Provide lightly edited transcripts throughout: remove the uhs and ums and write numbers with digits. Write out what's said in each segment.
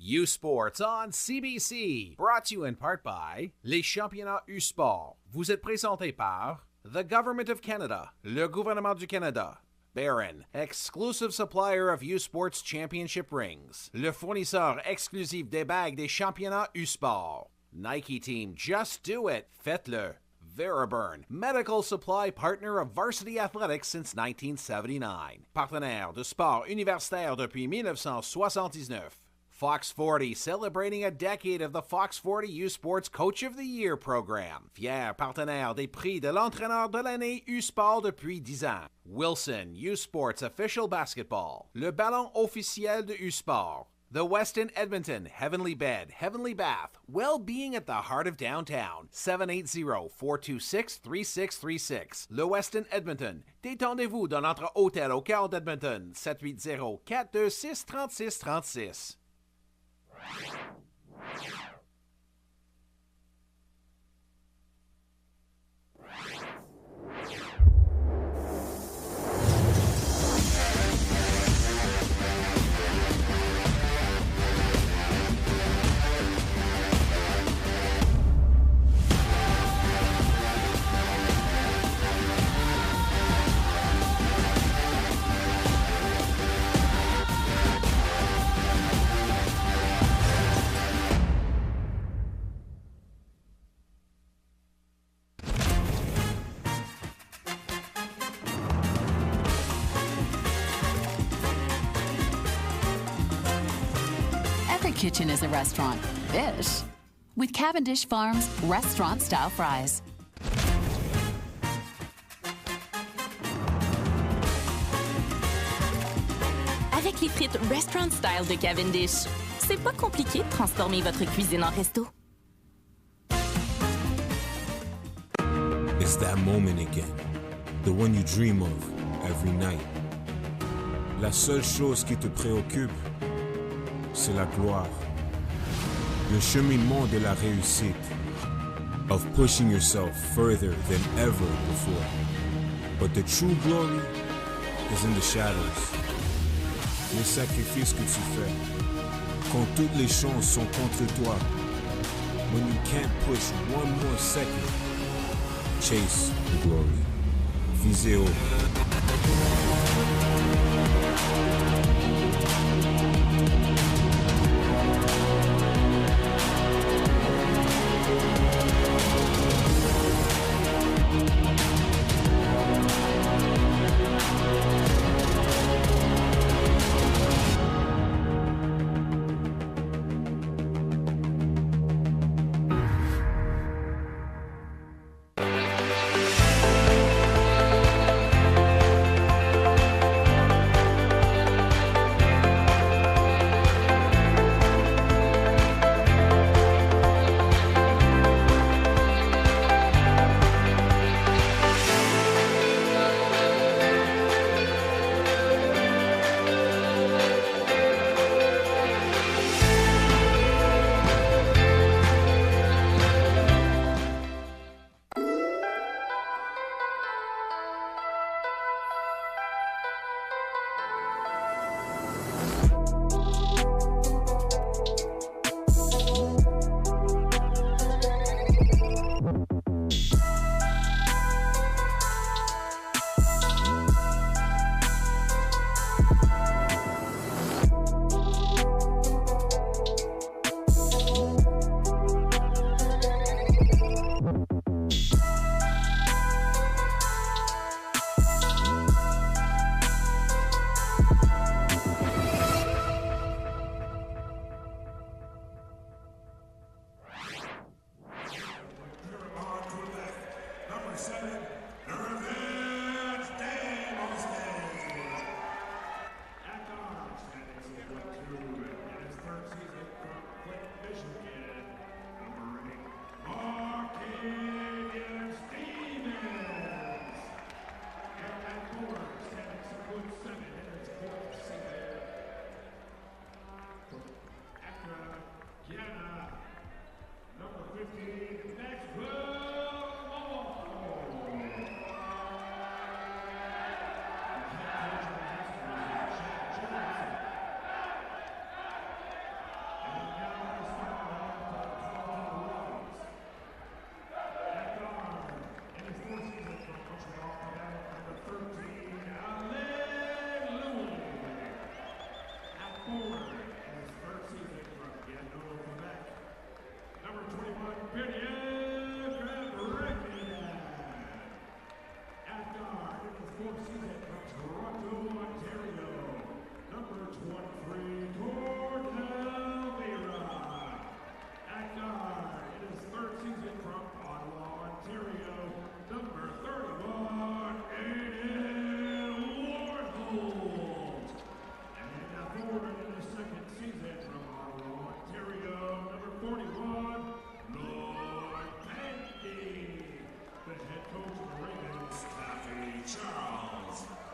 U Sports on CBC, brought to you in part by les championnats U Sport. Vous êtes présenté par the Government of Canada, le gouvernement du Canada. Barron, exclusive supplier of U Sports Championship rings, le fournisseur exclusif des bagues des championnats U Sport. Nike Team, just do it, faites-le. Veriburn, medical supply partner of varsity athletics since 1979. Partenaire de sport universitaire depuis 1979. Fox 40, celebrating a decade of the Fox 40 U Sports Coach of the Year program. Fier partenaire des prix de l'entraîneur de l'année U Sport depuis 10 ans. Wilson, U Sports Official Basketball. Le ballon officiel de U Sport. The Westin Edmonton, Heavenly Bed, Heavenly Bath, well-being at the heart of downtown. 780-426-3636. Le Westin Edmonton. Détendez-vous dans notre hôtel au cœur d'Edmonton. 780-426-3636. Kitchen is a restaurant. Fish. With Cavendish Farms restaurant-style fries. Avec les frites Restaurant Style de Cavendish, c'est pas compliqué de transformer votre cuisine en resto. It's that moment again. The one you dream of every night. La seule chose qui te préoccupe, c'est la gloire, le cheminement de la réussite, of pushing yourself further than ever before. But the true glory is in the shadows. Les sacrifices que tu fais, quand toutes les chances sont contre toi, when you can't push one more second, chase the glory. Visez haut.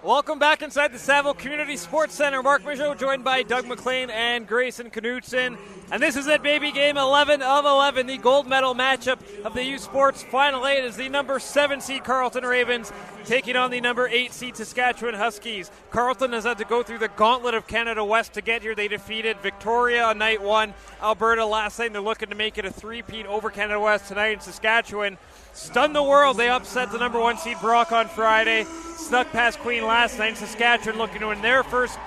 Welcome back inside the Saville Community Sports Center. Mark Michaud joined by Doug McLean and Grayson Knutson. And this is it, baby. Game 11 of 11, the gold medal matchup of the U Sports Final 8 is the number 7 seed Carleton Ravens taking on the number 8 seed Saskatchewan Huskies. Carleton has had to go through the gauntlet of Canada West to get here. They defeated Victoria on night 1, Alberta last night, and they're looking to make it a three-peat over Canada West tonight. In Saskatchewan stunned the world. They upset the number 1 seed Brock on Friday, snuck past Queen last night. Saskatchewan looking to win their first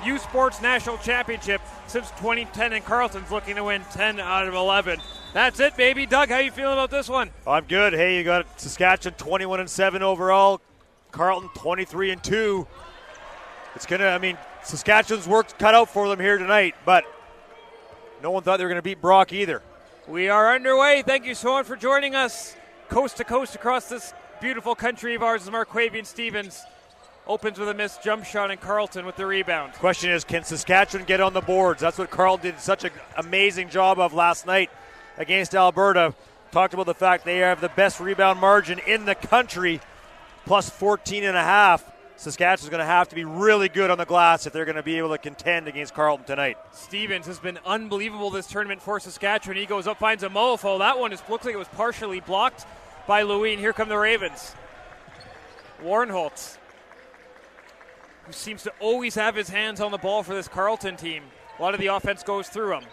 U Sports National Championship since 2010, and Carleton's looking to win 10 out of 11. That's it, baby. Doug, how you feeling about this one? I'm good. Hey, you got Saskatchewan 21-7 overall, Carleton 23-2. It's Saskatchewan's work cut out for them here tonight, but no one thought they were going to beat Brock either. We are underway. Thank you so much for joining us. Coast to coast across this beautiful country of ours is Marquavian Stevens. Opens with a missed jump shot, and Carleton with the rebound. Question is, can Saskatchewan get on the boards? That's what Carleton did such an amazing job of last night against Alberta. Talked about the fact they have the best rebound margin in the country, plus 14.5. Saskatchewan's going to have to be really good on the glass if they're going to be able to contend against Carleton tonight. Stevens has been unbelievable this tournament for Saskatchewan. He goes up, finds a Moafo. That one looks like it was partially blocked by Louis, and here come the Ravens. Warnholtz, who seems to always have his hands on the ball for this Carleton team. A lot of the offense goes through him.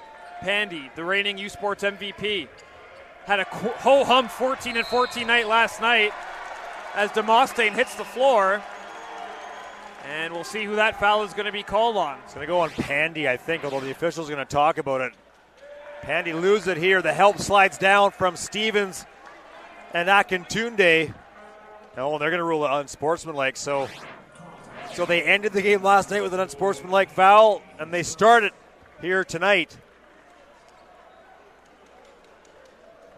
Pandy, the reigning U Sports MVP, had a ho-hum 14-14 night last night as Demosthenes hits the floor. And we'll see who that foul is going to be called on. It's going to go on Pandy, I think, although the official's going to talk about it. Pandy loses it here. The help slides down from Stevens and Akintunde. No, they're going to rule it unsportsmanlike. So they ended the game last night with an unsportsmanlike foul, and they start it here tonight.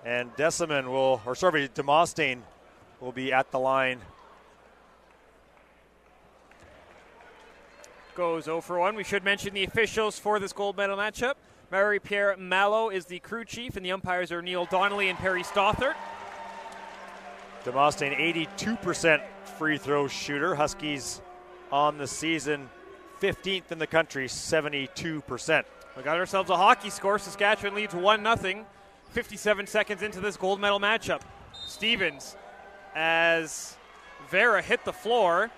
And Demosthenes will be at the line. Goes 0 for 1. We should mention the officials for this gold medal matchup. Marie-Pierre Malo is the crew chief, and the umpires are Neil Donnelly and Perry Stothert. Demosthenes, 82% free throw shooter. Huskies on the season, 15th in the country, 72%. We got ourselves a hockey score. Saskatchewan leads 1-0, 57 seconds into this gold medal matchup. Stevens, as Vera hit the floor.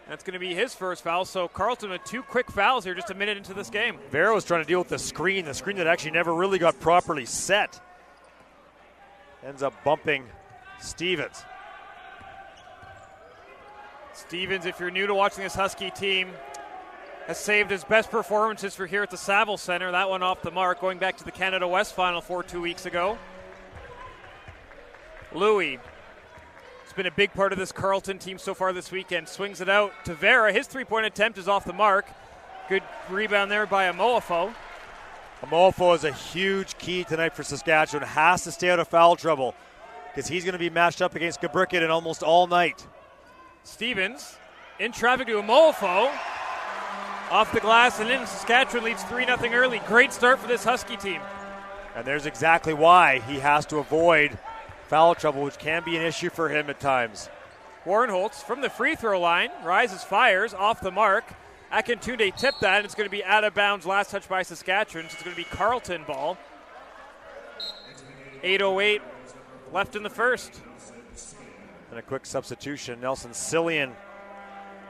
That's going to be his first foul. So Carleton with 2 quick fouls here just a minute into this game. Vera was trying to deal with the screen that actually never really got properly set. Ends up bumping Stevens. Stevens, if you're new to watching this Husky team, has saved his best performances for here at the Saville Center. That one off the mark, going back to the Canada West Final 2 weeks ago. Louis has been a big part of this Carleton team so far this weekend. Swings it out to Vera. His three-point attempt is off the mark. Good rebound there by Amoafo. Amoafo is a huge key tonight for Saskatchewan. Has to stay out of foul trouble because he's going to be matched up against Gabrickett almost all night. Stevens in traffic to Amoafo. Off the glass and in. Saskatchewan leads 3-0 early. Great start for this Husky team. And there's exactly why he has to avoid foul trouble, which can be an issue for him at times. Warnholtz from the free throw line. Rises, fires, off the mark. Akintunde tipped that, and it's going to be out of bounds. Last touch by Saskatchewan, so it's going to be Carleton ball. 8:08 left in the first. And a quick substitution. Nelson Cillian,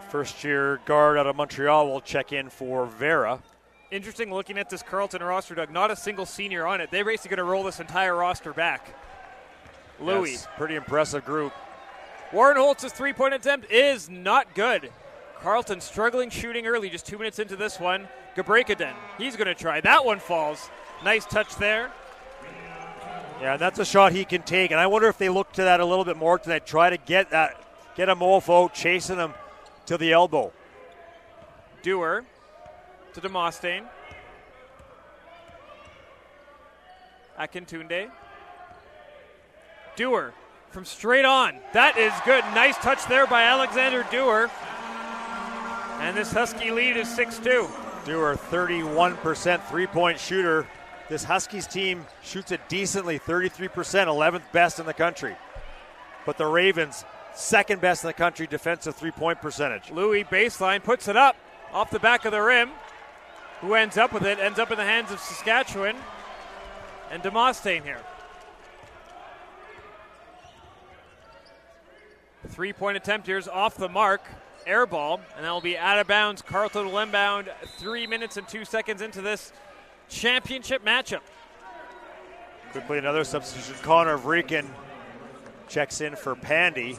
first-year guard out of Montreal, will check in for Vera. Interesting looking at this Carleton roster, Doug. Not a single senior on it. They're basically going to roll this entire roster back. Louis. Yes, pretty impressive group. Warrenholtz's three-point attempt is not good. Carleton struggling shooting early, just 2 minutes into this one. Gabrekaden, he's going to try. That one falls. Nice touch there. Yeah, that's a shot he can take, and I wonder if they look to that a little bit more tonight. Try to get a Moafo chasing him to the elbow. Dewar to Demosthenes. Akintunde. Dewar from straight on. That is good. Nice touch there by Alexander Dewar. And this Husky lead is 6-2. Dewar, 31% three-point shooter. This Huskies team shoots it decently, 33%, 11th best in the country. But the Ravens second best in the country defensive three-point percentage. Louis baseline puts it up off the back of the rim. Who ends up with it? Ends up in the hands of Saskatchewan. And Demosthein here. 3-point attempt here is off the mark. Air ball, and that will be out of bounds. Carleton will inbound 3 minutes and 2 seconds into this championship matchup. Quickly, another substitution. Connor Vrieken checks in for Pandy.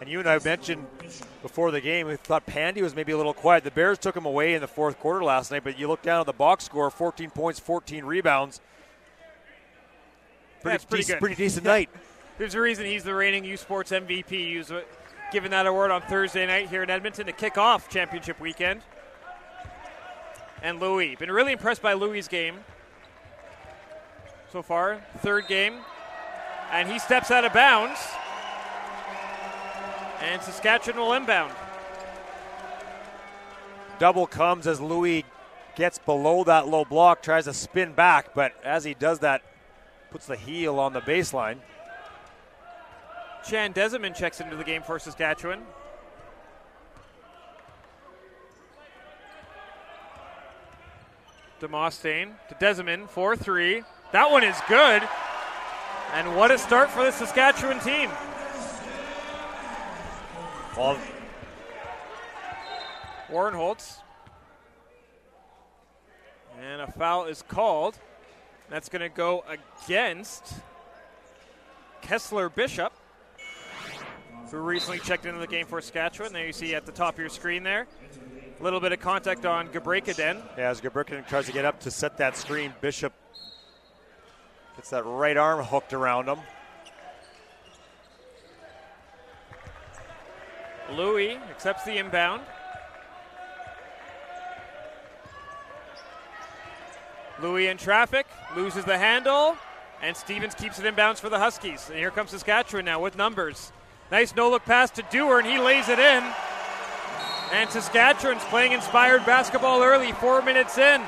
And you and I mentioned before the game, we thought Pandy was maybe a little quiet. The Bears took him away in the fourth quarter last night, but you look down at the box score, 14 points, 14 rebounds. That's pretty good. Pretty decent night. There's a reason he's the reigning U Sports MVP. He was given that award on Thursday night here in Edmonton to kick off championship weekend. And Louis. Been really impressed by Louis' game so far. Third game. And he steps out of bounds. And Saskatchewan will inbound. Double comes as Louis gets below that low block, tries to spin back, but as he does that, puts the heel on the baseline. Chan Deseman checks into the game for Saskatchewan. Demosthein to Deseman, 4-3. That one is good. And what a start for the Saskatchewan team. Well, Warren Holtz. And a foul is called. That's going to go against Kessler Bishop, who recently checked into the game for Saskatchewan. There you see at the top of your screen there. A little bit of contact on Gabrekaden. Yeah, as Gabrekaden tries to get up to set that screen, Bishop gets that right arm hooked around him. Louis accepts the inbound. Louis in traffic, loses the handle, and Stevens keeps it inbounds for the Huskies. And here comes Saskatchewan now with numbers. Nice no-look pass to Dewar, and he lays it in. And Saskatchewan's playing inspired basketball early, 4 minutes in.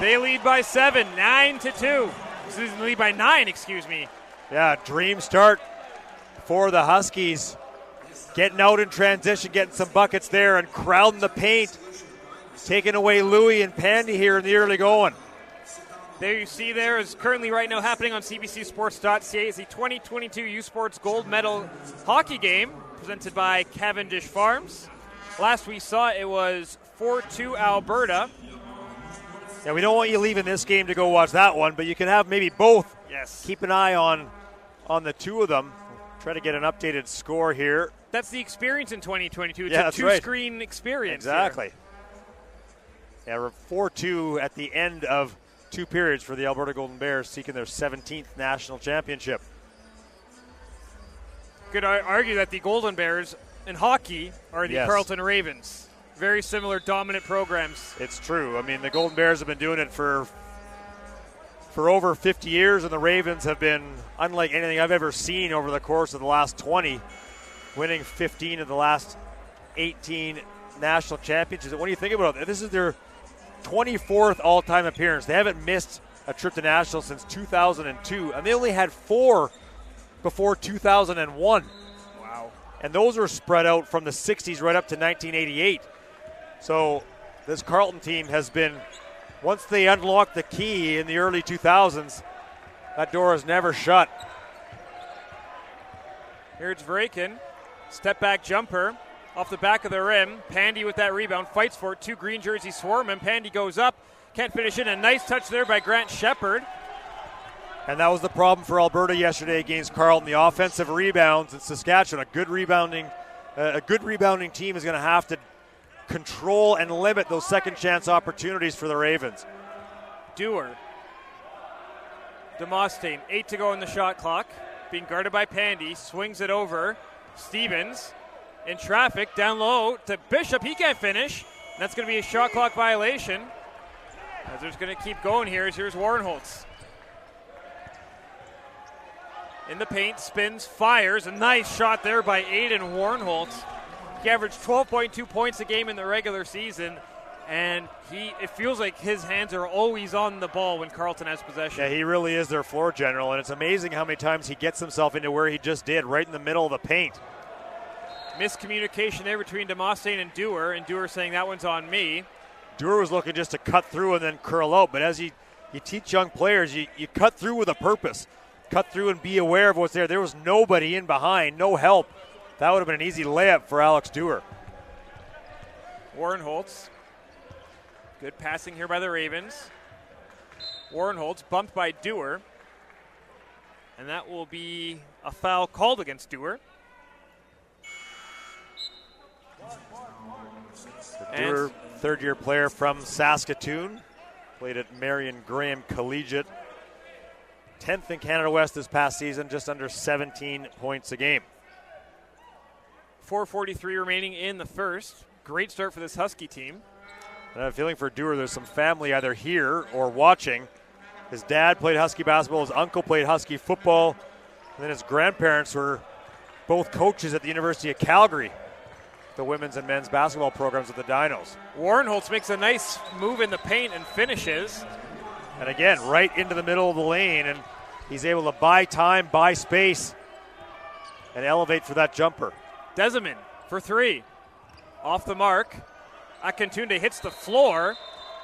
They lead by 7, 9-2. Excuse me, lead by 9, excuse me. Yeah, dream start for the Huskies. Getting out in transition, getting some buckets there, and crowding the paint. Taking away Louis and Pandy here in the early going. There you see there is currently right now happening on CBCSports.ca is the 2022 U Sports Gold Medal Hockey Game presented by Cavendish Farms. Last we saw it was 4-2 Alberta. Yeah, we don't want you leaving this game to go watch that one, but you can have maybe both. Yes. Keep an eye on the two of them. Try to get an updated score here. That's the experience in 2022. It's yeah, a two-screen experience. Exactly. Here. Yeah, we're 4-2 at the end of 2 periods for the Alberta Golden Bears, seeking their 17th national championship. Could argue that the Golden Bears in hockey are the Carleton Ravens. Very similar dominant programs. It's true. I mean, the Golden Bears have been doing it for over 50 years, and the Ravens have been unlike anything I've ever seen over the course of the last 20, winning 15 of the last 18 national championships. And when you think about it, this is their 24th all-time appearance. They haven't missed a trip to nationals since 2002, and they only had 4 before 2001. Wow. And those were spread out from the 60s right up to 1988. So this Carleton team has been, once they unlocked the key in the early 2000s, that door is never shut. Here it's Vraken. Step back jumper. Off the back of the rim, Pandy with that rebound, fights for it. 2 green jerseys swarm him. Pandy goes up, can't finish in. A nice touch there by Grant Shepard. And that was the problem for Alberta yesterday against Carleton. The offensive rebounds in Saskatchewan. A good rebounding team is going to have to control and limit those second chance opportunities for the Ravens. Dewar. Demosthein, 8 to go in the shot clock. Being guarded by Pandy, swings it over. Stevens. In traffic, down low to Bishop. He can't finish. That's going to be a shot clock violation. As there's going to keep going here. Here's Warren Holtz. In the paint, spins, fires. A nice shot there by Aiden Warren Holtz. He averaged 12.2 points a game in the regular season. And it feels like his hands are always on the ball when Carleton has possession. Yeah, he really is their floor general, and it's amazing how many times he gets himself into where he just did, right in the middle of the paint. Miscommunication there between Demosthene and Dewar saying that one's on me. Dewar was looking just to cut through and then curl out, but as you teach young players, you cut through with a purpose. Cut through and be aware of what's there. There was nobody in behind, no help. That would have been an easy layup for Alex Dewar. Warren Holtz. Good passing here by the Ravens. Warren Holtz bumped by Dewar. And that will be a foul called against Dewar. Dewar, third-year player from Saskatoon. Played at Marion Graham Collegiate. 10th in Canada West this past season, just under 17 points a game. 4:43 remaining in the first. Great start for this Husky team. And I have a feeling for Dewar, there's some family either here or watching. His dad played Husky basketball, his uncle played Husky football, and then his grandparents were both coaches at the University of Calgary, the women's and men's basketball programs at the Dinos. Warren Holtz makes a nice move in the paint and finishes. And again, right into the middle of the lane, and he's able to buy time, buy space, and elevate for that jumper. Deseman for three. Off the mark. Akintunde hits the floor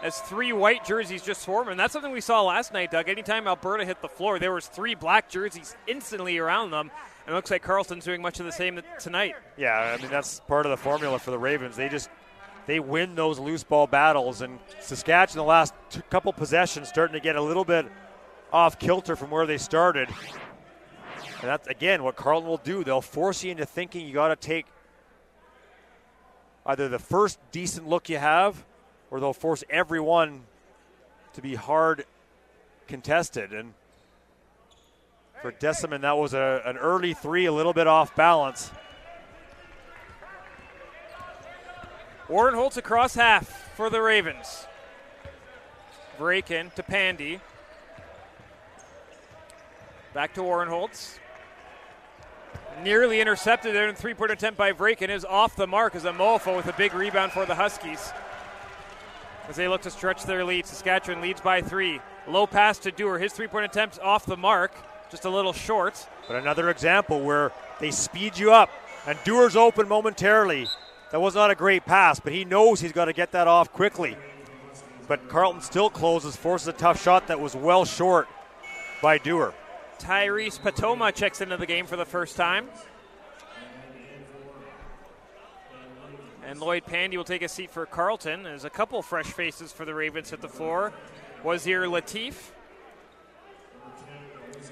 as three white jerseys just swarm. And that's something we saw last night, Doug. Anytime Alberta hit the floor, there was three black jerseys instantly around them. And it looks like Carleton's doing much of the same tonight. Yeah, I mean, that's part of the formula for the Ravens. They win those loose ball battles. And Saskatchewan, the last couple possessions, starting to get a little bit off kilter from where they started. And that's, again, what Carleton will do. They'll force you into thinking you got to take either the first decent look you have, or they'll force everyone to be hard contested. And for Deseman, that was an early three, a little bit off balance. Warren Holtz across half for the Ravens. Break in to Pandy. Back to Warren Holtz. Nearly intercepted there in the three-point attempt by Vraken is off the mark as Amolfo with a big rebound for the Huskies. As they look to stretch their lead, Saskatchewan leads by 3. Low pass to Dewar. His three-point attempt off the mark, just a little short. But another example where they speed you up, and Dewar's open momentarily. That was not a great pass, but he knows he's got to get that off quickly. But Carleton still closes, forces a tough shot that was well short by Dewar. Tyrese Patoma checks into the game for the first time. And Lloyd Pandy will take a seat for Carleton. There's a couple fresh faces for the Ravens at the floor. Wazir Latif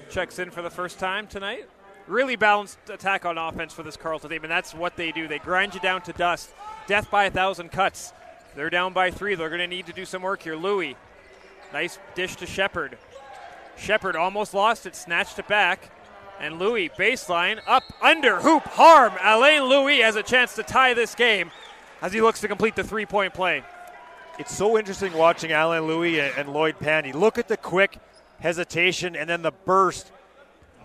checks in for the first time tonight. Really balanced attack on offense for this Carleton team, and that's what they do. They grind you down to dust. Death by 1,000 cuts. They're down by 3. They're going to need to do some work here. Louis, nice dish to Shepard. Shepard almost lost it, snatched it back. And Louis, baseline, up, under, hoop, harm. Alain Louis has a chance to tie this game as he looks to complete the three-point play. It's so interesting watching Alain Louis and Lloyd Pandy. Look at the quick hesitation and then the burst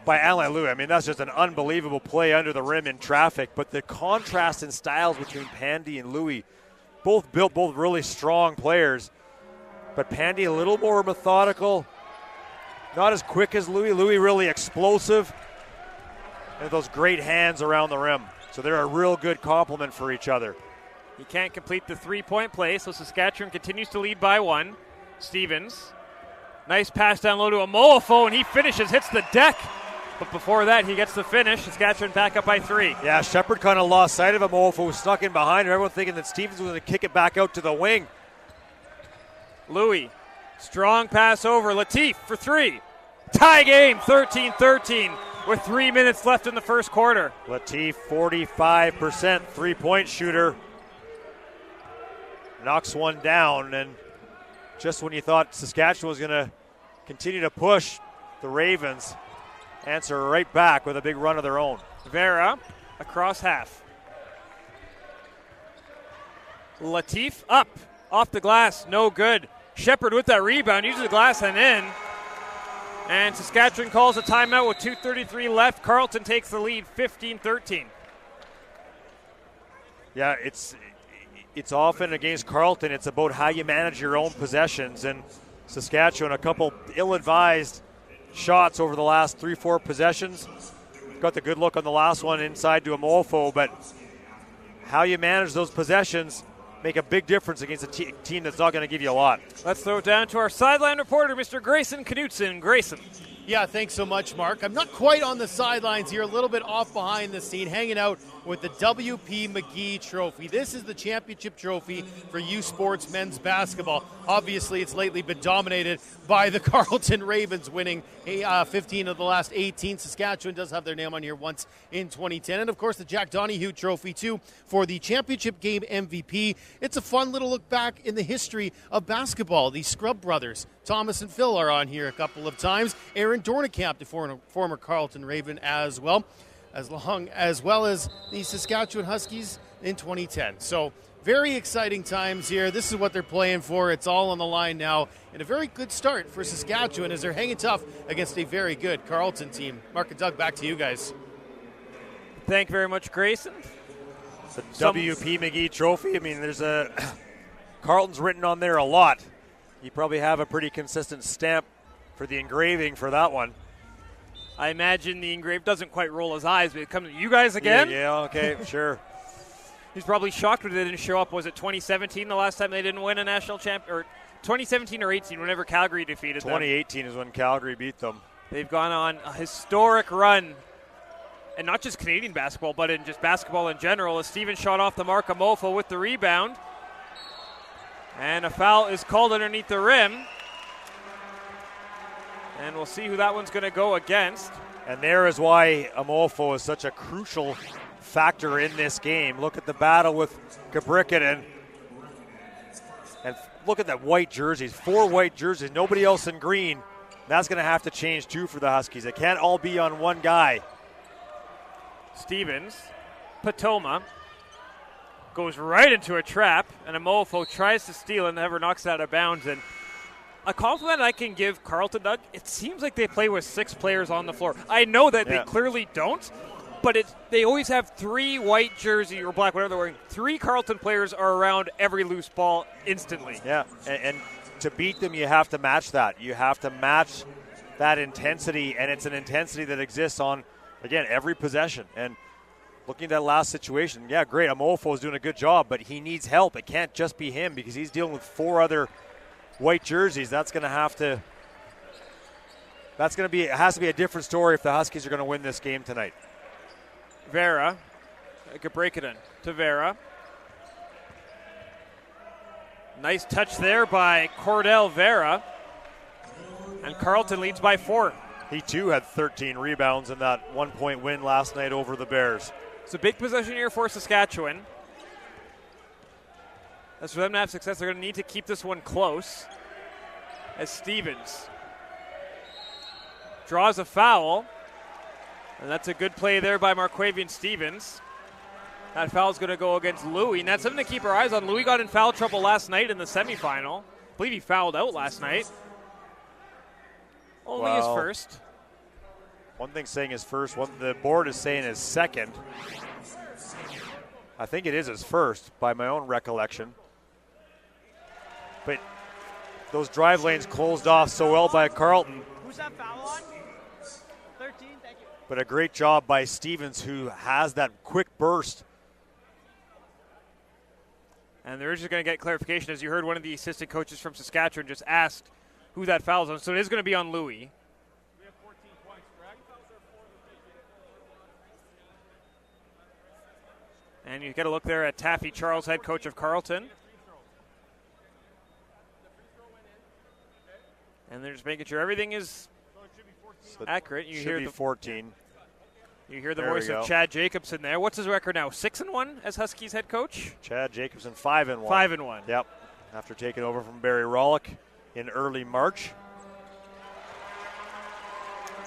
by Alain Louis. I mean, that's just an unbelievable play under the rim in traffic. But the contrast in styles between Pandy and Louis, both really strong players. But Pandy a little more methodical, not as quick as Louis. Louis really explosive, and those great hands around the rim. So they're a real good complement for each other. He can't complete the three-point play, so Saskatchewan continues to lead by 1. Stevens, nice pass down low to Amolfo, and he finishes, hits the deck. But before that, he gets the finish. Saskatchewan back up by 3. Yeah, Shepard kind of lost sight of Amolfo, snuck in behind him. Everyone thinking that Stevens was going to kick it back out to the wing. Louis, strong pass over. Latif for 3. Tie game, 13-13, with 3 minutes left in the first quarter. Latif, 45% three-point shooter. Knocks one down, and just when you thought Saskatchewan was going to continue to push, the Ravens answer right back with a big run of their own. Vera across half. Latif up, off the glass, no good. Shepard with that rebound, uses the glass and in. And Saskatchewan calls a timeout with 2:33 left. Carleton takes the lead, 15-13. Yeah, it's often against Carleton, it's about how you manage your own possessions. And Saskatchewan, a couple ill-advised shots over the last 3-4 possessions. Got the good look on the last one inside to Amolfo, but how you manage those possessions make a big difference against a team that's not going to give you a lot. Let's throw it down to our sideline reporter, Mr. Grayson Knutson. Grayson. Yeah, thanks so much, Mark. I'm not quite on the sidelines here, a little bit off behind the scene, hanging out with the W.P. McGee Trophy. This is the championship trophy for U Sports men's basketball. Obviously, it's lately been dominated by the Carleton Ravens, winning 15 of the last 18. Saskatchewan does have their name on here once in 2010. And, of course, the Jack Donahue Trophy, too, for the championship game MVP. It's a fun little look back in the history of basketball. The Scrub brothers, Thomas and Phil, are on here a couple of times. Aaron Dornekamp, the former Carleton Raven, as well as the Saskatchewan Huskies in 2010. So very exciting times here. This is what they're playing for. It's all on the line now. And a very good start for Saskatchewan as they're hanging tough against a very good Carleton team. Mark and Doug, back to you guys. Thank you very much, Grayson. The W.P. McGee Trophy, I mean, there's a Carleton's written on there a lot. You probably have a pretty consistent stamp for the engraving for that one. I imagine the engraved doesn't quite roll his eyes, but it comes to you guys again? Yeah, okay, sure. He's probably shocked when they didn't show up. Was it 2017 the last time they didn't win a national champ? Or 2017 or 18, whenever Calgary defeated 2018 is when Calgary beat them. They've gone on a historic run, and not just Canadian basketball, but in just basketball in general, as Steven shot off the mark. Amolfo with the rebound. And a foul is called underneath the rim. And we'll see who that one's going to go against. And there is why Amolfo is such a crucial factor in this game. Look at the battle with Gabrickett and look at that white jerseys. 4 white jerseys, nobody else in green. That's going to have to change too for the Huskies. It can't all be on one guy. Stevens, Patoma, goes right into a trap, and Amolfo tries to steal and never knocks it out of bounds. And a compliment I can give Carleton, Doug, it seems like they play with 6 players on the floor. I know that they clearly don't, but they always have 3 white jersey or black, whatever they're wearing. 3 Carleton players are around every loose ball instantly. Yeah, and to beat them, you have to match that. You have to match that intensity, and it's an intensity that exists on, again, every possession. And looking at that last situation, yeah, great. Amolfo is doing a good job, but he needs help. It can't just be him because he's dealing with 4 other white jerseys. It has to be a different story if the Huskies are going to win this game tonight. Vera, could break it in to Vera. Nice touch there by Cordell Vera. And Carleton leads by 4. He too had 13 rebounds in that 1-point win last night over the Bears. It's a big possession here for Saskatchewan. As for them to have success, they're going to need to keep this one close. As Stevens draws a foul. And that's a good play there by Marquavian Stevens. That foul is going to go against Louis. And that's something to keep our eyes on. Louis got in foul trouble last night in the semifinal. I believe he fouled out last night. Only his first. One thing saying his first, what the board is saying is second. I think it is his first by my own recollection. But those drive lanes closed off so well by Carleton. Who's that foul on? 13, thank you. But a great job by Stevens, who has that quick burst. And they're just going to get clarification. As you heard, one of the assistant coaches from Saskatchewan just asked who that foul is on. So it is going to be on Louis. We have 14 points, correct? And you get a look there at Taffy Charles, head coach of Carleton. And they're just making sure everything is accurate. You hear 14. You hear the voice of Chad Jacobson there. What's his record now? 6-1 as Huskies head coach? Chad Jacobson 5-1. 5-1. Yep. After taking over from Barry Rollick in early March.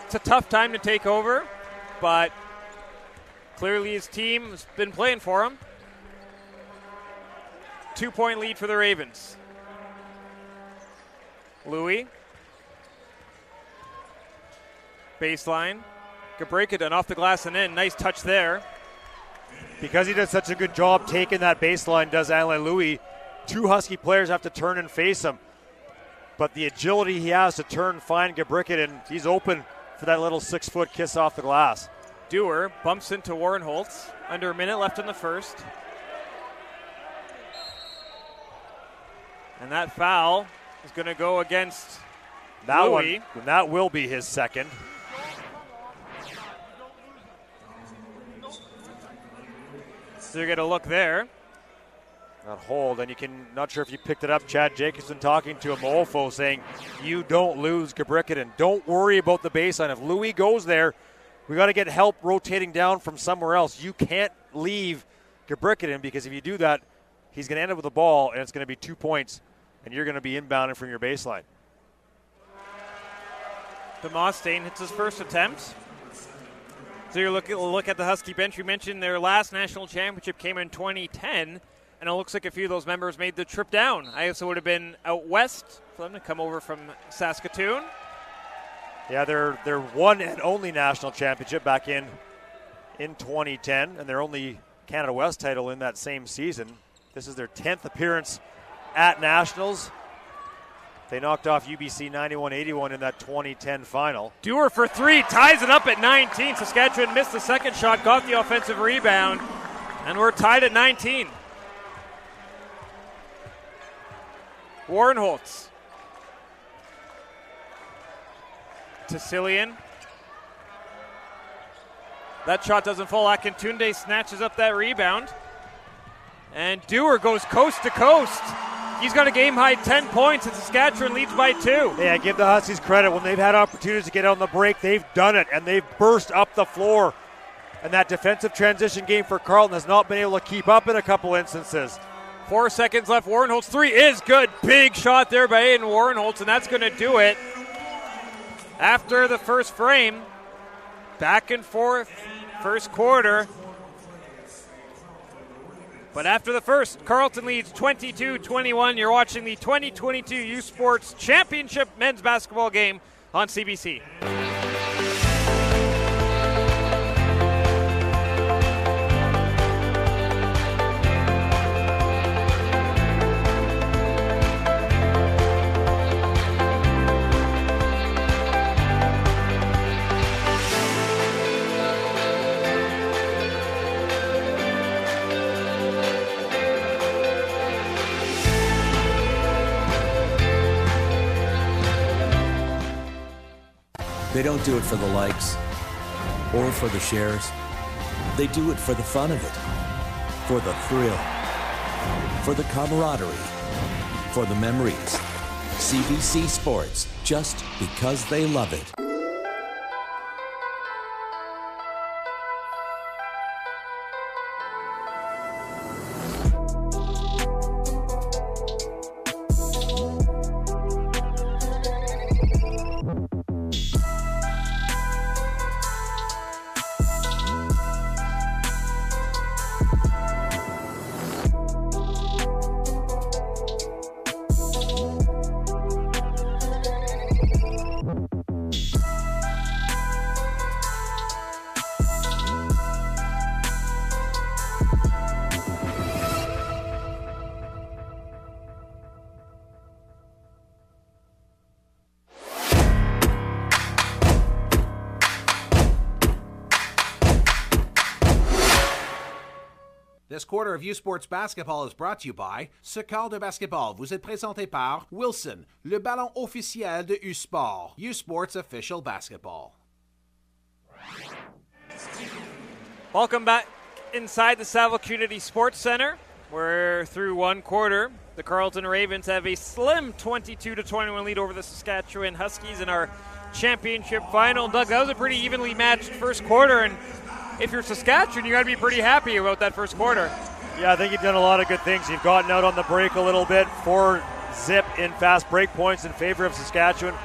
It's a tough time to take over, but clearly his team has been playing for him. 2-point lead for the Ravens. Louis. Baseline. Could break it and off the glass and in. Nice touch there. because he does such a good job taking that baseline, does Alain Louis, 2 Husky players have to turn and face him. But the agility he has to turn, find Gabricket, and he's open for that little 6-foot kiss off the glass. Dewar bumps into Warren Holtz. Under a minute left in the first. And that foul is going to go against that Louis. One. That will be his second. So you get a look there. That hold, and you can, not sure if you picked it up, Chad Jacobson talking to Amolfo saying, you don't lose Gabricket, and don't worry about the baseline. If Louis goes there, we got to get help rotating down from somewhere else. You can't leave Gabricket because if you do that, he's going to end up with the ball, and it's going to be 2 points, and you're going to be inbounding from your baseline. Demosthenes hits his first attempt. So you look at the Husky bench. We mentioned their last national championship came in 2010, and it looks like a few of those members made the trip down. I guess it would have been out west for them to come over from Saskatoon. Yeah, their one and only national championship back in 2010, and their only Canada West title in that same season. This is their 10th appearance at Nationals. They knocked off UBC 91-81 in that 2010 final. Dewar for 3, ties it up at 19. Saskatchewan missed the second shot, got the offensive rebound, and we're tied at 19. Warren Holtz. Tassilian. That shot doesn't fall. Akintunde snatches up that rebound. And Dewar goes coast to coast. He's got a game-high 10 points, and Saskatchewan leads by 2. Yeah, give the Huskies credit. When they've had opportunities to get on the break, they've done it, and they've burst up the floor. And that defensive transition game for Carleton has not been able to keep up in a couple instances. 4 seconds left. Warren Holtz 3 is good. Big shot there by Aiden Warren Holtz, and that's going to do it. After the first frame, back and forth, first quarter. But after the first, Carleton leads 22-21. You're watching the 2022 U Sports Championship men's basketball game on CBC. They don't do it for the likes or for the shares. They do it for the fun of it, for the thrill, for the camaraderie, for the memories. CBC Sports, just because they love it. This quarter of U Sports Basketball is brought to you by Ce quart de basketball vous est présenté par Wilson, le ballon officiel de U Sport, U Sports official basketball. Welcome back inside the Saville Community Sports Center. We're through one quarter. The Carleton Ravens have a slim 22-21 lead over the Saskatchewan Huskies in our championship final. Doug, that was a pretty evenly matched first quarter, and if you're Saskatchewan, you got to be pretty happy about that first quarter. Yeah, I think you've done a lot of good things. You've gotten out on the break a little bit. 4-zip in fast break points in favor of Saskatchewan.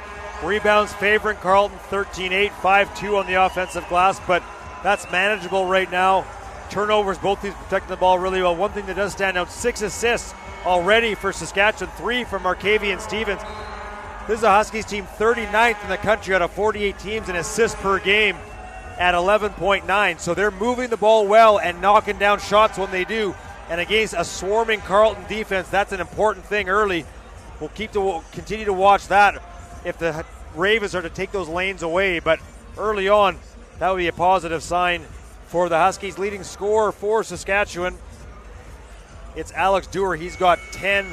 Rebounds favoring Carleton, 13-8, 5-2 on the offensive glass, but that's manageable right now. Turnovers, both teams protecting the ball really well. One thing that does stand out, 6 assists already for Saskatchewan, 3 from Markavian Stevens. This is a Huskies team 39th in the country out of 48 teams in assists per game. at 11.9. So they're moving the ball well and knocking down shots when they do. And against a swarming Carleton defense, that's an important thing early. We'll continue to watch that if the Ravens are to take those lanes away. But early on, that would be a positive sign for the Huskies. Leading scorer for Saskatchewan, it's Alex Dewar. He's got 10.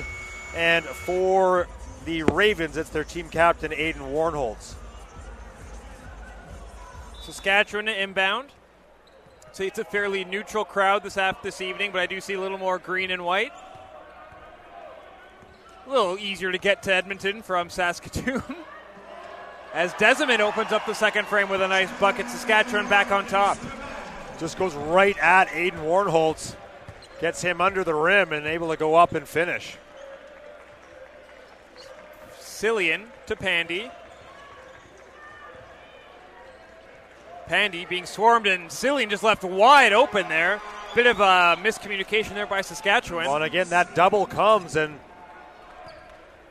And for the Ravens, it's their team captain, Aiden Warnholtz. Saskatchewan inbound. So it's a fairly neutral crowd this evening, but I do see a little more green and white. A little easier to get to Edmonton from Saskatoon. As Desimon opens up the second frame with a nice bucket, Saskatchewan back on top. Just goes right at Aiden Warnholtz. Gets him under the rim and able to go up and finish. Cillian to Pandy. Pandy being swarmed, and Cillian just left wide open there. Bit of a miscommunication there by Saskatchewan. Well, and again, that double comes, and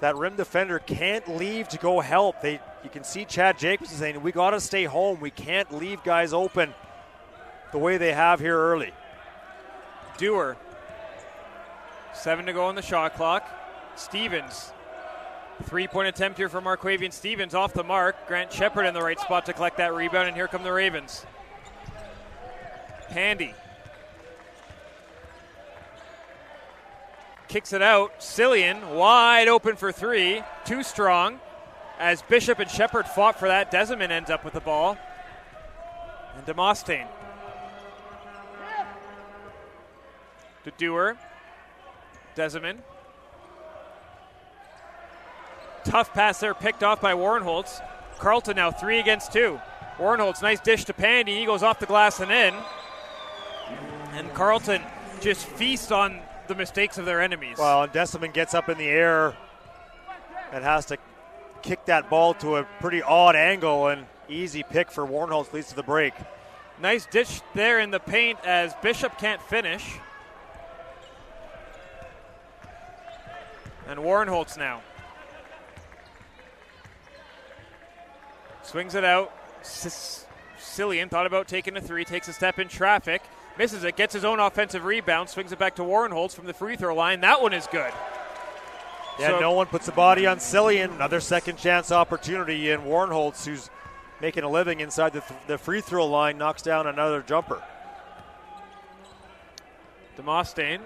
that rim defender can't leave to go help. You can see Chad Jacobson saying, we got to stay home. We can't leave guys open the way they have here early. Dewar. 7 to go on the shot clock. Stevens. 3-point attempt here for Marquavian Stevens off the mark. Grant Shepard in the right spot to collect that rebound, and here come the Ravens. Pandy. Kicks it out. Cillian wide open for three. Too strong. As Bishop and Shepard fought for that, Desimon ends up with the ball. And Demosthenes. To Dewar. Desimon. Tough pass there, picked off by Warnholtz. Carleton now 3 against 2. Warnholtz, nice dish to Pandy. He goes off the glass and in. And Carleton just feast on the mistakes of their enemies. Well, and Desimon gets up in the air and has to kick that ball to a pretty odd angle, and easy pick for Warnholtz leads to the break. Nice dish there in the paint as Bishop can't finish. And Warnholtz now. Swings it out. Cillian thought about taking a three, takes a step in traffic, misses it, gets his own offensive rebound, swings it back to Warnholtz from the free throw line. That one is good. Yeah, so no one puts the body on Cillian. Another second chance opportunity, and Warnholtz, who's making a living inside the free throw line, knocks down another jumper. Demosthenes.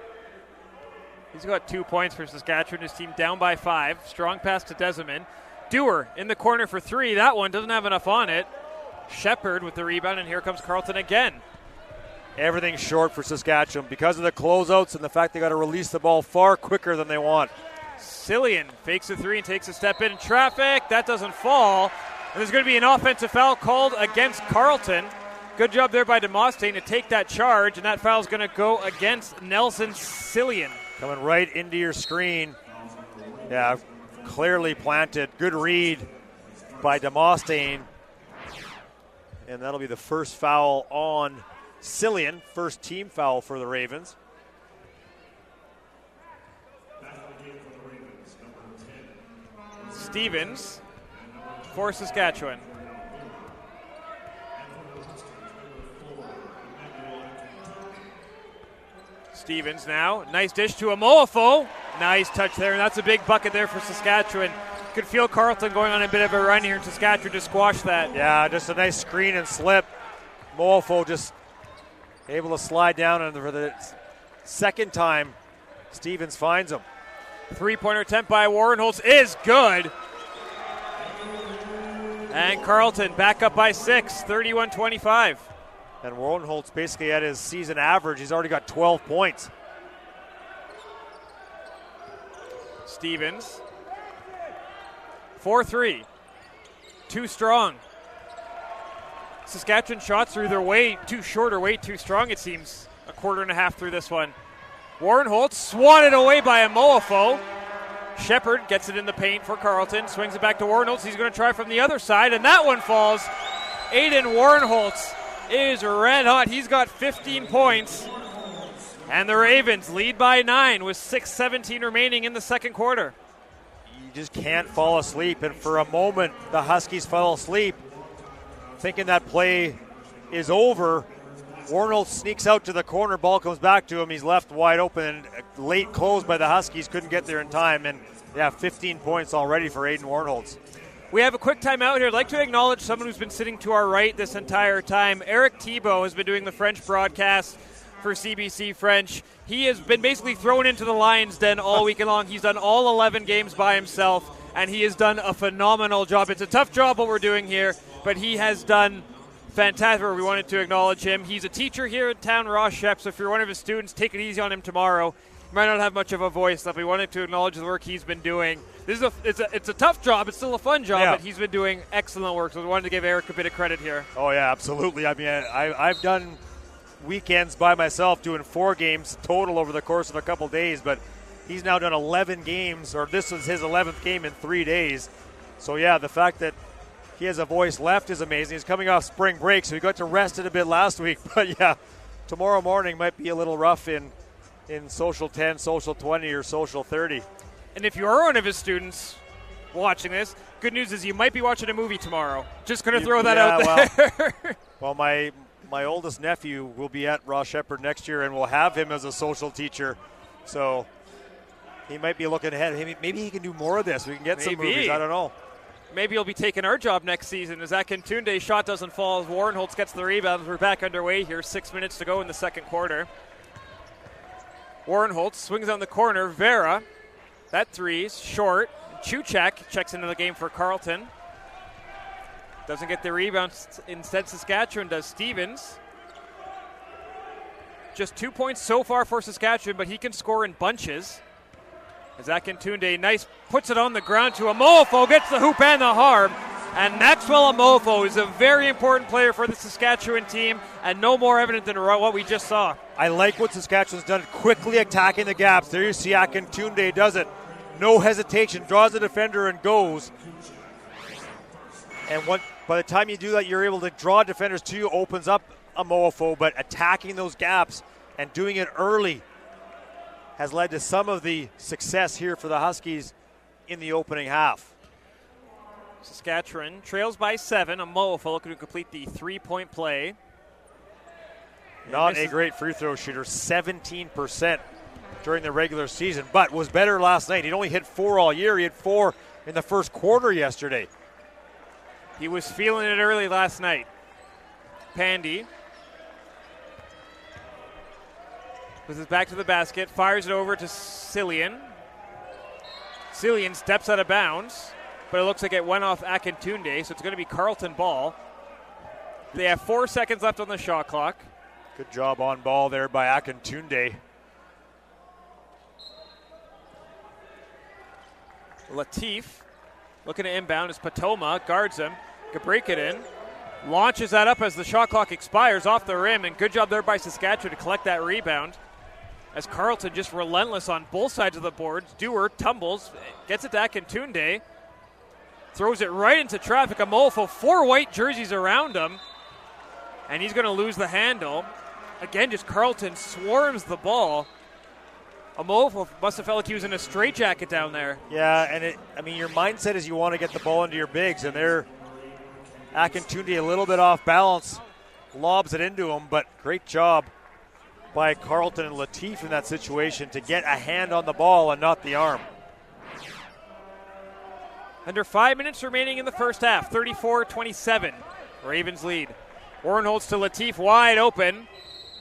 He's got 2 points for Saskatchewan. His team down by 5. Strong pass to Desimon. Dewar in the corner for three. That one doesn't have enough on it. Shepard with the rebound, and here comes Carleton again. Everything's short for Saskatchewan because of the closeouts and the fact they got to release the ball far quicker than they want. Cillian fakes a three and takes a step in traffic. That doesn't fall. And there's going to be an offensive foul called against Carleton. Good job there by Demosthenes to take that charge, and that foul is going to go against Nelson Cillian. Coming right into your screen. Yeah, clearly planted. Good read by Demosthenes. And that'll be the first foul on Cillian. First team foul for the Ravens. Stevens for Saskatchewan. Stevens now. Nice dish to Amoafo. Nice touch there, and that's a big bucket there for Saskatchewan. Could feel Carleton going on a bit of a run here in Saskatchewan to squash that. Yeah, just a nice screen and slip. Moafo just able to slide down, and for the second time, Stevens finds him. Three-pointer attempt by Warnholtz is good. And Carleton back up by 6, 31-25. And Warnholtz basically at his season average. He's already got 12 points. Stevens. 4-3. Too strong. Saskatchewan shots through their way too short or way too strong, it seems. A quarter and a half through this one. Warnholtz swatted away by Amoafo. Shepard gets it in the paint for Carleton. Swings it back to Warnholtz. He's going to try from the other side, and that one falls. Aiden Warnholtz is red hot. He's got 15 points. And the Ravens lead by 9 with 6:17 remaining in the second quarter. You just can't fall asleep. And for a moment, the Huskies fell asleep, thinking that play is over. Warnold sneaks out to the corner, ball comes back to him. He's left wide open. Late close by the Huskies, couldn't get there in time. And 15 points already for Aiden Warnholtz. We have a quick timeout here. I'd like to acknowledge someone who's been sitting to our right this entire time. Eric Thibault has been doing the French broadcast for CBC French. He has been basically thrown into the Lions' den all weekend long. He's done all 11 games by himself, and he has done a phenomenal job. It's a tough job what we're doing here, but he has done fantastic. We wanted to acknowledge him. He's a teacher here in town, Ross Shep, so if you're one of his students, take it easy on him tomorrow. He might not have much of a voice, but we wanted to acknowledge the work he's been doing. It's a tough job. It's still a fun job, but he's been doing excellent work, so we wanted to give Eric a bit of credit here. Oh, yeah, absolutely. I mean, I've done weekends by myself doing 4 games total over the course of a couple days, but he's now done 11 games, or this was his 11th game in 3 days. So, the fact that he has a voice left is amazing. He's coming off spring break, so he got to rest it a bit last week. But, tomorrow morning might be a little rough in Social 10, Social 20, or Social 30. And if you are one of his students watching this, good news is you might be watching a movie tomorrow. Just going to throw that out there. Well, my oldest nephew will be at Ross Shepherd next year, and we'll have him as a social teacher. So he might be looking ahead. Maybe he can do more of this. We can get some movies. I don't know. Maybe he'll be taking our job next season as Akintunde's shot doesn't fall as Warnholtz gets the rebound. We're back underway here. 6 minutes to go in the second quarter. Warnholtz swings on the corner. Vera, that three's short. Chuchak checks into the game for Carleton. Doesn't get the rebound. Instead, Saskatchewan does. Stevens. Just 2 points so far for Saskatchewan, but he can score in bunches. As Akintunde puts it on the ground to Amofo, gets the hoop and the harm. And Maxwell Amofo is a very important player for the Saskatchewan team, and no more evident than what we just saw. I like what Saskatchewan's done, quickly attacking the gaps. There you see Akintunde does it. No hesitation, draws the defender and goes. And by the time you do that, you're able to draw defenders to you, opens up Amofo, but attacking those gaps and doing it early has led to some of the success here for the Huskies in the opening half. Saskatchewan trails by 7. Amofo looking to complete the 3-point play. Not a great free throw shooter, 17% during the regular season, but was better last night. He'd only hit 4 all year. He had 4 in the first quarter yesterday. He was feeling it early last night. Pandy with his back to the basket, fires it over to Cillian. Cillian steps out of bounds, but it looks like it went off Akintunde, so it's going to be Carleton ball. They have 4 seconds left on the shot clock. Good job on ball there by Akintunde. Latif looking to inbound as Patoma guards him. Could break it in. Launches that up as the shot clock expires off the rim, and good job there by Saskatchewan to collect that rebound. As Carleton just relentless on both sides of the boards. Dewar tumbles, gets it to Akintunde, throws it right into traffic. Amolfo, 4 white jerseys around him, and he's going to lose the handle. Again, just Carleton swarms the ball. Amolfo must have felt like he was in a straitjacket down there. Yeah, and your mindset is you want to get the ball into your bigs, and they're Akintunde a little bit off balance, lobs it into him, but great job by Carleton and Latif in that situation to get a hand on the ball and not the arm. Under 5 minutes remaining in the first half, 34-27. Ravens lead. Warnholtz to Latif, wide open.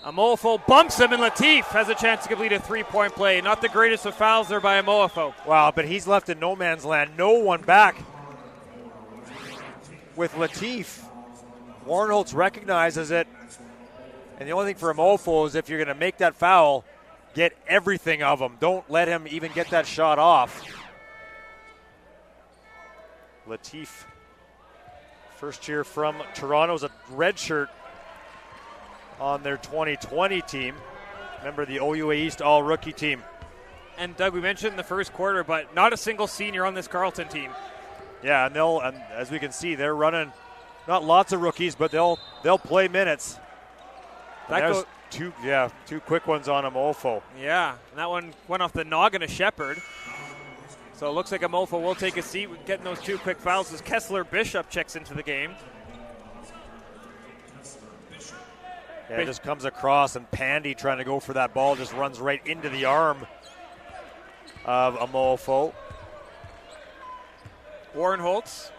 Amolfo bumps him, and Latif has a chance to complete a 3-point play. Not the greatest of fouls there by Amolfo. Wow, but he's left in no man's land. No one back with Latif. Warnholtz recognizes it. And the only thing for Amolfo is if you're going to make that foul, get everything of him. Don't let him even get that shot off. Latif, first year from Toronto's a red shirt on their 2020 team. Remember the OUA East all-rookie team. And Doug, we mentioned in the first quarter, but not a single senior on this Carleton team. Yeah, and as we can see, they're running not lots of rookies, but they'll play minutes. There's two quick ones on Amolfo. Yeah, and that one went off the noggin of Shepherd. So it looks like Amolfo will take a seat with getting those 2 quick fouls as Kessler Bishop checks into the game. Yeah, it just comes across, and Pandy trying to go for that ball just runs right into the arm of Amofo. Warren Holtz.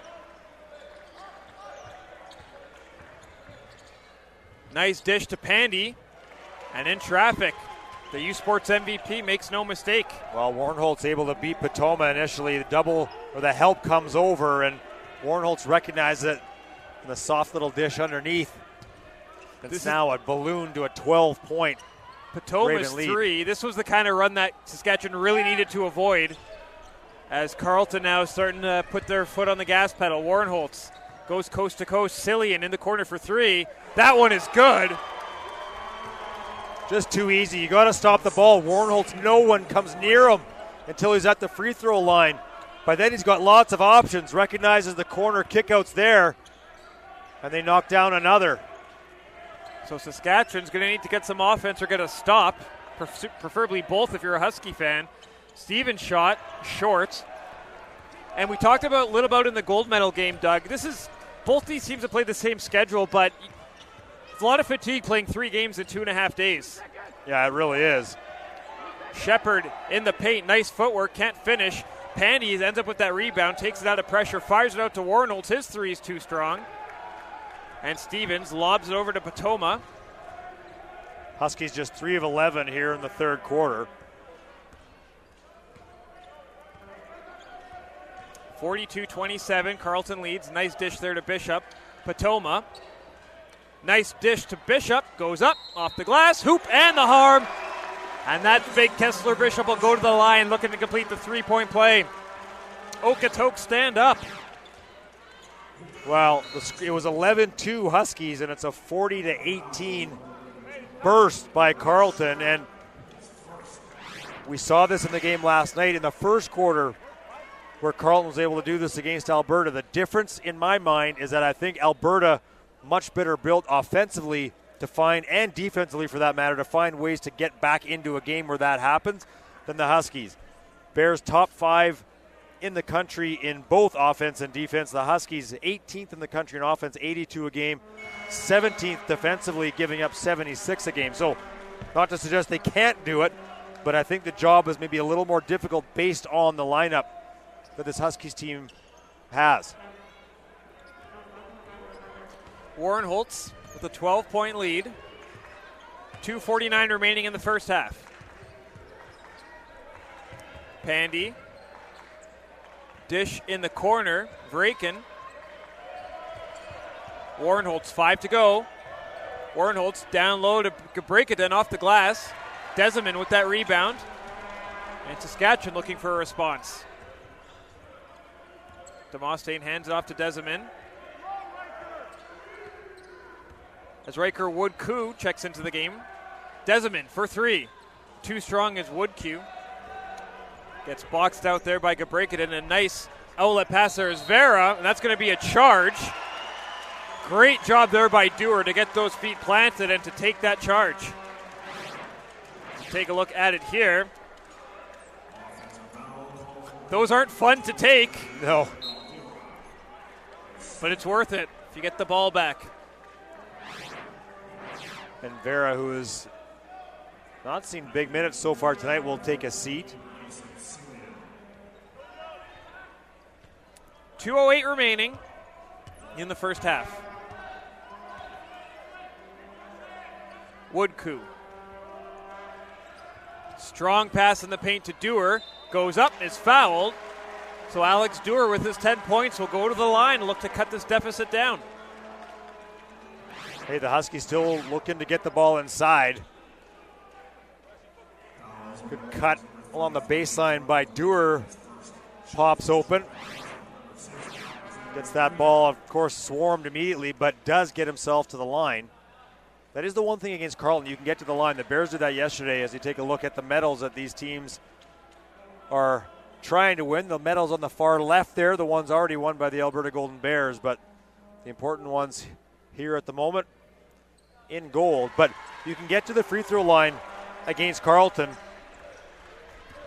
Nice dish to Pandy. And in traffic, the U Sports MVP makes no mistake. Well, Warren Holtz able to beat Potoma initially. The double, or the help comes over, and Warren Holtz recognizes it in the soft little dish underneath. It's now a balloon to a 12-point Potoma's lead. 3. This was the kind of run that Saskatchewan really needed to avoid, as Carleton now is starting to put their foot on the gas pedal. Warren Holtz goes coast to coast. Cillian in the corner for 3. That one is good. Just too easy. You got to stop the ball. Warren Holtz, no one comes near him until he's at the free throw line. By then he's got lots of options. Recognizes the corner kickouts there, and they knock down another. So Saskatchewan's going to need to get some offense or get a stop, preferably both if you're a Husky fan. Stevens shot short. And we talked a little about in the gold medal game, Doug. Both these teams have played the same schedule, but it's a lot of fatigue playing 3 games in 2.5 days. Yeah, it really is. Shepard in the paint, nice footwork, can't finish. Pandy ends up with that rebound, takes it out of pressure, fires it out to Warren Holtz. His 3 is too strong. And Stevens lobs it over to Potoma. Huskies just 3 of 11 here in the third quarter. 42-27, Carleton leads. Nice dish there to Bishop. Potoma. Nice dish to Bishop. Goes up, off the glass, hoop, and the harm. And that big Kessler Bishop will go to the line looking to complete the 3-point play. Okotoks stand up. Well, it was 11-2 Huskies, and it's a 40-18 burst by Carleton. And we saw this in the game last night in the first quarter where Carleton was able to do this against Alberta. The difference in my mind is that I think Alberta much better built offensively to find, and defensively for that matter, to find ways to get back into a game where that happens than the Huskies. Bears top 5 in the country in both offense and defense. The Huskies 18th in the country in offense, 82 a game, 17th defensively, giving up 76 a game. So not to suggest they can't do it, but I think the job is maybe a little more difficult based on the lineup that this Huskies team has. Warren Holtz with a 12-point lead. 2:49 remaining in the first half. Pandy. Dish in the corner. Vraken. Warren Holtz, 5 to go. Warren Holtz down low to Gabrekaden off the glass. Deseman with that rebound. And Saskatchewan looking for a response. Demosthenes hands it off to Deseman. As Riker Wood-Koo checks into the game. Deseman for 3. Too strong as Wood-Koo. Gets boxed out there by Gabrekaden. A nice outlet pass there is Vera, and that's going to be a charge. Great job there by Dewar to get those feet planted and to take that charge. Take a look at it here. Those aren't fun to take. No. But it's worth it if you get the ball back. And Vera, who has not seen big minutes so far tonight, will take a seat. 2:08 remaining in the first half. Wood-Koo. Strong pass in the paint to Dewar. Goes up, is fouled. So Alex Dewar with his 10 points will go to the line and look to cut this deficit down. Hey, the Huskies still looking to get the ball inside. Good cut along the baseline by Dewar. Pops open. Gets that ball, of course, swarmed immediately, but does get himself to the line. That is the one thing against Carleton. You can get to the line. The Bears did that yesterday as you take a look at the medals that these teams are trying to win. The medals on the far left there, the ones already won by the Alberta Golden Bears, but the important ones here at the moment in gold. But you can get to the free throw line against Carleton,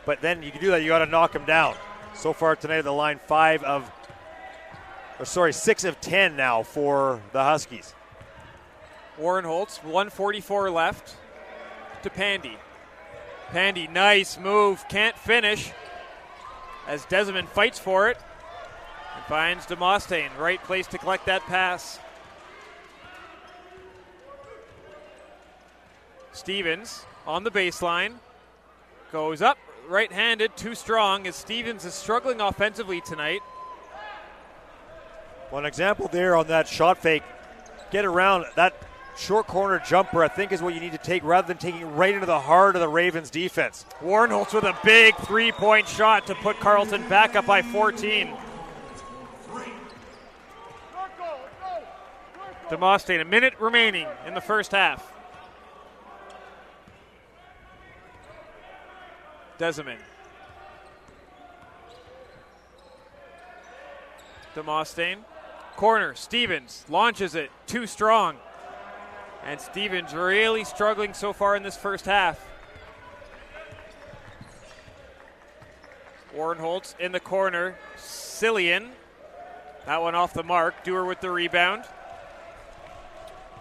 but then you can do that, you got to knock them down. So far tonight at the line, 6 of 10 now for the Huskies. Warren Holtz, 1:44 left to Pandy. Pandy, nice move, can't finish as Desmond fights for it and finds Demosthenes, right place to collect that pass. Stevens on the baseline, goes up, right-handed, too strong as Stevens is struggling offensively tonight. One example there on that shot fake, get around that short corner jumper, I think is what you need to take rather than taking it right into the heart of the Ravens defense. Warren Holtz with a big three-point shot to put Carleton back up by 14. Demosthenes, a minute remaining in the first half. Desmond. Demosthenes. Corner, Stevens launches it, too strong. And Stevens really struggling so far in this first half. Warren Holtz in the corner, Cillian. That one off the mark, Dewar with the rebound.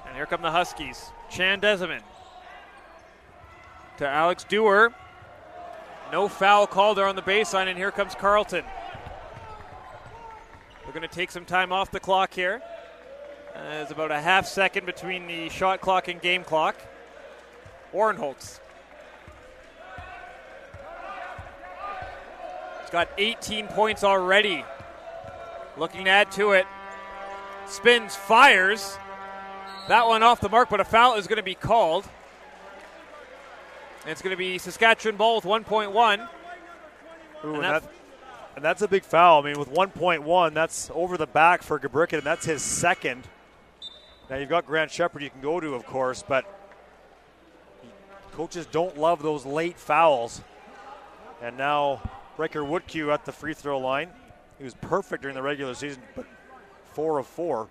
And here come the Huskies. Chan Desmond to Alex Dewar. No foul called there on the baseline, and here comes Carleton. We're going to take some time off the clock here. There's about a half second between the shot clock and game clock. Warren Holtz. He's got 18 points already. Looking to add to it. Spins, fires. That one off the mark, but a foul is going to be called. And it's going to be Saskatchewan ball with 1.1. And that's a big foul. I mean, with 1.1, that's over the back for Gabrick, and that's his second. Now, you've got Grant Shepard you can go to, of course, but coaches don't love those late fouls. And now, Riker Woodcue at the free throw line. He was perfect during the regular season, but 4 of 4.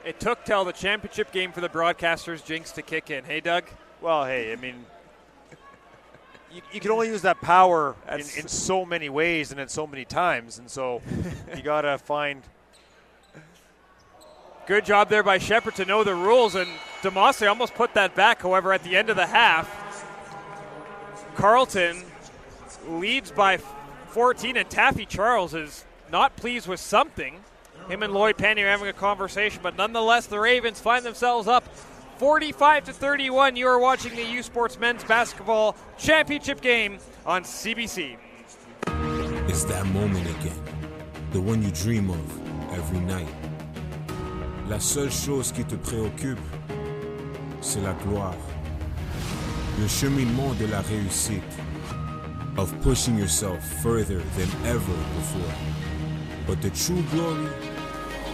It took till the championship game for the broadcasters' jinx to kick in. Hey, Doug? Well, hey, I mean, you can only use that power in so many ways and in so many times, and so you got to find. Good job there by Shepard to know the rules, and Demosthenes almost put that back. However, at the end of the half, Carleton leads by 14, and Taffy Charles is not pleased with something. Him and Lloyd Pandy are having a conversation, but nonetheless, the Ravens find themselves up 45-31. You are watching the U Sports Men's Basketball Championship game on CBC. It's that moment again, the one you dream of every night. La seule chose qui te préoccupe, c'est la gloire. Le cheminement de la réussite, of pushing yourself further than ever before. But the true glory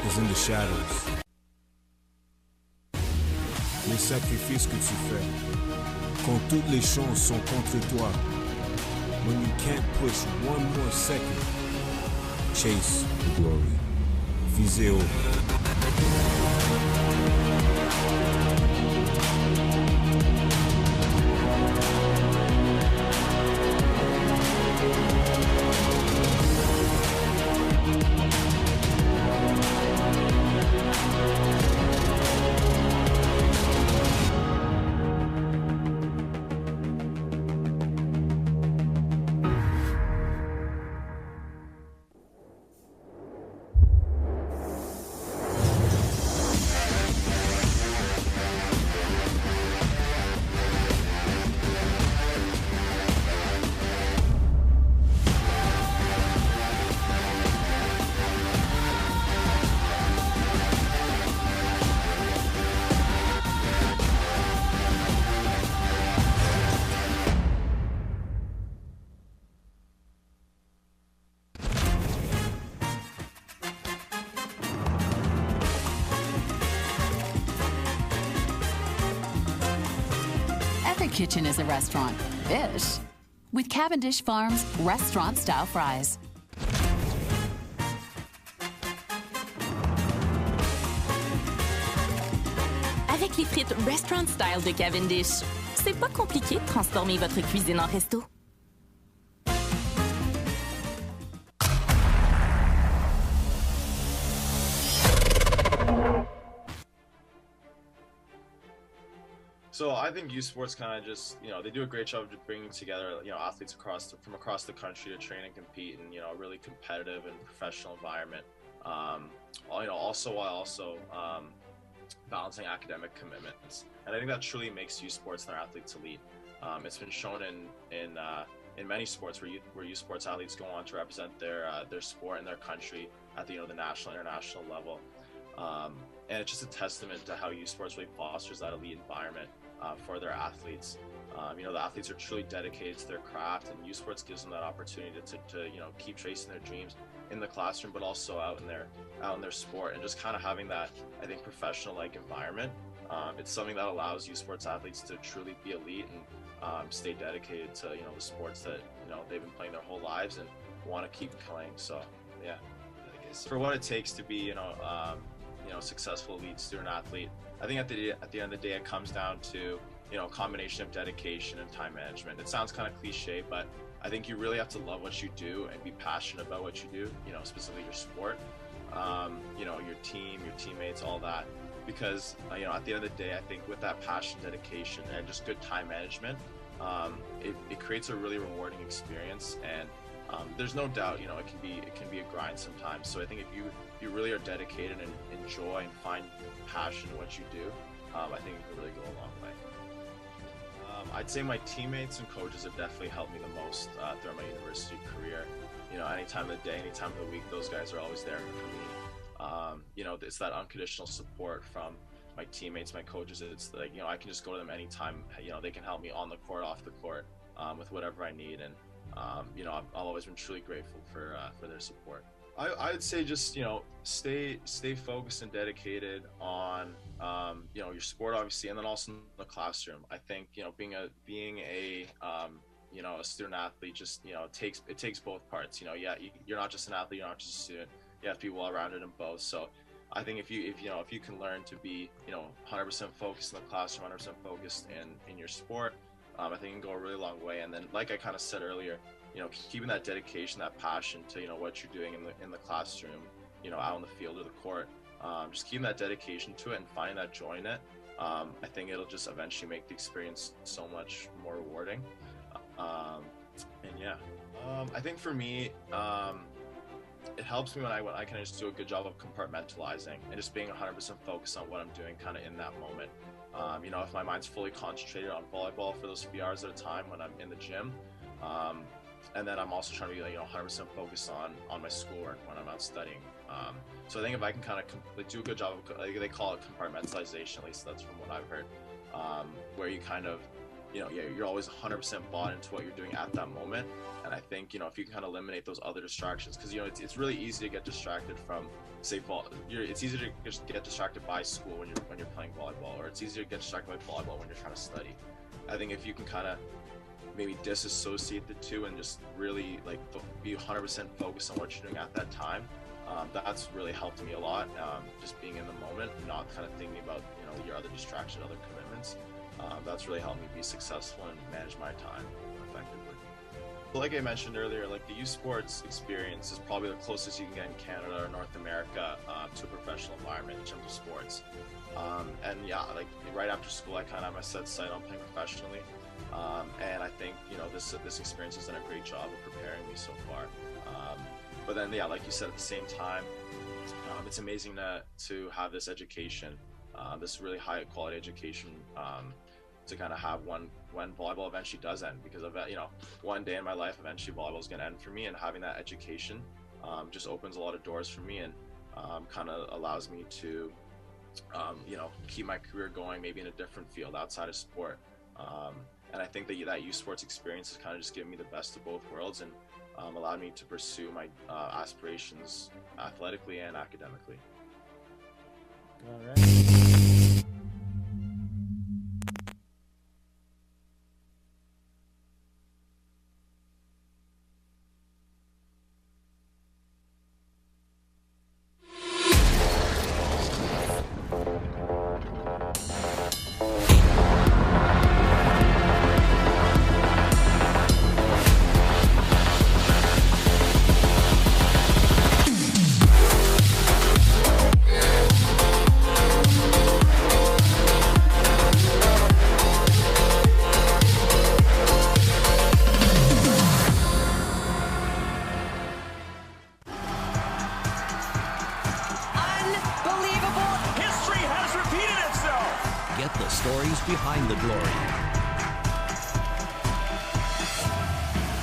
is in the shadows. Les sacrifices que tu fais, quand toutes les chances sont contre toi, when you can't push one more second, chase the glory. Visez haut. Kitchen is a restaurant. Ish. With Cavendish Farms restaurant-style fries. Avec les frites Restaurant Style de Cavendish, c'est pas compliqué de transformer votre cuisine en resto. So I think youth sports kind of just, they do a great job of bringing together, athletes from across the country to train and compete in, a really competitive and professional environment. Also while balancing academic commitments. And I think that truly makes youth sports and their athletes elite. It's been shown in many sports where youth sports athletes go on to represent their sport and their country at the national, international level. And it's just a testament to how youth sports really fosters that elite environment for their athletes. The athletes are truly dedicated to their craft, and youth sports gives them that opportunity to keep chasing their dreams in the classroom, but also out in their sport, and just kind of having that, I think, professional-like environment. It's something that allows youth sports athletes to truly be elite and stay dedicated to the sports that they've been playing their whole lives and want to keep playing. So yeah, for what it takes to be a successful elite student athlete, I think at the end of the day it comes down to a combination of dedication and time management. It sounds kind of cliche, but I think you really have to love what you do and be passionate about what you do, specifically your sport, your team, your teammates, all that. Because, at the end of the day, I think with that passion, dedication, and just good time management, it creates a really rewarding experience. And there's no doubt, it can be a grind sometimes. So I think if you really are dedicated and enjoy and find passion in what you do, I think it can really go a long way. I'd say my teammates and coaches have definitely helped me the most throughout my university career. Any time of the day, any time of the week, those guys are always there for me. It's that unconditional support from my teammates, my coaches. It's like, I can just go to them anytime. They can help me on the court, off the court, with whatever I need. And, I've always been truly grateful for their support. I would say just, stay focused and dedicated on, your sport, obviously, and then also in the classroom. I think, being a student athlete, just, it takes both parts. You're not just an athlete, you're not just a student. You have to be well-rounded in both. So I think if you can learn to be, 100% focused in the classroom, 100% focused in your sport, I think it can go a really long way. And then, like I kind of said earlier, keeping that dedication, that passion to, what you're doing in the classroom, out on the field or the court, just keeping that dedication to it and finding that joy in it. I think it'll just eventually make the experience so much more rewarding. And yeah, I think for me, it helps me when I can just do a good job of compartmentalizing and just being 100% focused on what I'm doing kind of in that moment. If my mind's fully concentrated on volleyball for those few hours at a time when I'm in the gym, and then I'm also trying to be 100% focused on my schoolwork when I'm out studying. So I think if I can kind of do a good job of, they call it compartmentalization, at least that's from what I've heard, where you kind of, you're always 100% bought into what you're doing at that moment. And I think, if you can kind of eliminate those other distractions, because, it's really easy to get distracted from, say, it's easy to just get distracted by school when you're playing volleyball, or it's easier to get distracted by volleyball when you're trying to study. I think if you can kind of maybe disassociate the two and just really be 100% focused on what you're doing at that time, that's really helped me a lot. Just being in the moment, not kind of thinking about your other distractions, other commitments. That's really helped me be successful and manage my time effectively. Like I mentioned earlier, the youth sports experience is probably the closest you can get in Canada or North America to a professional environment in terms of sports. And yeah, right after school, I kind of have my set sight on playing professionally. And I think, this experience has done a great job of preparing me so far. But then, yeah, like you said, at the same time, it's amazing to have this education, this really high quality education, to kind of have when volleyball eventually does end, because of one day in my life, eventually volleyball is going to end for me, and having that education just opens a lot of doors for me and kind of allows me to, keep my career going, maybe in a different field outside of sport. And I think that youth sports experience has kind of just given me the best of both worlds and allowed me to pursue my aspirations athletically and academically. All right.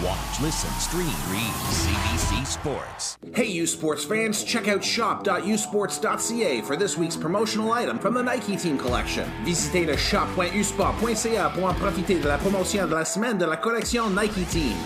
Watch, listen, stream, read CBC Sports. Hey, U Sports fans, check out shop.usports.ca for this week's promotional item from the Nike Team Collection. Visitez le shop.usport.ca pour en profiter de la promotion de la semaine de la collection Nike Team.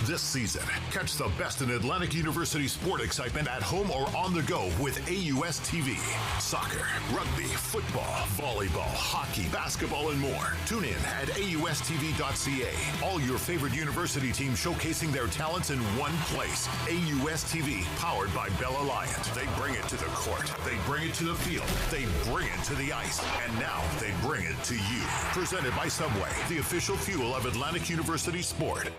This season, catch the best in Atlantic University sport excitement at home or on the go with AUS TV. Soccer, rugby, football, volleyball, hockey, basketball, and more. Tune in at AUSTV.ca. All your favorite university teams showcasing their talents in one place. AUS TV, powered by Bell Alliance. They bring it to the court. They bring it to the field. They bring it to the ice. And now they bring it to you. Presented by Subway, the official fuel of Atlantic University sport.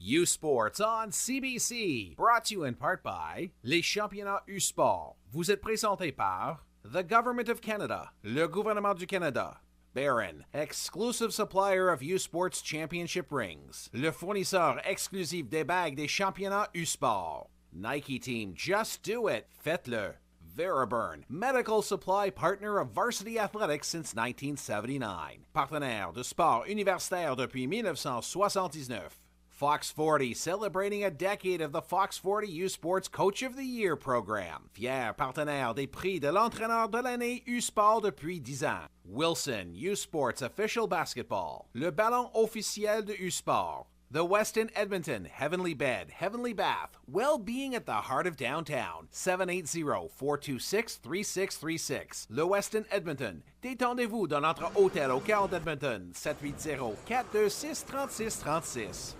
U Sports on CBC, brought to you in part by les championnats U Sport. Vous êtes présenté par the Government of Canada, le gouvernement du Canada. Barron, exclusive supplier of U Sports Championship rings, le fournisseur exclusif des bagues des championnats U Sport. Nike Team, just do it, faites-le. Veriburn, medical supply partner of varsity athletics since 1979. Partenaire de sport universitaire depuis 1979. Fox 40, celebrating a decade of the Fox 40 U Sports Coach of the Year program. Fier partenaire des prix de l'entraîneur de l'année U Sport depuis 10 ans. Wilson, U Sports Official Basketball. Le ballon officiel de U Sport. The Westin Edmonton, Heavenly Bed, Heavenly Bath, well-being at the heart of downtown. 780-426-3636. Le Westin Edmonton, détendez-vous dans notre hôtel au cœur d'Edmonton. 780-426-3636.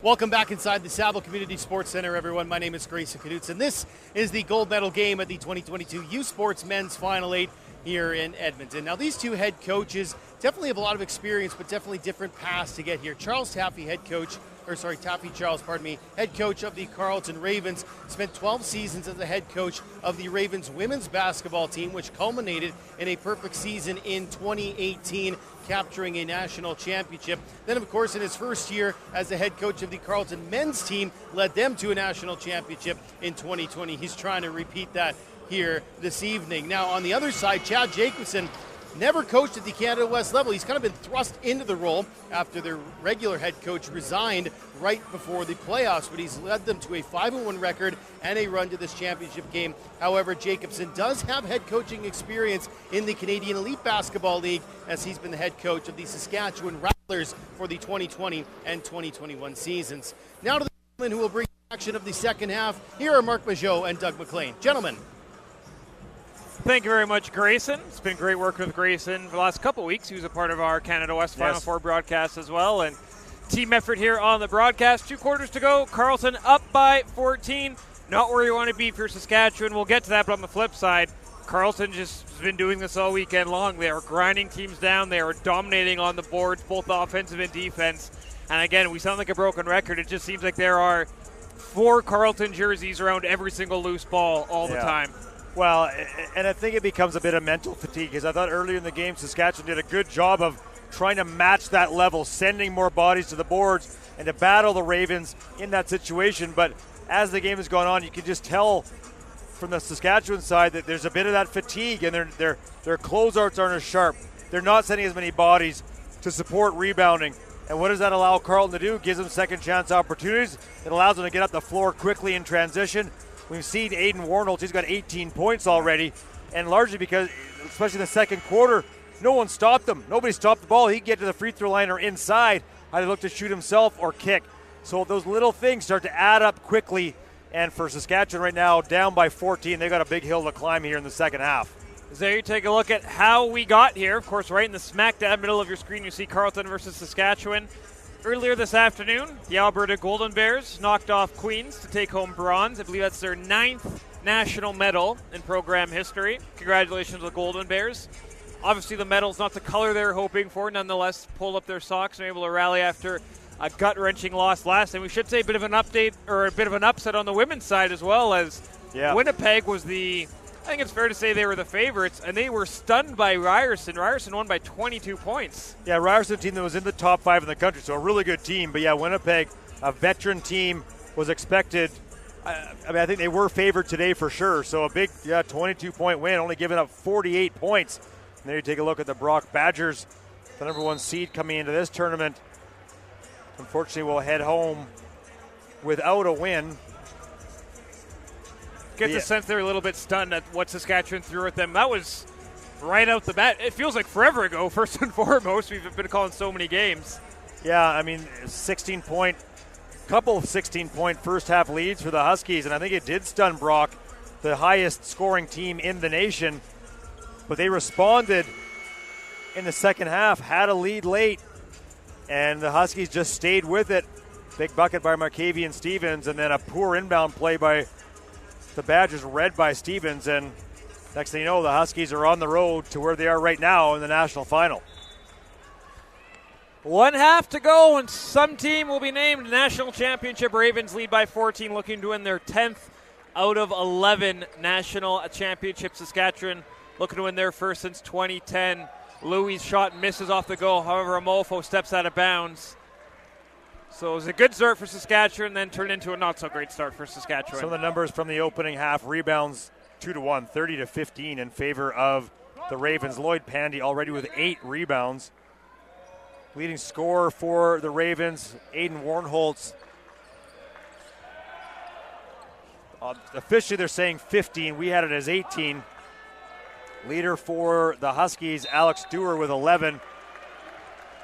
Welcome back inside the Saville Community Sports Center, everyone. My name is Grayson Knutson. This is the gold medal game at the 2022 U Sports Men's Final 8 here in Edmonton. Now, these two head coaches definitely have a lot of experience, but definitely different paths to get here. Taffy Charles, head coach of the Carleton Ravens, spent 12 seasons as the head coach of the Ravens women's basketball team, which culminated in a perfect season in 2018, capturing a national championship. Then, of course, in his first year as the head coach of the Carleton men's team, led them to a national championship in 2020. He's trying to repeat that here this evening. Now, on the other side, Chad Jacobson never coached at the Canada West level. He's kind of been thrust into the role after their regular head coach resigned right before the playoffs, but he's led them to a 5-1 record and a run to this championship game. However, Jacobson does have head coaching experience in the Canadian Elite Basketball League, as he's been the head coach of the Saskatchewan Rattlers for the 2020 and 2021 seasons. Now to the gentlemen who will bring action of the second half. Here are Mark Majot and Doug McLean. Gentlemen. Thank you very much, Grayson. It's been great working with Grayson for the last couple of weeks. He was a part of our Canada West Final Four broadcast as well. And team effort here on the broadcast. 2 quarters to go. Carleton up by 14. not where you want to be for Saskatchewan. We'll get to that, but on the flip side, Carleton just has been doing this all weekend long. They are grinding teams down. They are dominating on the boards, both offensive and defense. And again, we sound like a broken record. It just seems like there are 4 Carleton jerseys around every single loose ball all the time. Well, and I think it becomes a bit of mental fatigue, because I thought earlier in the game Saskatchewan did a good job of trying to match that level, sending more bodies to the boards and to battle the Ravens in that situation. But as the game has gone on, you can just tell from the Saskatchewan side that there's a bit of that fatigue, and their closeouts aren't as sharp. They're not sending as many bodies to support rebounding. And what does that allow Carleton to do? It gives them second chance opportunities. It allows them to get up the floor quickly in transition. We've seen Aiden Warnholtz, he's got 18 points already, and largely because, especially in the second quarter, no one stopped him. Nobody stopped the ball. He could get to the free throw line or inside, either look to shoot himself or kick. So those little things start to add up quickly, and for Saskatchewan right now, down by 14, they've got a big hill to climb here in the second half. So you take a look at how we got here. Of course, right in the smack dab middle of your screen, you see Carleton versus Saskatchewan. Earlier this afternoon, the Alberta Golden Bears knocked off Queens to take home bronze. I believe that's their 9th national medal in program history. Congratulations to the Golden Bears. Obviously, the medal's not the color they were hoping for. Nonetheless, pulled up their socks and were able to rally after a gut-wrenching loss last time. We should say a bit of an update, or a bit of an upset on the women's side as well, as Winnipeg was I think it's fair to say they were the favorites, and they were stunned by Ryerson. Ryerson won by 22 points. Yeah, Ryerson team that was in the top 5 in the country, so a really good team. But yeah, Winnipeg, a veteran team, was expected. I think they were favored today for sure. So a big 22-point win, only giving up 48 points. And there you take a look at the Brock Badgers, the number 1 seed coming into this tournament. Unfortunately, will head home without a win. Get the sense they're a little bit stunned at what Saskatchewan threw at them. That was right out the bat. It feels like forever ago, first and foremost. We've been calling so many games. Yeah, I mean, couple of 16-point first-half leads for the Huskies, and I think it did stun Brock, the highest-scoring team in the nation. But they responded in the second half, had a lead late, and the Huskies just stayed with it. Big bucket by Markavian Stevens, and then a poor inbound play by the Badgers, read by Stevens, and next thing you know, the Huskies are on the road to where they are right now in the national final. 1 half to go, and some team will be named national championship. Ravens lead by 14, looking to win their 10th out of 11 national championships. Saskatchewan looking to win their first since 2010. Louis' shot misses off the goal. However, Amolfo steps out of bounds. So it was a good start for Saskatchewan, then turned into a not-so-great start for Saskatchewan. Some of the numbers from the opening half: rebounds 2-1, 30-15 in favor of the Ravens. Lloyd Pandy already with 8 rebounds. Leading scorer for the Ravens, Aiden Warnholtz. Officially, they're saying 15. We had it as 18. Leader for the Huskies, Alex Dewar with 11.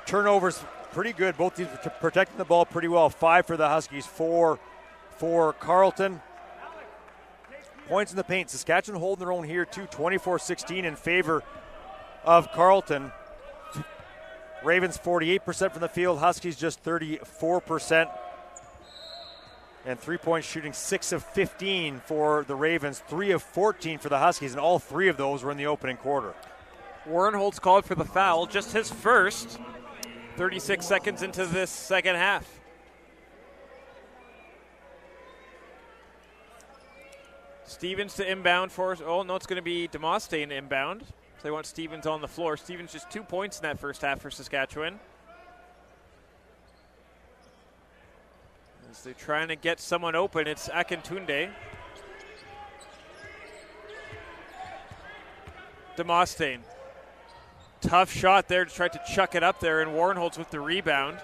Turnovers pretty good. Both teams protecting the ball pretty well. 5 for the Huskies, 4 for Carleton. Points in the paint. Saskatchewan holding their own here too, 24-16 in favor of Carleton. Ravens 48% from the field. Huskies just 34%. And three-point shooting 6 of 15 for the Ravens, 3 of 14 for the Huskies, and all 3 of those were in the opening quarter. Warrenholtz called for the foul, just his first. 36 seconds into this second half. Stevens to inbound for us. Oh, no, it's going to be Demosthein to inbound. So they want Stevens on the floor. Stevens just 2 points in that first half for Saskatchewan. As they're trying to get someone open, it's Akintunde. Demosthein. Tough shot there to try to chuck it up there, and Warrenholtz with the rebound.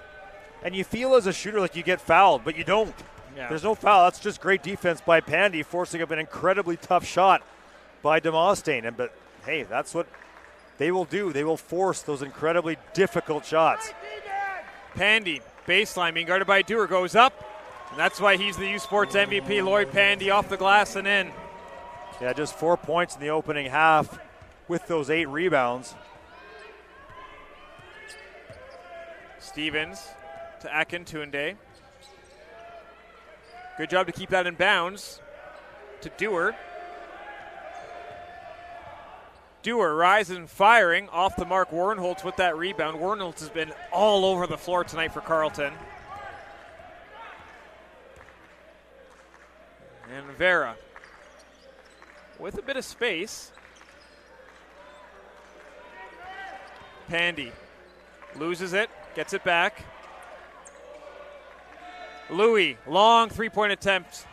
And you feel as a shooter like you get fouled, but you don't. Yeah. There's no foul. That's just great defense by Pandy, forcing up an incredibly tough shot by Demosthein. But hey, that's what they will do. They will force those incredibly difficult shots. Pandy, baseline, being guarded by Dewar, goes up. And that's why he's the U Sports MVP, Lloyd Pandy, off the glass and in. Yeah, just 4 points in the opening half with those 8 rebounds. Stevens to Akintunde. Good job to keep that in bounds. to Dewar. Dewar rising, firing off the mark. Warrenholtz with that rebound. Warrenholtz has been all over the floor tonight for Carleton. And Vera with a bit of space. Pandy loses it, gets it back. Louis, long three-point attempt.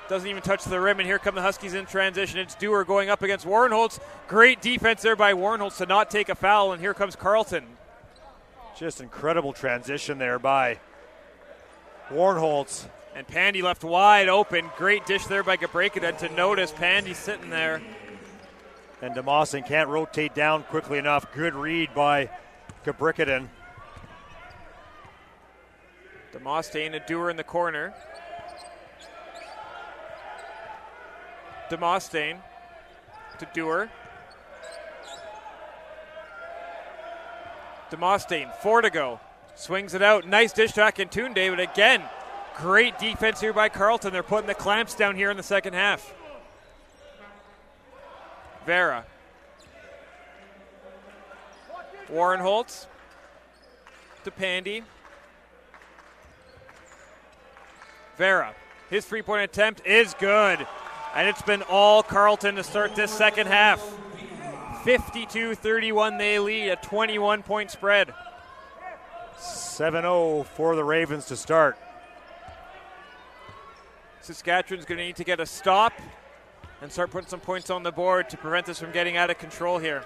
Doesn't even touch the rim, and here come the Huskies in transition. It's Dewar going up against Warrenholtz. Great defense there by Warrenholtz to not take a foul, and here comes Carleton. Just incredible transition there by Warrenholtz. And Pandy left wide open. Great dish there by Gabrekaden to notice Pandy sitting there. And DeMossin can't rotate down quickly enough. Good read by Gabrekaden. DeMostain and Dewar in the corner. DeMostain to Dewar. DeMostain, 4 to go. Swings it out. Nice dish to Akintunde, but again, great defense here by Carleton. They're putting the clamps down here in the second half. Vera. Warrenholtz to Pandy. Vera. His three-point attempt is good. And it's been all Carleton to start this second half. 52-31 they lead, a 21-point spread. 7-0 for the Ravens to start. Saskatchewan's going to need to get a stop and start putting some points on the board to prevent this from getting out of control here.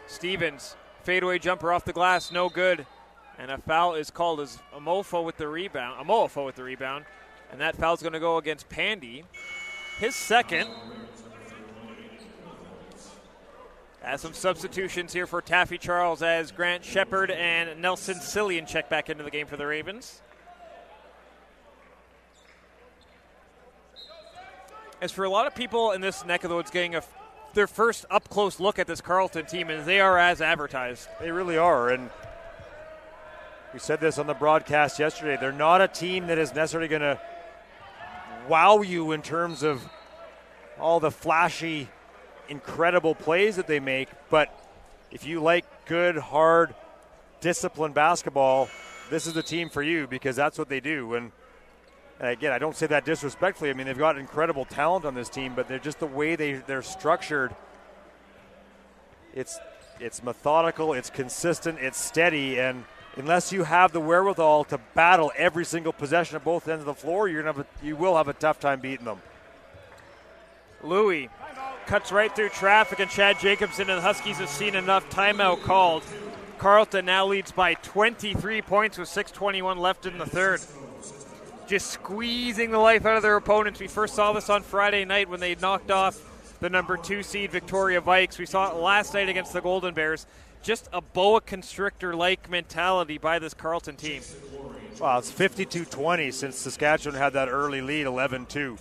Stevens, fadeaway jumper off the glass, no good. And a foul is called as Amoafo with the rebound. And that foul's going to go against Pandy. His second. Some substitutions here for Taffy Charles as Grant Shepard and Nelson Cillian check back into the game for the Ravens. As for a lot of people in this neck of the woods getting their first up-close look at this Carleton team, and they are as advertised. They really are, and we said this on the broadcast yesterday. They're not a team that is necessarily going to wow you in terms of all the flashy, incredible plays that they make, but if you like good, hard, disciplined basketball, this is the team for you because that's what they do. And again, I don't say that disrespectfully. I mean, they've got incredible talent on this team, but they're just the way they're structured. It's methodical, it's consistent, it's steady, and unless you have the wherewithal to battle every single possession at both ends of the floor, you will have a tough time beating them. Louis cuts right through traffic, and Chad Jacobson and the Huskies have seen enough. Timeout called. Carleton now leads by 23 points with 6:21 left in the third. Just squeezing the life out of their opponents. We first saw this on Friday night when they knocked off the number 2 seed Victoria Vikes. We saw it last night against the Golden Bears. Just a boa constrictor-like mentality by this Carleton team. Wow, it's 52-20 since Saskatchewan had that early lead, 11-2.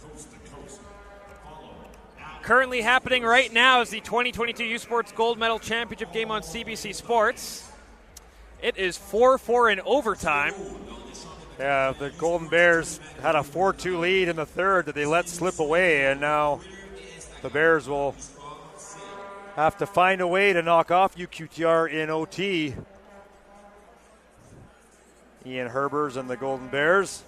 Currently happening right now is the 2022 U Sports Gold Medal Championship game on CBC Sports. It is 4-4 in overtime. Yeah, the Golden Bears had a 4-2 lead in the third that they let slip away, and now the Bears will have to find a way to knock off UQTR in OT. Ian Herbers and the Golden Bears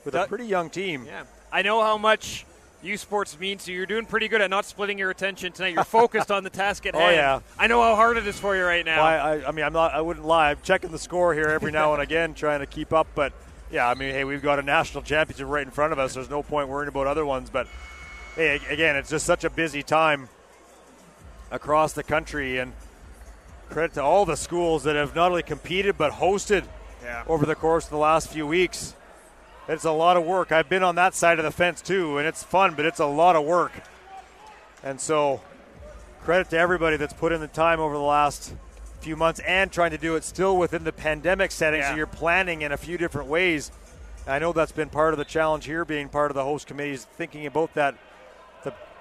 with a pretty young team. Yeah, I know how much U Sports means to you. You're doing pretty good at not splitting your attention tonight. You're focused on the task at hand. Oh, yeah. I know how hard it is for you right now. Well, I wouldn't lie. I'm checking the score here every now and again, trying to keep up. But, yeah, I mean, hey, we've got a national championship right in front of us. There's no point worrying about other ones. But, hey, again, it's just such a busy time across the country. And credit to all the schools that have not only competed but hosted over the course of the last few weeks. It's a lot of work. I've been on that side of the fence too, and it's fun, but it's a lot of work. And so credit to everybody that's put in the time over the last few months and trying to do it still within the pandemic setting, so you're planning in a few different ways. I know that's been part of the challenge here, being part of the host committees, thinking about that,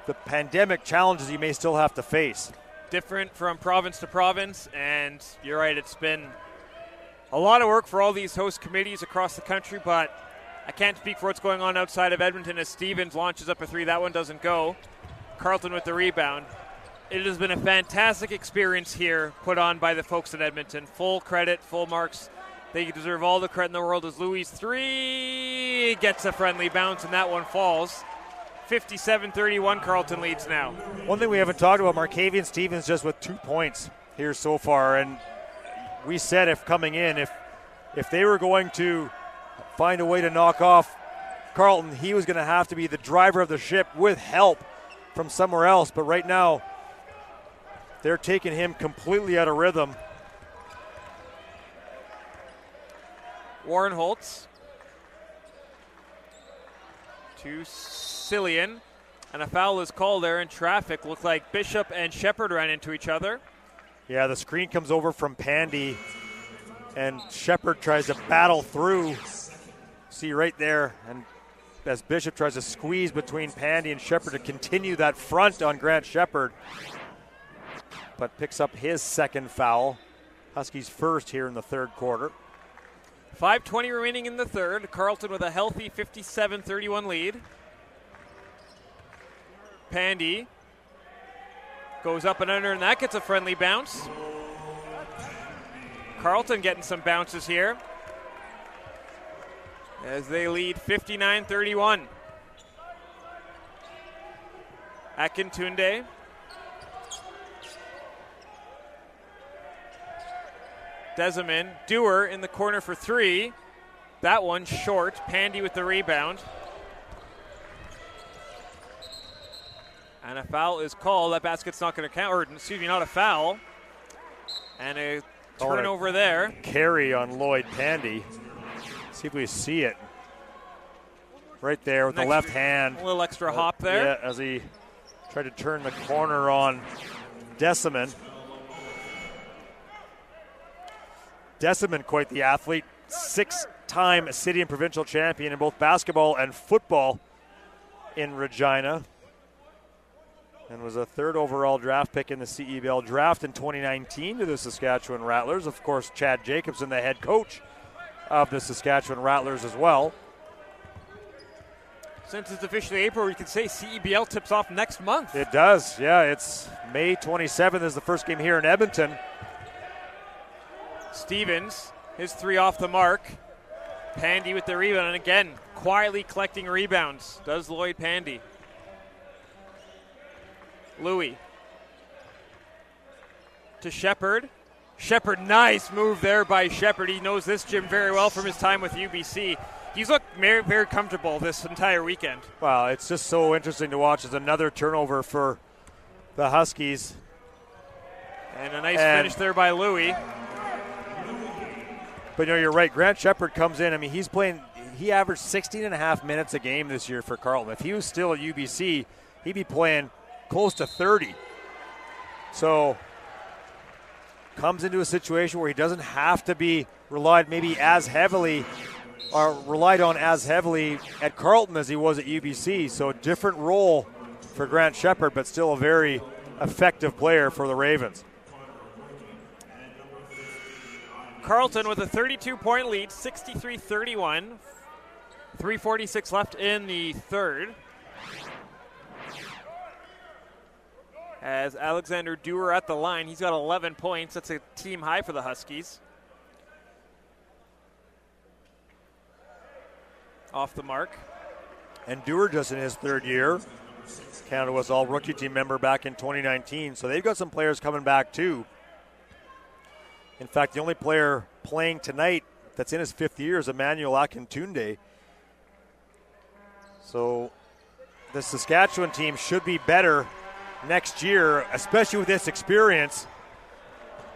the pandemic challenges you may still have to face. Different from province to province, and you're right, it's been a lot of work for all these host committees across the country, but I can't speak for what's going on outside of Edmonton as Stevens launches up a three. That one doesn't go. Carleton with the rebound. It has been a fantastic experience here put on by the folks in Edmonton. Full credit, full marks. They deserve all the credit in the world as Louis' three gets a friendly bounce, and that one falls. 57-31, Carleton leads now. One thing we haven't talked about, Markavian Stevens just with 2 points here so far. And we said if coming in, if they were going to find a way to knock off Carleton, he was going to have to be the driver of the ship with help from somewhere else. But right now, they're taking him completely out of rhythm. Warren Holtz to Cillian, and a foul is called there in traffic. Looked like Bishop and Shepard ran into each other. Yeah, the screen comes over from Pandy, and Shepard tries to battle through. See right there, and as Bishop tries to squeeze between Pandy and Shepard to continue that front on Grant Shepard, but picks up his second foul. Huskies first here in the third quarter. 5:20 remaining in the third. Carleton with a healthy 57-31 lead. Pandy goes up and under, and that gets a friendly bounce. Carleton getting some bounces here as they lead 59-31. Akintunde. Deseman. Dewar in the corner for three. That one short. Pandy with the rebound. And a foul is called. That basket's not going to count, or excuse me, not a foul. And a turnover there. Carry on Lloyd Pandy. See if we see it. Right there with the left hand. A little extra hop there. Yeah, as he tried to turn the corner on Deseman. Deseman, quite the athlete. 6-time city and provincial champion in both basketball and football in Regina. And was a third overall draft pick in the CEBL draft in 2019 to the Saskatchewan Rattlers. Of course, Chad Jacobson, the head coach of the Saskatchewan Rattlers as well. Since it's officially April, we can say CEBL tips off next month. It does, yeah. It's May 27th is the first game here in Edmonton. Stevens, his three off the mark. Pandy with the rebound, and again, quietly collecting rebounds, does Lloyd Pandy. Louis to Shepard. Shepard, nice move there by Shepard. He knows this gym very well from his time with UBC. He's looked very, very comfortable this entire weekend. Wow, it's just so interesting to watch as another turnover for the Huskies. And a nice finish there by Louis. But you're right. Grant Shepard comes in. I mean, he averaged 16 and a half minutes a game this year for Carleton. If he was still at UBC, he'd be playing close to 30. So comes into a situation where he doesn't have to be relied maybe as heavily or relied on as heavily at Carleton as he was at UBC. So a different role for Grant Shepard, but still a very effective player for the Ravens. Carleton with a 32-point lead, 63-31. 3:46 left in the third. As Alexander Dewar at the line, he's got 11 points. That's a team high for the Huskies. Off the mark. And Dewar just in his third year. Canada was all rookie team member back in 2019. So they've got some players coming back too. In fact, the only player playing tonight that's in his fifth year is Emmanuel Akintunde. So the Saskatchewan team should be better next year, especially with this experience.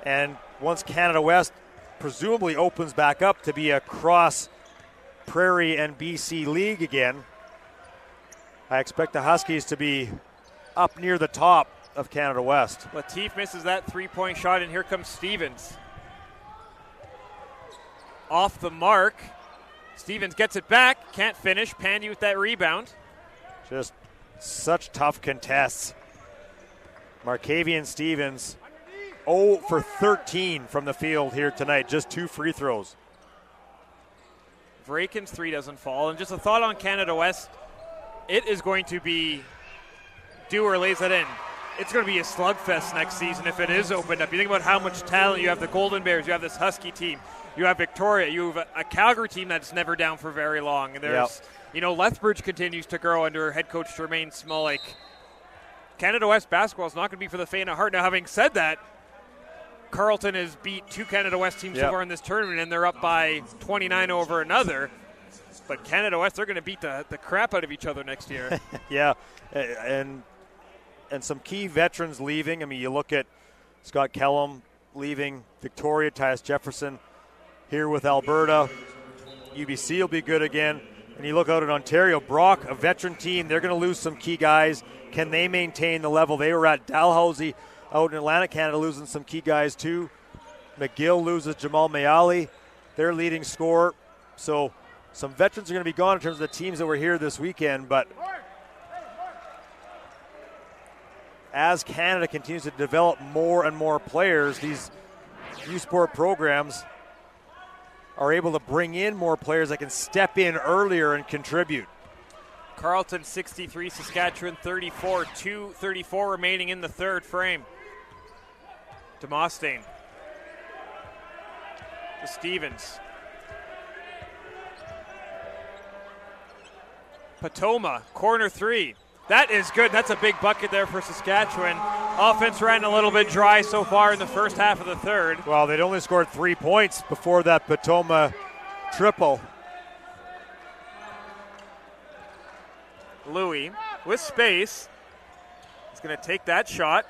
And once Canada West presumably opens back up to be a cross Prairie and BC league again, I expect the Huskies to be up near the top of Canada West. Latif misses that three-point shot, and here comes Stevens. Off the mark. Stevens gets it back. Can't finish. Pandy with that rebound. Just such tough contests. Markavian Stevens 0 for 13 from the field here tonight. Just 2 free throws. Vraken's three doesn't fall. And just a thought on Canada West, it is going to be Dewar lays it in. It's going to be a slugfest next season if it is opened up. You think about how much talent you have, the Golden Bears, you have this Husky team, you have Victoria, you have a Calgary team that's never down for very long. And there's, Lethbridge continues to grow under head coach Jermaine Smolik. Canada West basketball is not going to be for the faint of heart. Now, having said that, Carleton has beat two Canada West teams so far in this tournament, and they're up by 29 over another. But Canada West, they're going to beat the crap out of each other next year. Yeah, and some key veterans leaving. I mean, you look at Scott Kellum leaving, Victoria, Tyus Jefferson here with Alberta. UBC will be good again. And you look out at Ontario, Brock, a veteran team, they're going to lose some key guys. Can they maintain the level they were at? Dalhousie out in Atlantic Canada losing some key guys too. McGill loses Jamal Mayali, their leading scorer. So some veterans are going to be gone in terms of the teams that were here this weekend. But as Canada continues to develop more and more players, these U Sport programs are able to bring in more players that can step in earlier and contribute. Carleton 63, Saskatchewan 34, 2:34 remaining in the third frame. Demosthenes to Stevens. Patoma, corner three. That is good. That's a big bucket there for Saskatchewan. Offense ran a little bit dry so far in the first half of the third. Well, they'd only scored 3 points before that Patoma triple. Louis with space. He's going to take that shot.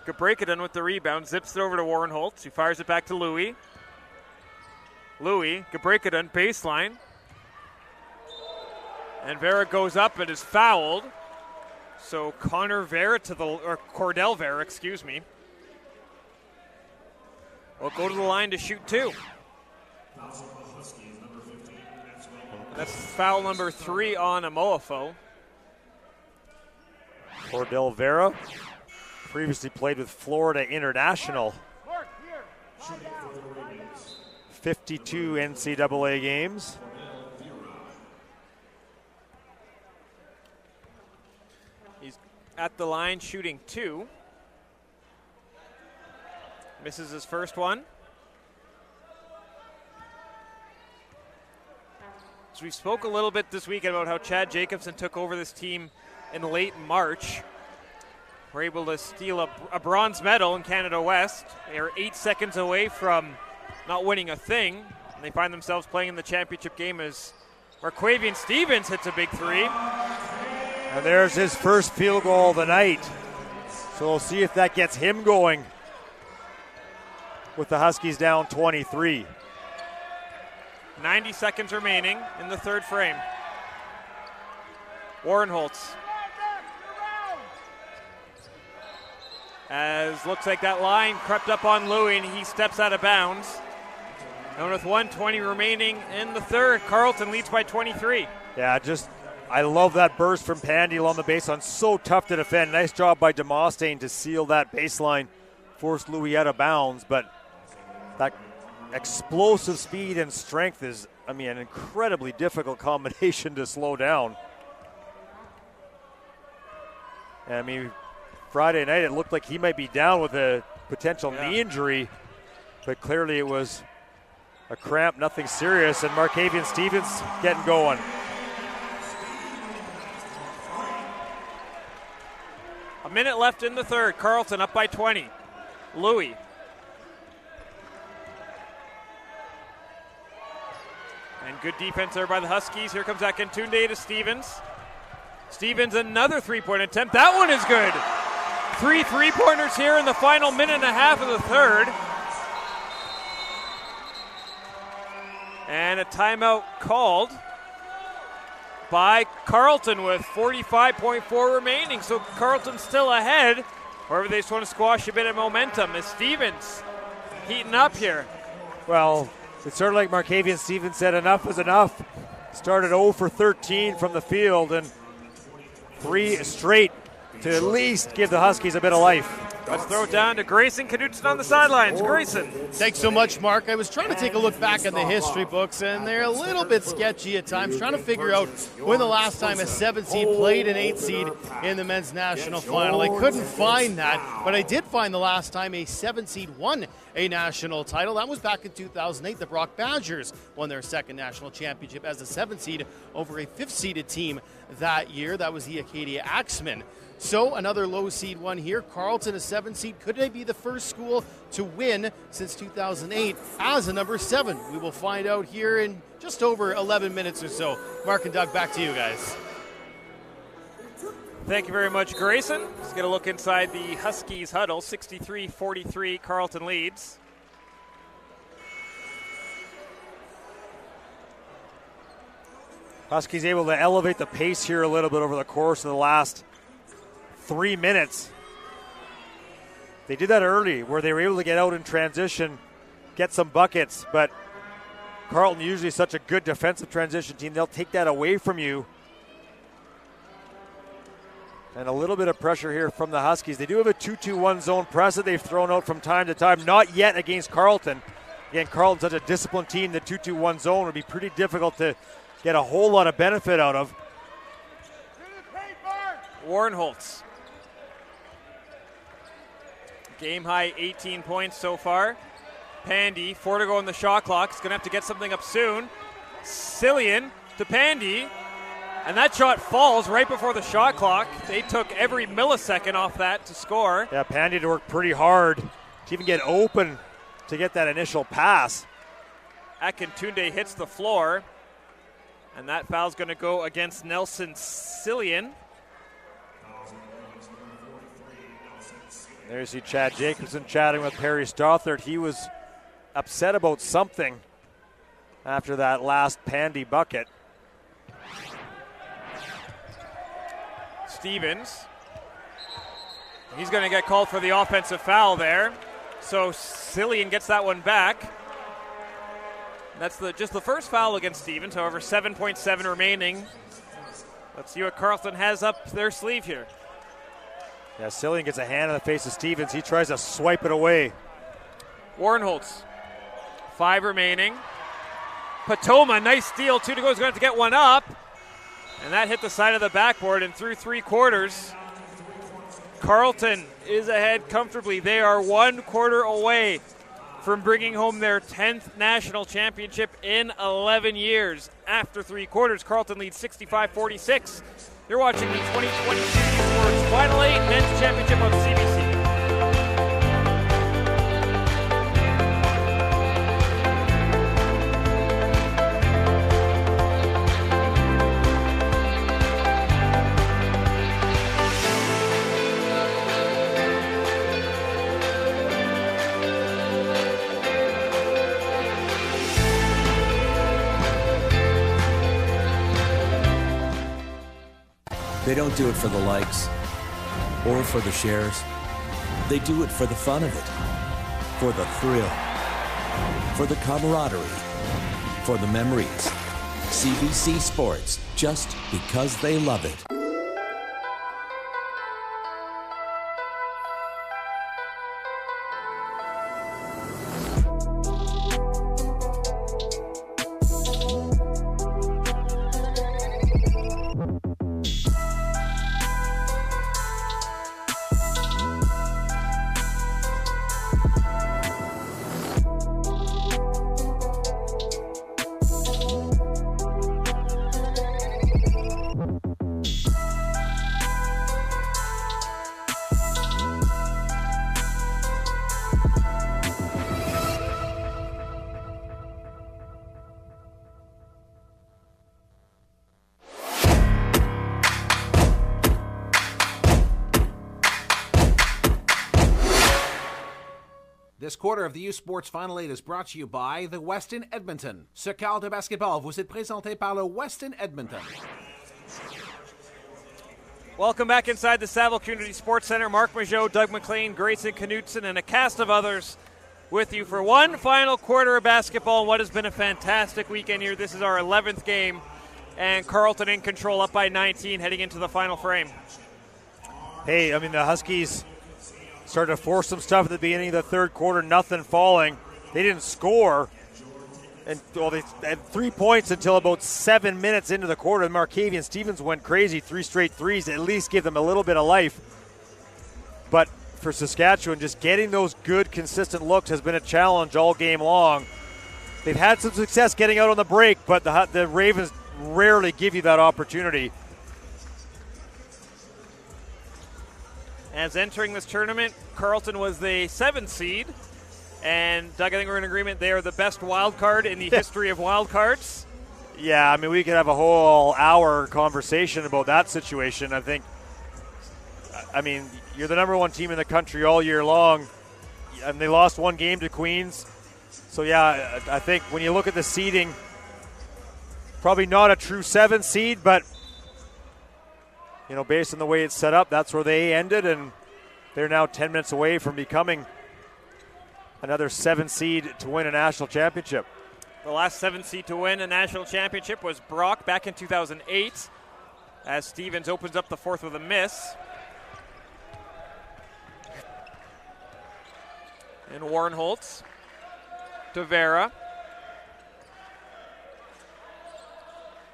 Gabrekadan with the rebound. Zips it over to Warren Holtz. He fires it back to Louis. Gabrekadan, baseline. And Vera goes up and is fouled. So Cordell Vera, will go to the line to shoot two. That's foul number 3 on Amoafo. Cordell Vera previously played with Florida International. 52 NCAA games. He's at the line shooting 2. Misses his first one. So we spoke a little bit this week about how Chad Jacobson took over this team in late March. We're able to steal a bronze medal in Canada West. They are 8 seconds away from not winning a thing. And they find themselves playing in the championship game as Marquavian Stevens hits a big 3. And there's his first field goal of the night. So we'll see if that gets him going with the Huskies down 23. 90 seconds remaining in the third frame. Warren Holtz. As looks like that line crept up on Louis and he steps out of bounds. And with 1:20 remaining in the third, Carleton leads by 23. Yeah, I love that burst from Pandy along the baseline. So tough to defend. Nice job by Demosthenes to seal that baseline. Forced Louis out of bounds, but that explosive speed and strength is, an incredibly difficult combination to slow down. Friday night it looked like he might be down with a potential knee injury, but clearly it was a cramp, nothing serious, and Marquavian Stevens getting going. A minute left in the third. Carleton up by 20. Louis. And good defense there by the Huskies. Here comes Akintunde to Stevens. Stevens, another three-point attempt. That one is good. 3 3-pointers here in the final minute and a half of the third. And a timeout called by Carleton with 45.4 remaining. So Carleton's still ahead. However, they just want to squash a bit of momentum as Stevens heating up here. Well, it's sort of like Marquavian Stevens said, enough is enough. Started 0 for 13 from the field and 3 straight to at least give the Huskies a bit of life. Let's throw it down to Grayson Knutson on the sidelines. Grayson. Thanks so much, Mark. I was trying to take a look back in the history books, and they're a little bit sketchy at times, trying to figure out when the last time a 7 seed played an 8 seed in the men's national final. I couldn't find that, but I did find the last time a 7 seed won a national title. That was back in 2008. The Brock Badgers won their second national championship as a 7 seed over a 5th seeded team that year. That was the Acadia Axemen. So another low seed one here. Carleton, a 7 seed. Could they be the first school to win since 2008 as a number 7? We will find out here in just over 11 minutes or so. Mark and Doug, back to you guys. Thank you very much, Grayson. Let's get a look inside the Huskies huddle. 63-43, Carleton leads. Huskies able to elevate the pace here a little bit over the course of the last 3 minutes. They did that early where they were able to get out in transition, get some buckets, but Carleton usually such a good defensive transition team. They'll take that away from you. And a little bit of pressure here from the Huskies. They do have a 2-2-1 zone press that they've thrown out from time to time. Not yet against Carleton. Again, Carleton's such a disciplined team. The 2-2-1 zone would be pretty difficult to get a whole lot of benefit out of. Warren Holtz. Game high 18 points so far. Pandy, 4 to go on the shot clock. He's going to have to get something up soon. Cillian to Pandy. And that shot falls right before the shot clock. They took every millisecond off that to score. Yeah, Pandy had to work pretty hard to even get open to get that initial pass. Akintunde hits the floor. And that foul's going to go against Nelson Cillian. There you see Chad Jacobson chatting with Perry Stothard. He was upset about something after that last Pandy bucket. Stevens. He's going to get called for the offensive foul there. So Cillian gets that one back. That's just the first foul against Stevens. However, 7.7 remaining. Let's see what Carleton has up their sleeve here. Yeah, Cillian gets a hand in the face of Stevens. He tries to swipe it away. Warren Holtz. 5 remaining. Patoma, nice steal. 2 to go. He's going to have to get one up. And that hit the side of the backboard and through 3 quarters. Carleton is ahead comfortably. They are 1 quarter away from bringing home their 10th national championship in 11 years. After 3 quarters, Carleton leads 65-46. You're watching the 2022 Sports Final 8 Men's Championship on CBC. They don't do it for the likes or for the shares. They do it for the fun of it, for the thrill, for the camaraderie, for the memories. CBC Sports, just because they love it. This quarter of the U Sports Final 8 is brought to you by the Westin Edmonton. Ce quart de basketball vous est présenté par le Westin Edmonton. Welcome back inside the Saville Community Sports Center. Mark Majot, Doug McLean, Grayson Knutson, and a cast of others with you for one final quarter of basketball. What has been a fantastic weekend here. This is our 11th game, and Carleton in control, up by 19, heading into the final frame. Hey, I mean, the Huskies Started to force some stuff at the beginning of the third quarter, nothing falling. They didn't score. And they had 3 points until about 7 minutes into the quarter. Markavian Stevens went crazy, 3 straight threes, at least give them a little bit of life. But for Saskatchewan, just getting those good, consistent looks has been a challenge all game long. They've had some success getting out on the break, but the Ravens rarely give you that opportunity. As entering this tournament, Carleton was the 7th seed. And Doug, I think we're in agreement they are the best wild card in the history of wild cards. Yeah, I mean, we could have a whole hour conversation about that situation. I mean, you're the number 1 team in the country all year long, and they lost 1 game to Queens. So, yeah, I think when you look at the seeding, probably not a true 7 seed, but, you know, based on the way it's set up, that's where they ended, and they're now 10 minutes away from becoming another 7 seed to win a national championship. The last 7 seed to win a national championship was Brock back in 2008, as Stevens opens up the 4th with a miss. And Warren Holtz to Vera.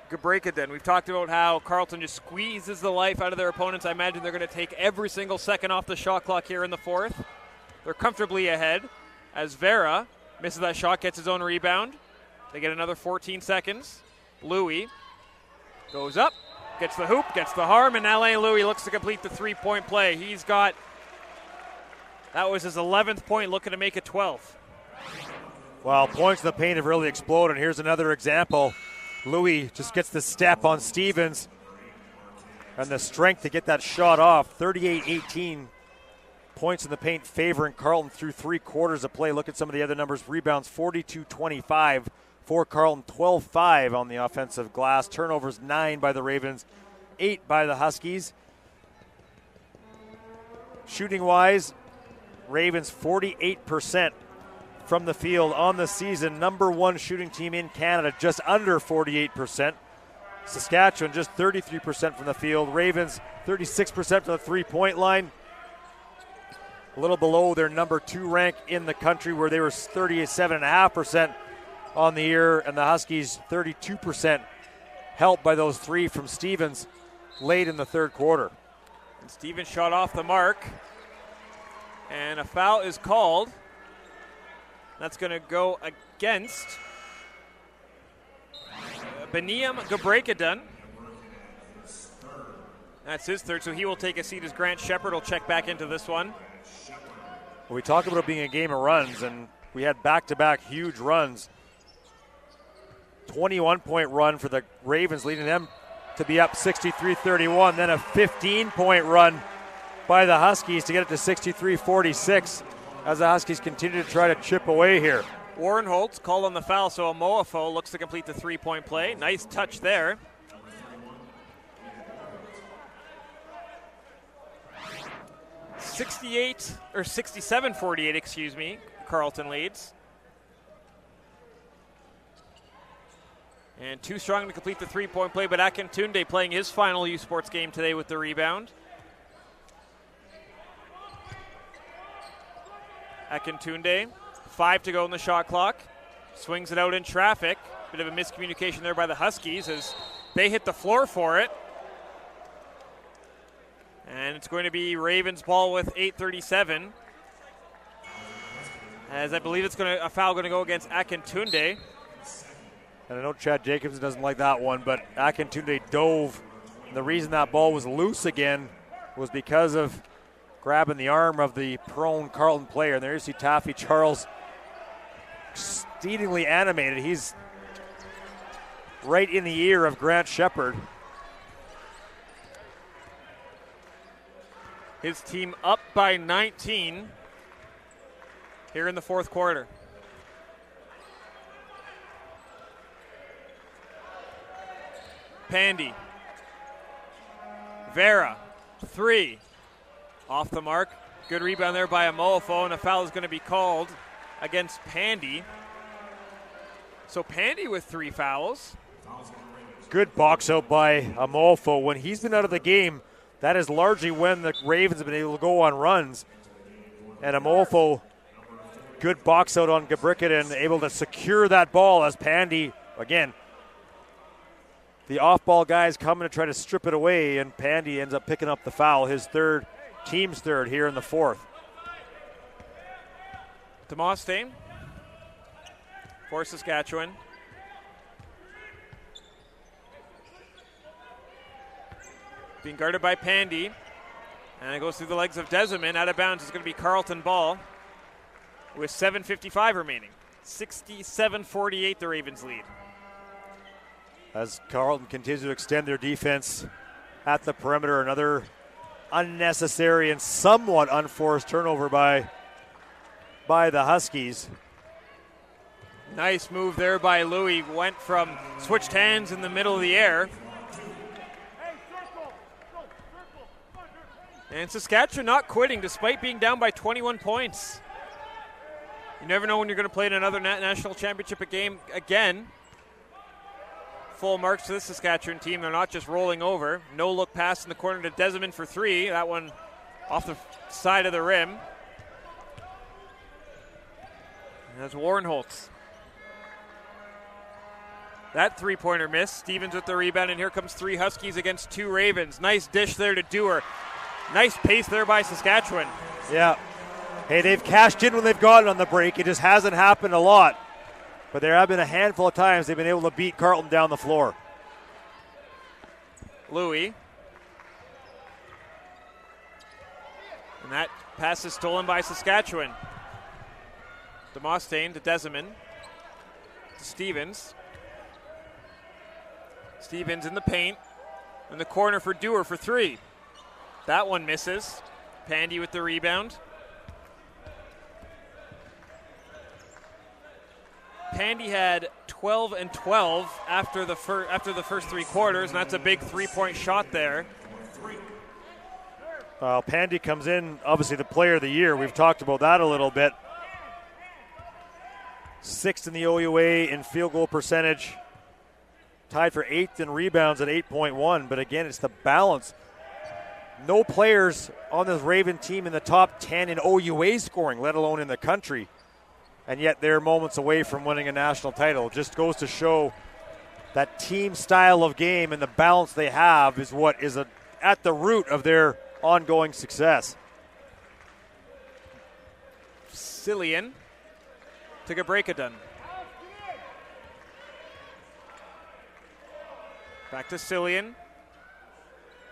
Gabrekaden. We've talked about how Carleton just squeezes the life out of their opponents. I imagine they're going to take every single second off the shot clock here in the 4th. They're comfortably ahead. As Vera misses that shot, gets his own rebound. They get another 14 seconds. Louis goes up, gets the hoop, gets the harm, and Alain Louis looks to complete the 3-point play. That was his 11th point, looking to make it 12. Well, points in the paint have really exploded. Here's another example. Louis just gets the step on Stevens and the strength to get that shot off. 38-18. Points in the paint favoring Carleton through 3 quarters of play. Look at some of the other numbers. Rebounds 42-25 for Carleton, 12-5 on the offensive glass. Turnovers 9 by the Ravens, 8 by the Huskies. Shooting-wise, Ravens 48% from the field on the season. Number 1 shooting team in Canada, just under 48%. Saskatchewan just 33% from the field. Ravens 36% from the 3-point line. A little below their number 2 rank in the country, where they were 37.5% on the year, and the Huskies 32%, helped by those 3 from Stevens late in the third quarter. And Stevens shot off the mark, and a foul is called. That's going to go against Beniam Gabrekaden. That's his 3rd, so he will take a seat as Grant Shepard will check back into this one. Well, we talk about it being a game of runs, and we had back-to-back huge runs. 21-point run for the Ravens, leading them to be up 63-31. Then a 15-point run by the Huskies to get it to 63-46 as the Huskies continue to try to chip away here. Warren Holtz called on the foul, so Amoafo looks to complete the 3-point play. Nice touch there. 67-48, excuse me. Carleton leads. And too strong to complete the 3-point play, but Akintunde playing his final U Sports game today with the rebound. Akintunde, 5 to go in the shot clock. Swings it out in traffic. Bit of a miscommunication there by the Huskies as they hit the floor for it. And it's going to be Ravens ball with 8:37. As I believe a foul going to go against Akintunde. And I know Chad Jacobson doesn't like that one, but Akintunde dove. And the reason that ball was loose again was because of grabbing the arm of the prone Carleton player. And there you see Taffy Charles exceedingly animated. He's right in the ear of Grant Shepard. His team up by 19 here in the 4th quarter. Pandy. Vera, 3. Off the mark. Good rebound there by Amoafo, and a foul is going to be called against Pandy. So Pandy with 3 fouls. Good box out by Amoafo. When he's been out of the game, that is largely when the Ravens have been able to go on runs. And Amolfo, good box out on Gabrickett, able to secure that ball as Pandy, again, the off-ball guys coming to try to strip it away, and Pandy ends up picking up the foul, his third, team's third here in the fourth. Demosthenes for Saskatchewan. Being guarded by Pandy. And it goes through the legs of Deserman. Out of bounds is going to be Carleton ball with 7:55 remaining. 67-48 the Ravens lead. As Carleton continues to extend their defense at the perimeter, another unnecessary and somewhat unforced turnover by the Huskies. Nice move there by Louis. Went from switched hands in the middle of the air. And Saskatchewan not quitting despite being down by 21 points. You never know when you're going to play in another national championship game again. Full marks to the Saskatchewan team. They're not just rolling over. No look pass in the corner to Deserman for three. That one off the side of the rim. And that's Warrenholtz. That three-pointer miss. Stevens with the rebound, and here comes three Huskies against two Ravens. Nice dish there to Dewar. Nice pace there by Saskatchewan. Yeah. Hey, they've cashed in when they've gotten on the break. It just hasn't happened a lot. But there have been a handful of times they've been able to beat Carleton down the floor. Louis. And that pass is stolen by Saskatchewan. Demosthenes to Deserman. To Stevens. Stevens in the paint. In the corner for Dewar for three. That one misses. Pandy with the rebound. Pandy had 12 and 12 after the first three quarters, and that's a big three-point shot there. Pandy comes in, obviously the player of the year. We've talked about that a little bit. Sixth in the OUA in field goal percentage. Tied for eighth in rebounds at 8.1, but again, it's the balance. No players on this Raven team in the top 10 in OUA scoring, let alone in the country. And yet they're moments away from winning a national title. It just goes to show that team style of game and the balance they have is what is at the root of their ongoing success. Cillian to Gabrickett. Back to Cillian.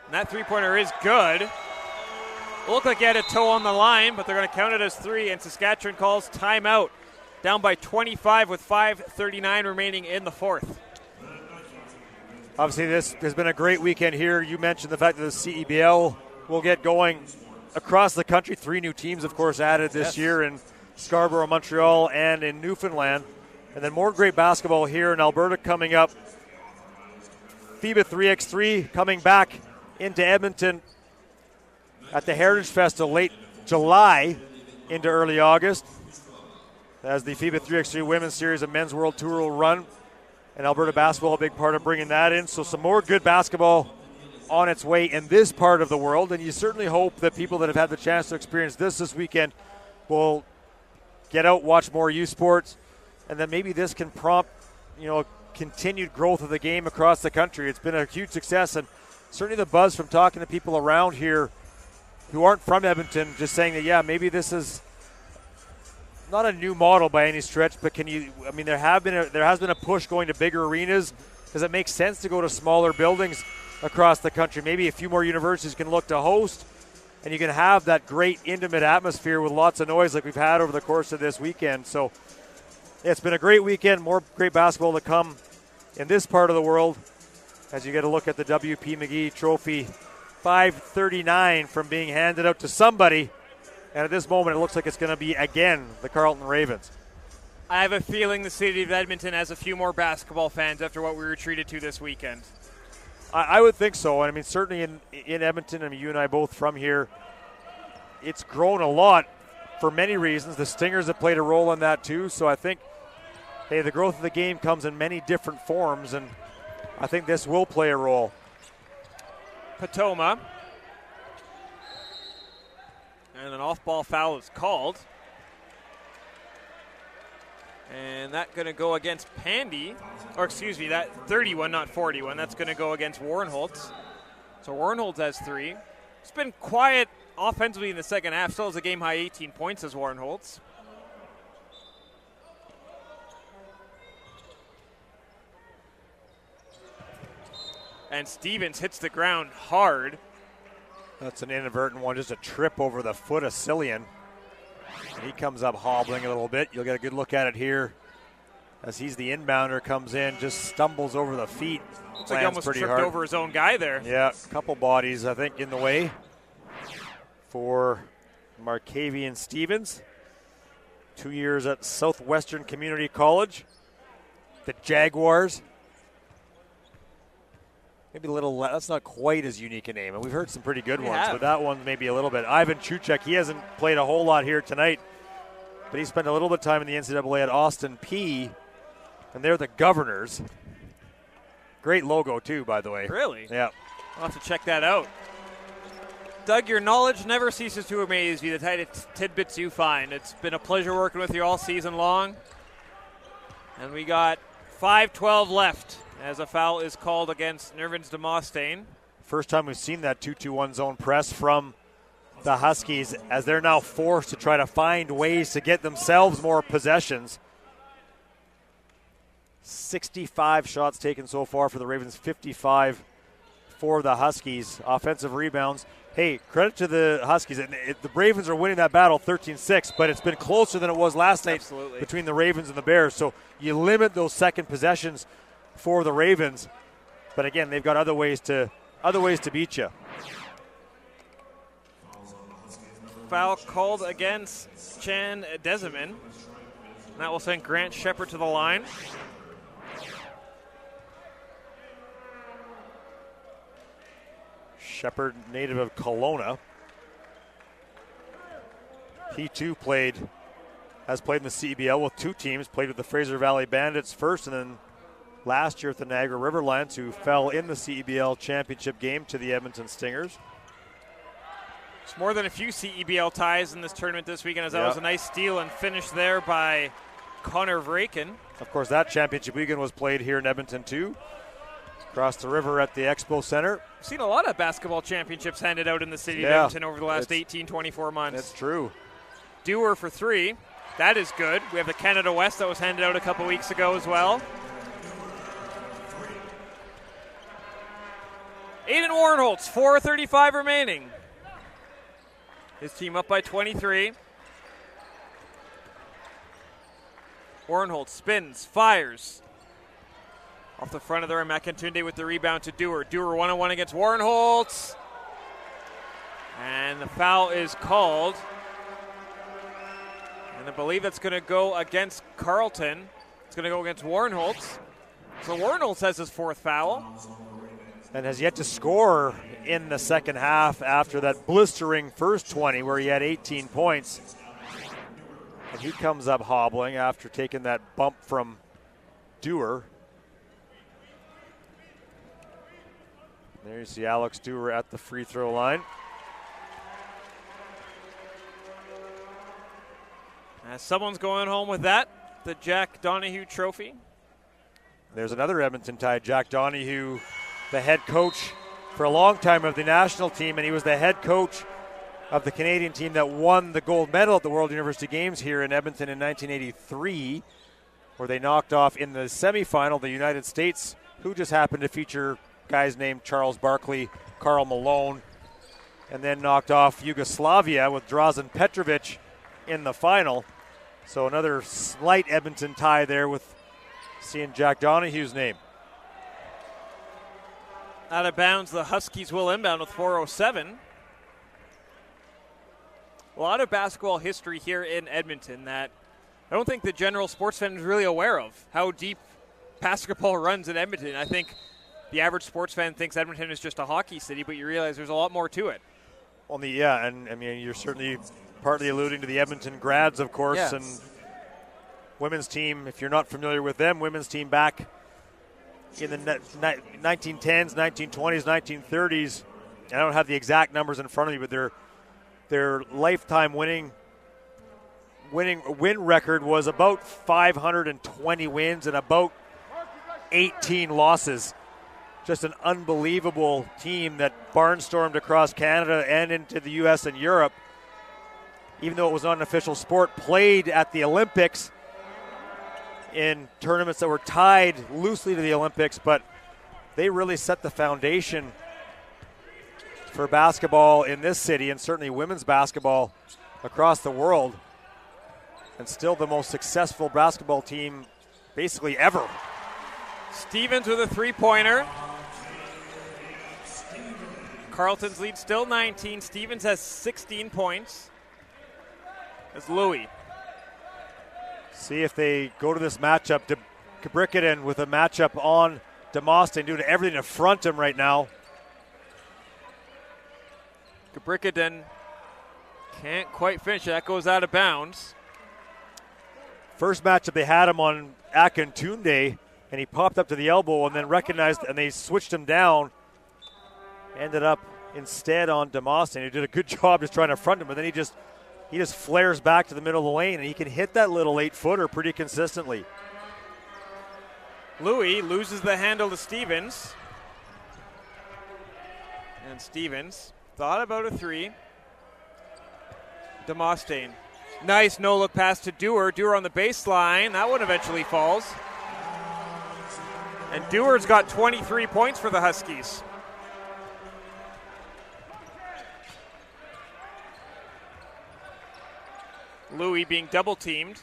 And that three-pointer is good. It looked like he had a toe on the line, but they're going to count it as three, and Saskatchewan calls timeout. Down by 25 with 5:39 remaining in the fourth. Obviously, this has been a great weekend here. You mentioned the fact that the CEBL will get going across the country. 3 new teams, of course, added this year in Scarborough, Montreal, and in Newfoundland. And then more great basketball here in Alberta coming up. FIBA 3x3 coming back into Edmonton at the Heritage Festival late July into early August, as the FIBA 3x3 Women's Series of Men's World Tour will run. And Alberta basketball, a big part of bringing that in. So some more good basketball on its way in this part of the world. And you certainly hope that people that have had the chance to experience this weekend will get out, watch more U Sports. And then maybe this can prompt, continued growth of the game across the country. It's been a huge success. And certainly the buzz from talking to people around here who aren't from Edmonton, just saying that, maybe this is not a new model by any stretch, but there has been a push going to bigger arenas because it makes sense to go to smaller buildings across the country. Maybe a few more universities can look to host, and you can have that great intimate atmosphere with lots of noise like we've had over the course of this weekend. So it's been a great weekend, more great basketball to come in this part of the world as you get a look at the W.P. McGee Trophy. 5:39 from being handed out to somebody. And at this moment, it looks like it's going to be, again, the Carleton Ravens. I have a feeling the city of Edmonton has a few more basketball fans after what we were treated to this weekend. I would think so. And, certainly in Edmonton, you and I both from here, it's grown a lot for many reasons. The Stingers have played a role in that too. So I think, the growth of the game comes in many different forms, and I think this will play a role. Patoma. And an off-ball foul is called. And that's going to go against Pandy. Or excuse me, that 31, not 41. That's going to go against Warrenholtz. So Warrenholtz has 3. It's been quiet offensively in the second half. Still has a game-high 18 points as Warrenholtz. And Stevens hits the ground hard. That's an inadvertent one, just a trip over the foot of Cillian. He comes up hobbling a little bit. You'll get a good look at it here as he's the inbounder, comes in, just stumbles over the feet. Looks like he almost tripped over his own guy there. Yeah, a couple bodies, I think, in the way for Markavian Stevens. 2 years at Southwestern Community College. The Jaguars. Maybe a little, that's not quite as unique a name. And we've heard some pretty good ones, but that one maybe a little bit. Ivan Chuchek, he hasn't played a whole lot here tonight, but he spent a little bit of time in the NCAA at Austin P, and they're the Governors. Great logo, too, by the way. Really? Yeah. I'll have to check that out. Doug, your knowledge never ceases to amaze me, the tiny tidbits you find. It's been a pleasure working with you all season long. And we got 5:12 left as a foul is called against Nervins de Mostane. First time we've seen that 2-2-1 zone press from the Huskies as they're now forced to try to find ways to get themselves more possessions. 65 shots taken so far for the Ravens, 55 for the Huskies. Offensive rebounds. Hey, credit to the Huskies. The Ravens are winning that battle 13-6, but it's been closer than it was last night between the Ravens and the Bears. So you limit those second possessions for the Ravens. But again, they've got other ways to beat you. Foul called against Chan Deseman. That will send Grant Shepard to the line. Shepard, native of Kelowna. He too has played in the CBL with 2 teams, played with the Fraser Valley Bandits first, and then last year at the Niagara River Lions, who fell in the CEBL championship game to the Edmonton Stingers. It's more than a few CEBL ties in this tournament this weekend, as that was a nice steal and finish there by Connor Vraken. Of course, that championship weekend was played here in Edmonton too, across the river at the Expo Center. We've seen a lot of basketball championships handed out in the city of Edmonton over the last 18, 24 months. That's true. Dewar for 3. That is good. We have the Canada West that was handed out a couple weeks ago as well. Aiden Warrenholtz, 4:35 remaining. His team up by 23. Warrenholtz spins, fires. Off the front of the rim, Akintunde with the rebound to Dewar. Dewar one-on-one against Warrenholtz. And the foul is called. And I believe that's going to go against Carleton. It's going to go against Warrenholtz. So Warrenholtz has his 4th foul. And has yet to score in the second half after that blistering first 20 where he had 18 points. And he comes up hobbling after taking that bump from Dewar. There you see Alex Dewar at the free throw line. As someone's going home with that, the Jack Donahue Trophy. There's another Edmonton tie, Jack Donahue, the head coach for a long time of the national team, and he was the head coach of the Canadian team that won the gold medal at the World University Games here in Edmonton in 1983, where they knocked off in the semifinal the United States, who just happened to feature guys named Charles Barkley, Karl Malone, and then knocked off Yugoslavia with Drazen Petrovic in the final. So another slight Edmonton tie there with seeing Jack Donahue's name. Out of bounds, the Huskies will inbound with 4:07. A lot of basketball history here in Edmonton that I don't think the general sports fan is really aware of, how deep basketball runs in Edmonton. I think the average sports fan thinks Edmonton is just a hockey city, but you realize there's a lot more to it. And I mean, you're certainly partly alluding to the Edmonton Grads, of course, yes. And women's team, if you're not familiar with them, women's team back in the 1910s, 1920s, 1930s. I don't have the exact numbers in front of me, but they're their lifetime win record was about 520 wins and about 18 losses. Just an unbelievable team that barnstormed across Canada and into the U.S. and Europe. Even though it was not an official sport, played at the Olympics in tournaments that were tied loosely to the Olympics, but they really set the foundation for basketball in this city and certainly women's basketball across the world, and still the most successful basketball team basically ever. Stevens with a three-pointer. Carleton's lead still 19. Stevens has 16 points. As Louis. See if they go to this matchup. Cabrickaden with a matchup on Demosthenes, doing everything to front him right now. Cabrickaden can't quite finish. That goes out of bounds. First matchup they had him on Akintunde, and he popped up to the elbow and then recognized, and they switched him down. Ended up instead on Demosthenes, who did a good job just trying to front him, but then he just flares back to the middle of the lane, and he can hit that little 8-footer pretty consistently. Louis loses the handle to Stevens. And Stevens thought about a three. Demosthenes. Nice no-look pass to Dewar. Dewar on the baseline. That one eventually falls. And Dewar's got 23 points for the Huskies. Louis being double-teamed.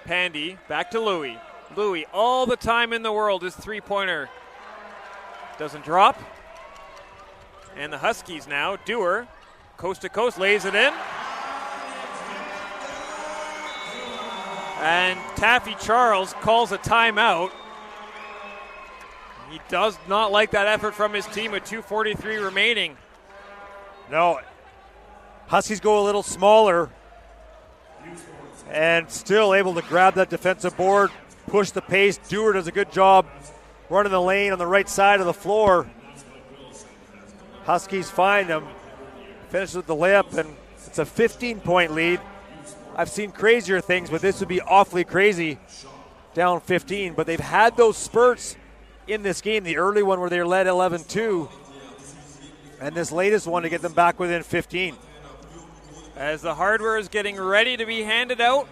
Pandy back to Louis. Louis, all the time in the world, his three-pointer doesn't drop. And the Huskies now, Dewar, coast to coast, lays it in. And Taffy Charles calls a timeout. He does not like that effort from his team with 2:43 remaining. No, Huskies go a little smaller and still able to grab that defensive board, push the pace. Dewar does a good job running the lane on the right side of the floor. Huskies find him, finishes with the layup, and it's a 15-point lead. I've seen crazier things, but this would be awfully crazy, down 15. But they've had those spurts in this game, the early one where they led 11-2, and this latest one to get them back within 15. As the hardware is getting ready to be handed out.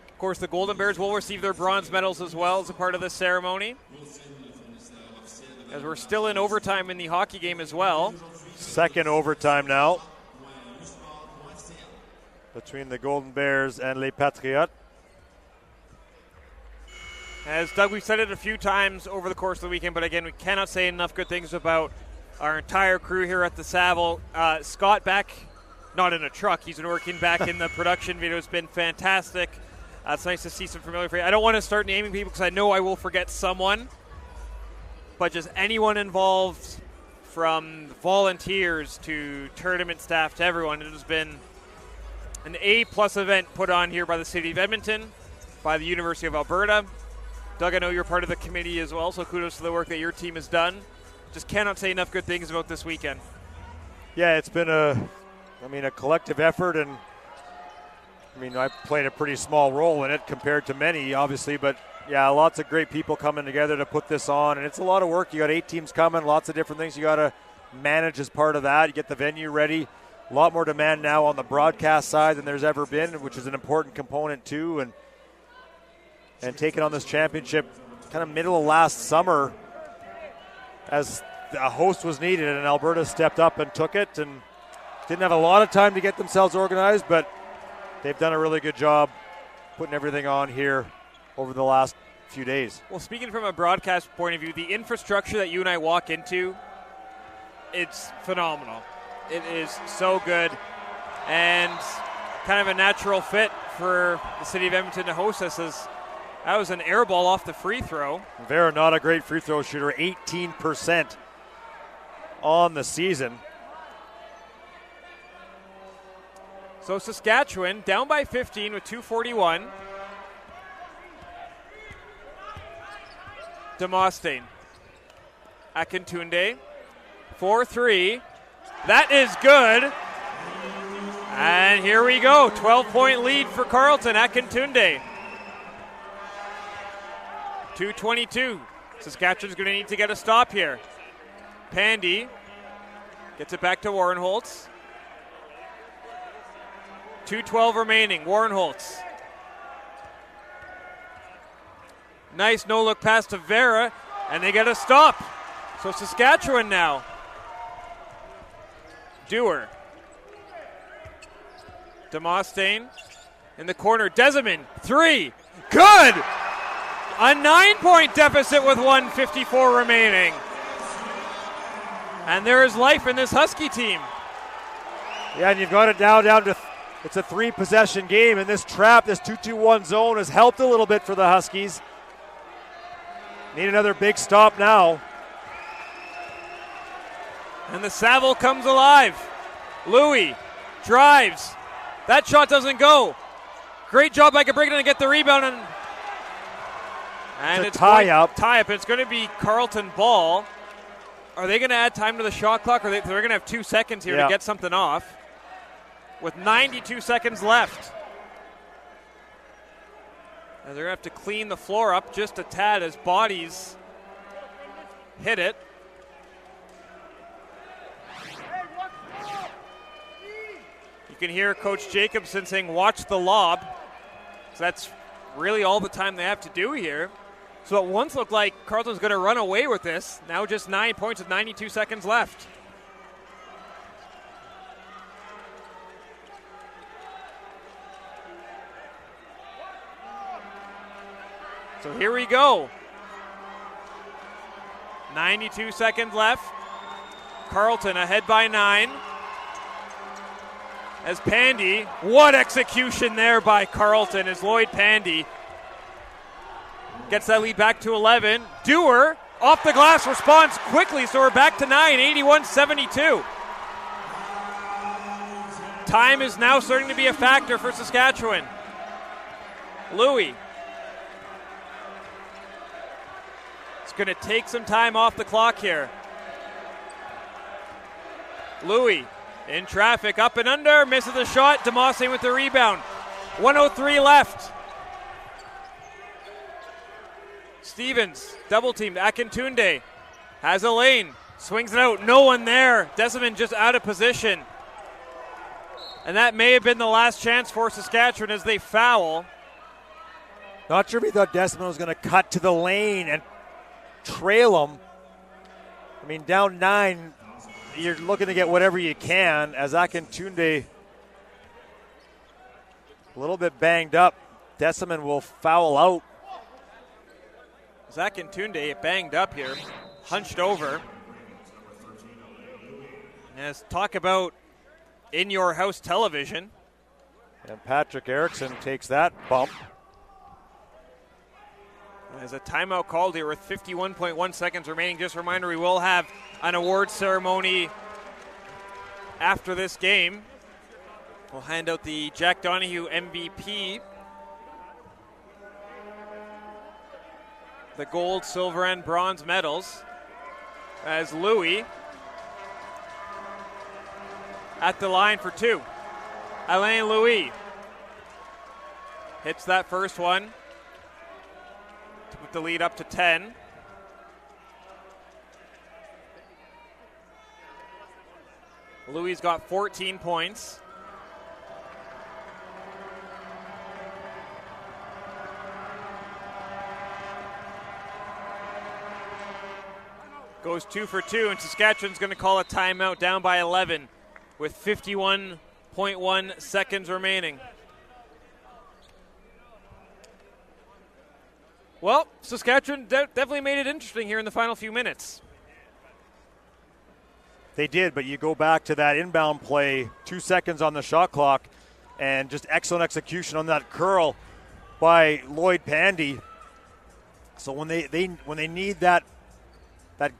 Of course, the Golden Bears will receive their bronze medals as well as a part of this ceremony. As we're still in overtime in the hockey game as well. Second overtime now between the Golden Bears and Les Patriotes. As Doug, we've said it a few times over the course of the weekend, but again, we cannot say enough good things about our entire crew here at the Saville. Scott back, not in a truck, he's been working back in the production video. It's been fantastic. It's nice to see some familiar faces. I don't want to start naming people because I know I will forget someone, but just anyone involved, from volunteers to tournament staff to everyone. It has been an A-plus event put on here by the City of Edmonton, by the University of Alberta. Doug, I know you're part of the committee as well, so kudos to the work that your team has done. Just cannot say enough good things about this weekend. Yeah, it's been a collective effort, and I played a pretty small role in it compared to many, obviously, but yeah, lots of great people coming together to put this on, and it's a lot of work. You got 8 teams coming, lots of different things you got to manage as part of that. You get the venue ready. A lot more demand now on the broadcast side than there's ever been, which is an important component too, and taking on this championship kind of middle of last summer as a host was needed, and Alberta stepped up and took it, and didn't have a lot of time to get themselves organized, but they've done a really good job putting everything on here over the last few days. Well, speaking from a broadcast point of view, the infrastructure that you and I walk into, it's phenomenal. It is so good, and kind of a natural fit for the City of Edmonton to host us, as that was an air ball off the free throw. Vera, not a great free throw shooter, 18% on the season. So Saskatchewan down by 15 with 2:41. Demosthenes. Akintunde. 4-3. That is good. And here we go. 12-point lead for Carleton at Kintunde. 2:22. Saskatchewan's going to need to get a stop here. Pandy gets it back to Warrenholtz. 2:12 remaining. Warrenholtz. Nice no-look pass to Vera, and they get a stop. So Saskatchewan now. Dewar. Demosthenes in the corner. Desimond, 3. Good! A 9-point deficit with 1:54 remaining. And there is life in this Husky team. Yeah, and you've got it down to it's a 3-possession game, and this trap, this 2-2-1 zone has helped a little bit for the Huskies. Need another big stop now. And the Saville comes alive. Louis drives. That shot doesn't go. Great job by Gabrignan to get the rebound. And it's tie-up. It's going to be Carleton ball. Are they going to add time to the shot clock? Or they're going to have 2 seconds here to get something off with 92 seconds left. And they're going to have to clean the floor up just a tad as bodies hit it. You can hear Coach Jacobson saying, watch the lob. So that's really all the time they have to do here. So it once looked like Carleton's going to run away with this. Now just 9 points with 92 seconds left. So here we go. 92 seconds left. Carleton ahead by 9. As Pandy, what execution there by Carleton as Lloyd Pandy gets that lead back to 11. Dewar off the glass responds quickly, so we're back to 9, 81-72. Time is now starting to be a factor for Saskatchewan. Louis. It's going to take some time off the clock here. Louis in traffic, up and under, misses the shot. Demosthenes with the rebound. 1:03 left. Stevens, double teamed. Akintunde has a lane, swings it out. No one there. Desimond just out of position. And that may have been the last chance for Saskatchewan as they foul. Not sure if he thought Desimond was going to cut to the lane and trail him. I mean, down 9, you're looking to get whatever you can as Akintunde a little bit banged up. Desimond will foul out. Akintunde banged up here, hunched over. As talk about in-your-house television. And Patrick Erickson takes that bump. There's a timeout called here with 51.1 seconds remaining. Just a reminder, we will have an award ceremony after this game. We'll hand out the Jack Donahue MVP, the gold, silver, and bronze medals, as Louis at the line for 2. Alain Louis hits that first one to put the lead up to 10. Louis got 14 points. Goes 2 for 2, and Saskatchewan's going to call a timeout down by 11 with 51.1 seconds remaining. Well, Saskatchewan definitely made it interesting here in the final few minutes. They did, but you go back to that inbound play, 2 seconds on the shot clock, and just excellent execution on that curl by Lloyd Pandy. So when they need that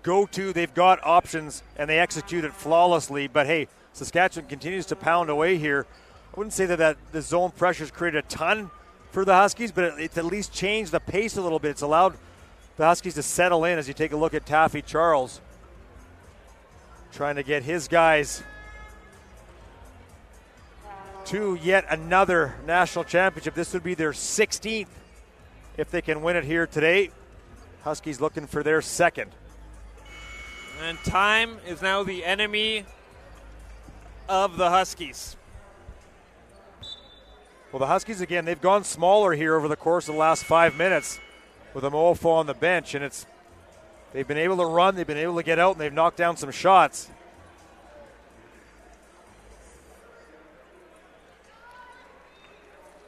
go-to, they've got options, and they execute it flawlessly. But, hey, Saskatchewan continues to pound away here. I wouldn't say that the zone pressures created a ton for the Huskies, but it's at least changed the pace a little bit. It's allowed the Huskies to settle in as you take a look at Taffy Charles, trying to get his guys to yet another national championship. This would be their 16th if they can win it here today. Huskies looking for their second. And time is now the enemy of the Huskies. Well, the Huskies, again, they've gone smaller here over the course of the last 5 minutes with Amofo on the bench, and they've been able to run, they've been able to get out, and they've knocked down some shots.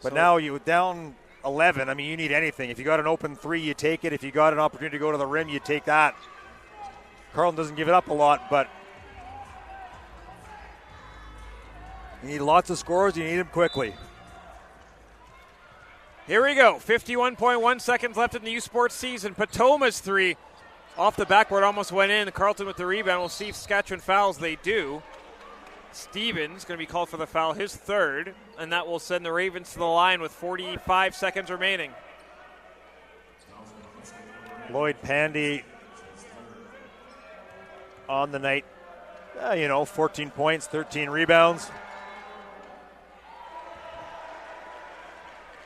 But now you down 11. I mean, you need anything. If you got an open three, you take it. If you got an opportunity to go to the rim, you take that. Carleton doesn't give it up a lot, but you need lots of scores. You need them quickly. Here we go. 51.1 seconds left in the U Sports season. Potoma's three off the backboard almost went in. Carleton with the rebound. We'll see if Saskatchewan fouls. They do. Stevens going to be called for the foul, his third, and that will send the Ravens to the line with 45 seconds remaining. Lloyd Pandy on the night, 14 points, 13 rebounds.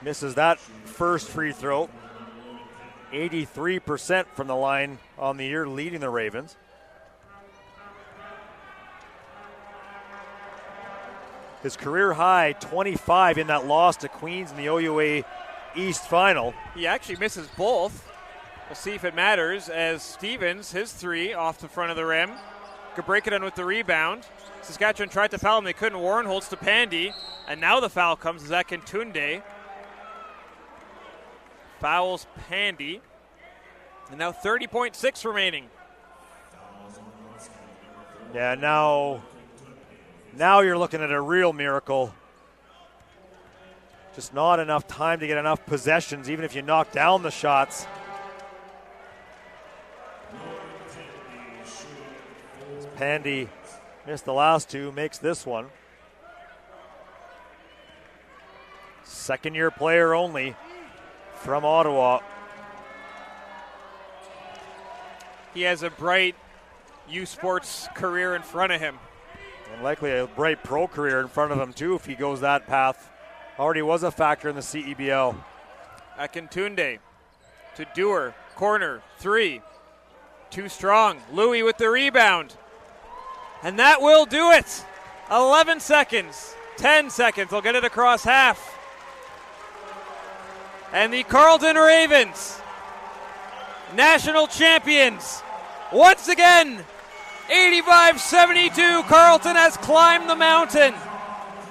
Misses that first free throw. 83% from the line on the year, leading the Ravens. His career high, 25 in that loss to Queens in the OUA East Final. He actually misses both. We'll see if it matters as Stevens, his three off the front of the rim. Could break it in with the rebound. Saskatchewan tried to foul him. They couldn't. Warren holds to Pandy. And now the foul comes as Akintunde fouls Pandy. And now 30.6 remaining. Yeah, now you're looking at a real miracle. Just not enough time to get enough possessions, even if you knock down the shots. Pandy missed the last two, makes this one. Second-year player only from Ottawa. He has a bright U Sports career in front of him. And likely a bright pro career in front of him, too, if he goes that path. Already was a factor in the CEBL. Akintunde to Dewar. Corner, three. Too strong. Louis with the rebound. And that will do it. 11 seconds. 10 seconds. They'll get it across half. And the Carleton Ravens, national champions, once again, 85-72. Carleton has climbed the mountain.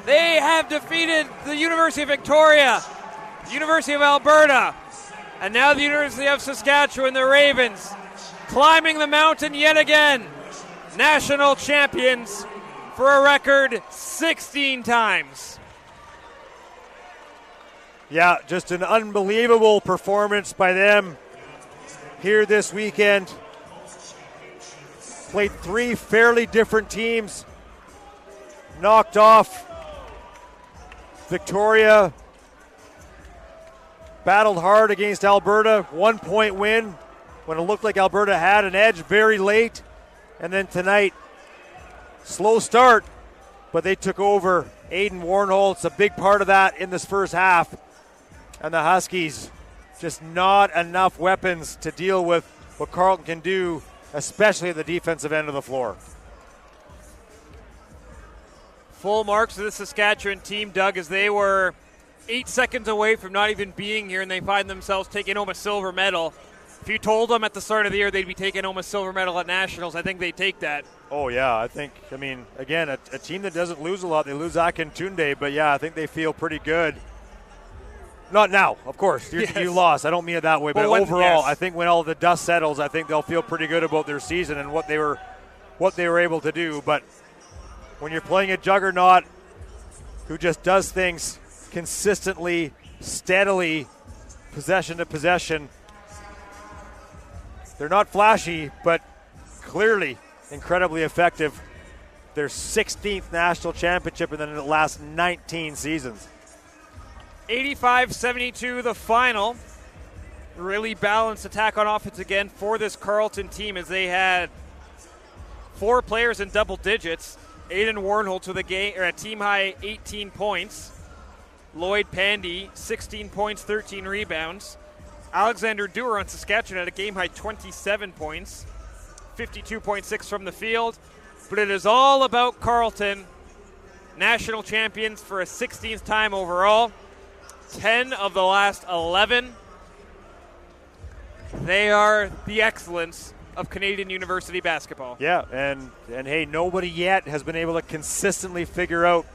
They have defeated the University of Victoria, the University of Alberta, and now the University of Saskatchewan, the Ravens, climbing the mountain yet again. National champions for a record 16 times. Yeah, just an unbelievable performance by them here this weekend. Played three fairly different teams. Knocked off Victoria. Battled hard against Alberta. 1 point win when it looked like Alberta had an edge very late. And then tonight, slow start, but they took over. Aiden Warnholtz, a big part of that in this first half. And the Huskies, just not enough weapons to deal with what Carleton can do, especially at the defensive end of the floor. Full marks to the Saskatchewan team, Doug, as they were 8 seconds away from not even being here, and they find themselves taking home a silver medal. If you told them at the start of the year they'd be taking home a silver medal at Nationals, I think they'd take that. Oh, yeah, again, a team that doesn't lose a lot, they lose Akintunde, but yeah, I think they feel pretty good. Not now, of course. You lost. I don't mean it that way, but overall, I think when all the dust settles, I think they'll feel pretty good about their season and what they were able to do. But when you're playing a juggernaut who just does things consistently, steadily, possession to possession, they're not flashy, but clearly incredibly effective. Their 16th national championship in the last 19 seasons. 85-72 the final. Really balanced attack on offense again for this Carleton team as they had 4 players in double digits. Aiden Warnholtz with a team-high 18 points. Lloyd Pandy, 16 points, 13 rebounds. Alexander Dewar on Saskatchewan at a game-high 27 points, 52.6 from the field. But it is all about Carleton, national champions for a 16th time overall. 10 of the last 11. They are the excellence of Canadian university basketball. Yeah, and hey, nobody yet has been able to consistently figure out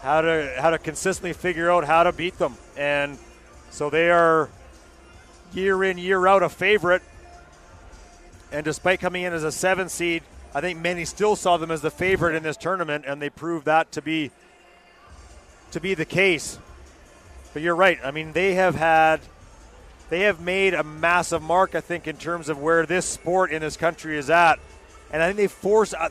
how to consistently figure out how to beat them. And so they are year in, year out a favorite. And despite coming in as a 7 seed, I think many still saw them as the favorite in this tournament, and they proved that to be the case. But you're right. I mean, they have made a massive mark, I think, in terms of where this sport in this country is at. And I think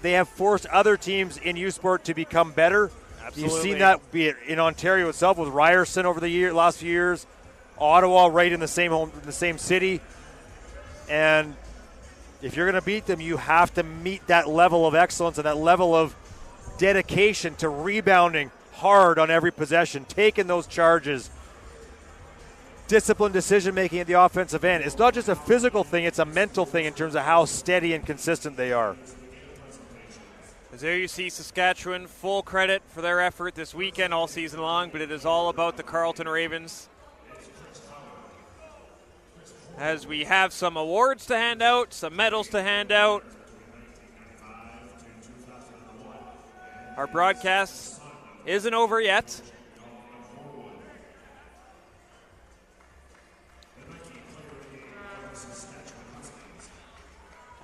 they have forced other teams in U Sport to become better. Absolutely. You've seen that be it in Ontario itself with Ryerson over the last few years, Ottawa right in the same city. And if you're going to beat them, you have to meet that level of excellence and that level of dedication to rebounding hard on every possession, taking those charges, disciplined decision-making at the offensive end. It's not just a physical thing, it's a mental thing in terms of how steady and consistent they are. As there you see Saskatchewan, full credit for their effort this weekend all season long, but it is all about the Carleton Ravens. As we have some awards to hand out, some medals to hand out. Our broadcast isn't over yet.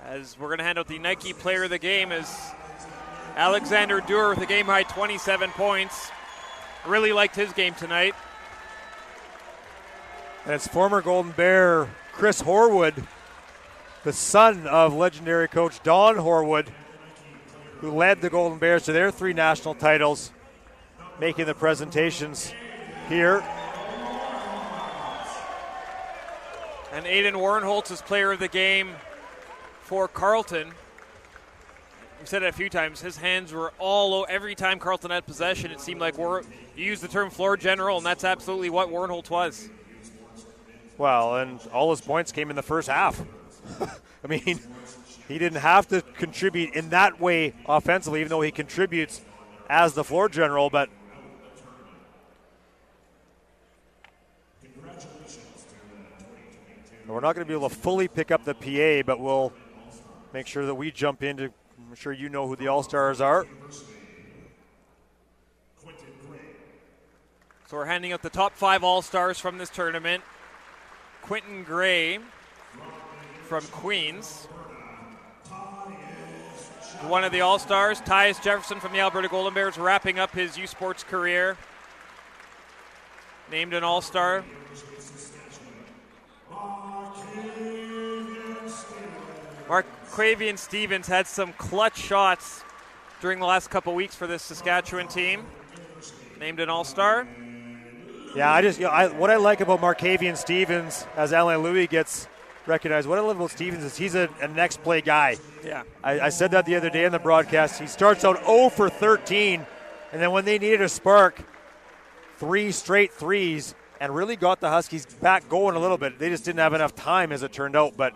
As we're going to hand out the Nike Player of the Game as Alexander Dewar with a game-high 27 points. Really liked his game tonight. And it's former Golden Bear Chris Horwood, the son of legendary coach Don Horwood, who led the Golden Bears to their 3 national titles, making the presentations here. And Aiden Warnholtz is player of the game for Carleton. We've said it a few times. His hands were every time Carleton had possession. It seemed like you used the term floor general, and that's absolutely what Warnholtz was. Well, and all his points came in the first half. I mean, he didn't have to contribute in that way offensively, even though he contributes as the floor general, but we're not going to be able to fully pick up the PA, but we'll make sure that we jump in to I'm sure you know who the All-Stars are. So we're handing out the top 5 All-Stars from this tournament. Quentin Gray from Queens. One of the All-Stars, Tyus Jefferson from the Alberta Golden Bears, wrapping up his U Sports career. Named an All-Star. Marquavian Stevens had some clutch shots during the last couple weeks for this Saskatchewan team. Named an All-Star. Yeah, what I like about Marquavian Stevens, as Alain Louis gets recognized, what I love about Stevens is he's a next play guy. Yeah. I said that the other day in the broadcast. He starts out 0 for 13, and then when they needed a spark, 3 straight threes, and really got the Huskies back going a little bit. They just didn't have enough time, as it turned out, but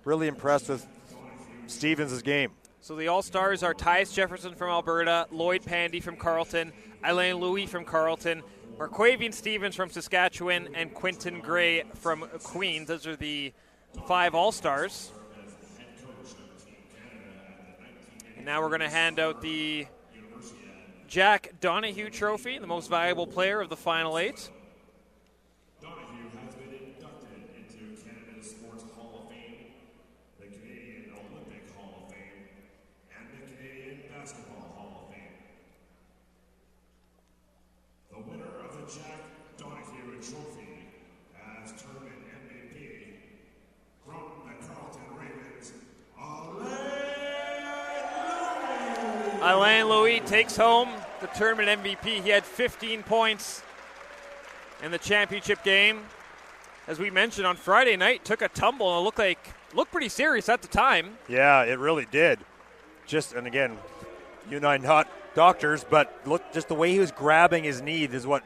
really impressed with Stevens' game. So the All-Stars are Tyus Jefferson from Alberta, Lloyd Pandy from Carleton, Alain Louis from Carleton, Marquavian Stevens from Saskatchewan, and Quentin Gray from Queens. Those are the 5 All-Stars. And now we're going to hand out the Jack Donahue Trophy, the most valuable player of the Final 8. Jack Donahue Trophy as tournament MVP from the Carleton Ravens, Alain Louis takes home the tournament MVP. He had 15 points in the championship game. As we mentioned on Friday night, took a tumble and it looked like looked pretty serious at the time. Yeah, it really did. And again, you and I not doctors, but look, just the way he was grabbing his knee is what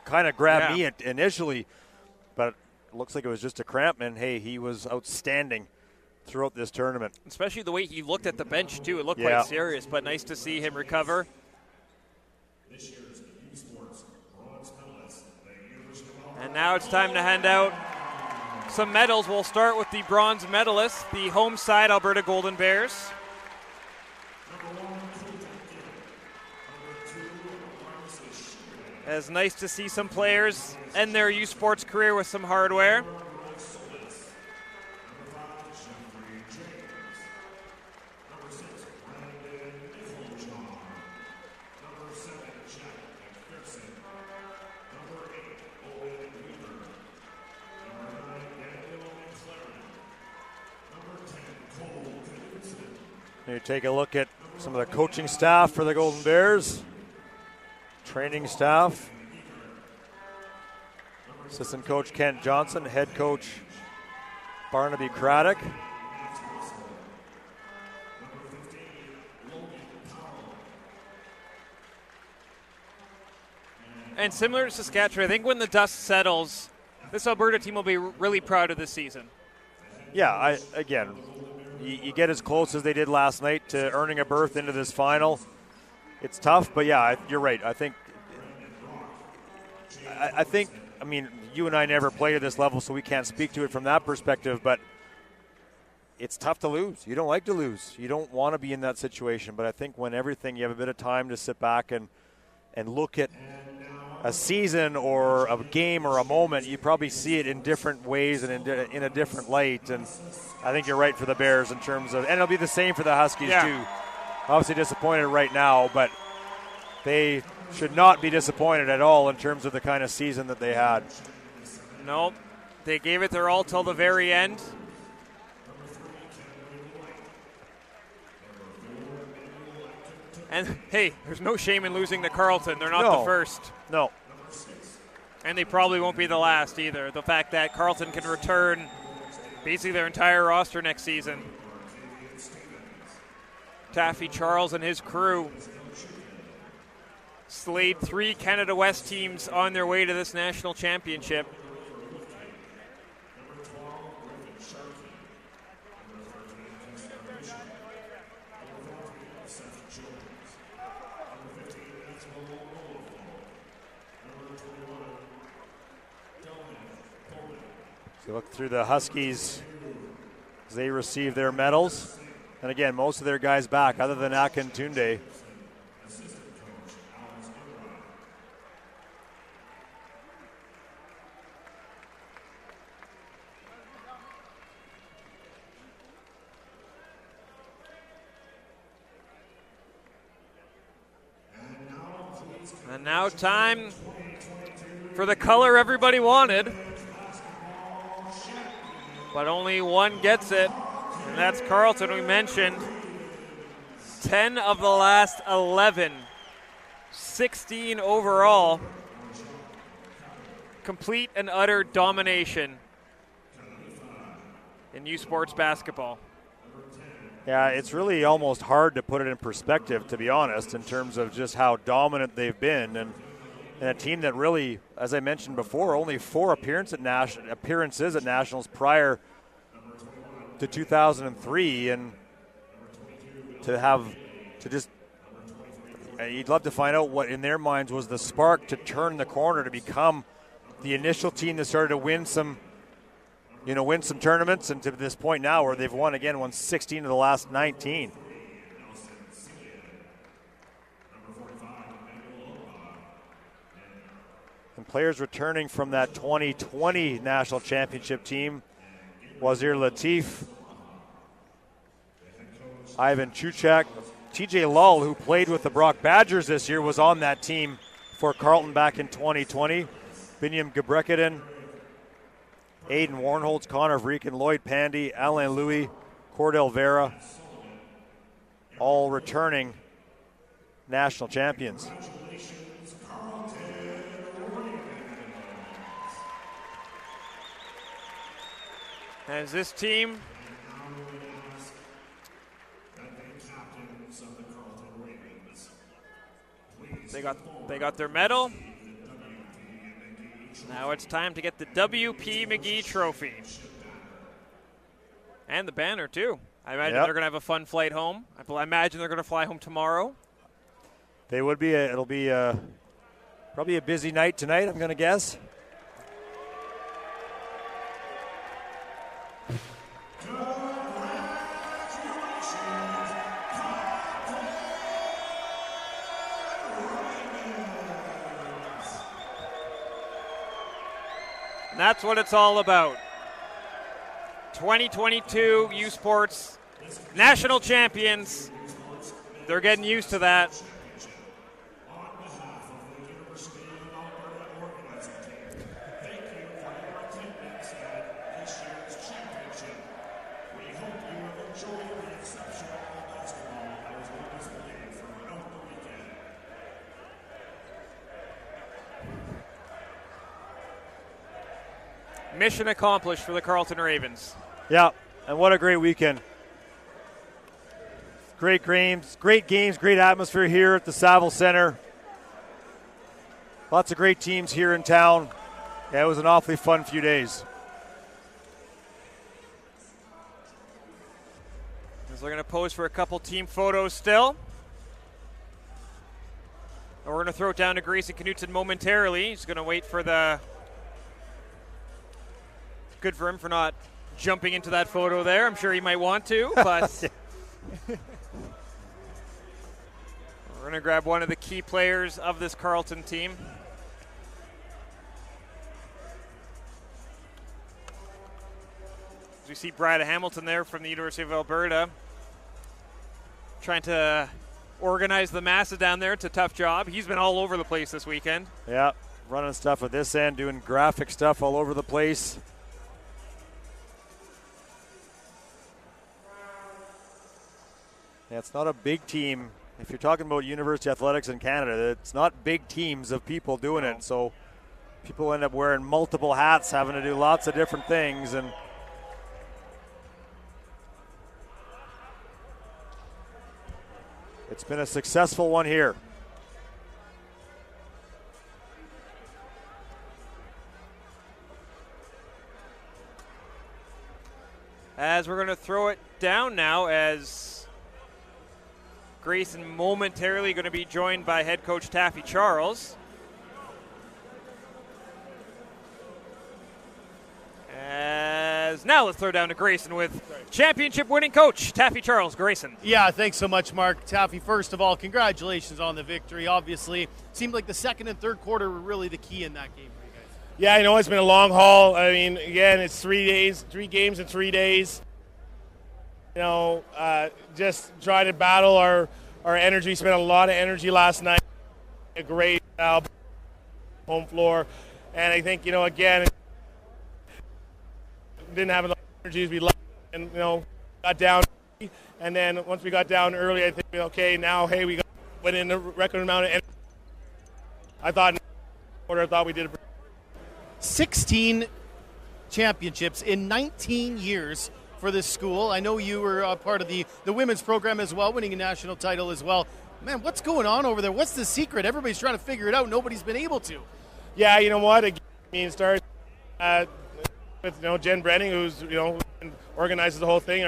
kind of grabbed me initially. But it looks like it was just a cramp, and hey, he was outstanding throughout this tournament. Especially the way he looked at the bench, too. It looked quite serious, but nice to see him recover. And now it's time to hand out some medals. We'll start with the bronze medalists, the home side Alberta Golden Bears. It's nice to see some players end their U Sports career with some hardware. You take a look at some of the coaching staff for the Golden Bears. Training staff. Assistant coach Kent Johnson, head coach Barnaby Craddock. And similar to Saskatchewan, I think when the dust settles, this Alberta team will be really proud of this season. Yeah, you get as close as they did last night to earning a berth into this final. It's tough, but yeah, you're right. I think, you and I never played at this level, so we can't speak to it from that perspective, but it's tough to lose. You don't like to lose. You don't want to be in that situation, but I think when you have a bit of time to sit back and look at a season or a game or a moment, you probably see it in different ways and in a different light, and I think you're right for the Bears in terms of, and it'll be the same for the Huskies too. Obviously disappointed right now, but they should not be disappointed at all in terms of the kind of season that they had. No, they gave it their all till the very end. And hey, there's no shame in losing to Carleton. They're not the first. No. And they probably won't be the last either. The fact that Carleton can return basically their entire roster next season. Taffy Charles and his crew slayed 3 Canada West teams on their way to this national championship. You look through the Huskies as they receive their medals. And again, most of their guys back, other than Akintunde. And now time for the color everybody wanted. But only one gets it, and that's Carleton, we mentioned. 10 of the last 11, 16 overall. Complete and utter domination in U Sports basketball. Yeah, it's really almost hard to put it in perspective, to be honest, in terms of just how dominant they've been. And a team that really, as I mentioned before, only 4 appearances at Nationals prior to 2003. And you'd love to find out what in their minds was the spark to turn the corner, to become the initial team that started to win some tournaments, and to this point now where they've won 16 of the last 19. And players returning from that 2020 national championship team: Wazir Latif, Ivan Chuchak, TJ Lull, who played with the Brock Badgers this year, was on that team for Carleton back in 2020. Binyam Gebrekadin, Aiden Warnholtz, Connor Vreeken, Lloyd Pandy, Alain Louis, Cordell Vera, all returning national champions. As this team They got their medal. Now it's time to get the W.P. McGee Trophy. And the banner, too. I imagine they're going to have a fun flight home. I imagine they're going to fly home tomorrow. They would be. It'll be probably a busy night tonight, I'm going to guess. And that's what it's all about. 2022 U Sports national champions. They're getting used to that. Mission accomplished for the Carleton Ravens. Yeah, and what a great weekend. Great games, great atmosphere here at the Saville Center. Lots of great teams here in town. Yeah, it was an awfully fun few days. As they're going to pose for a couple team photos still. And we're going to throw it down to Grayson Knutson momentarily. He's going to wait for the... Good for him for not jumping into that photo there. I'm sure he might want to, but we're going to grab one of the key players of this Carleton team. As we see Brad Hamilton there from the University of Alberta trying to organize the masses down there. It's a tough job. He's been all over the place this weekend. Yeah, running stuff at this end, doing graphic stuff all over the place. Yeah, it's not a big team. If you're talking about university athletics in Canada, it's not big teams of people doing it. So people end up wearing multiple hats, having to do lots of different things. And it's been a successful one here. As we're going to throw it down now, as Grayson momentarily going to be joined by head coach Taffy Charles. As now let's throw down to Grayson with championship winning coach Taffy Charles. Grayson. Yeah, thanks so much, Mark. Taffy, first of all, congratulations on the victory. Obviously, seemed like the second and third quarter were really the key in that game for you guys. Yeah, you know, it's been a long haul. I mean, again, it's 3 games in 3 days. You know, just trying to battle our energy. Spent a lot of energy last night. A great home floor. And I think, you know, again, didn't have enough energy as we left. And, you know, got down. And then once we got down early, I think, okay, now, hey, we went in the record amount of energy. I thought we did it. 16 championships in 19 years for this school. I know you were a part of the women's program as well, winning a national title as well. Man, what's going on over there? What's the secret? Everybody's trying to figure it out. Nobody's been able to. Yeah, you know what? Again, I mean, it starts with, you know, Jen Brenning, who's, you know, organizes the whole thing,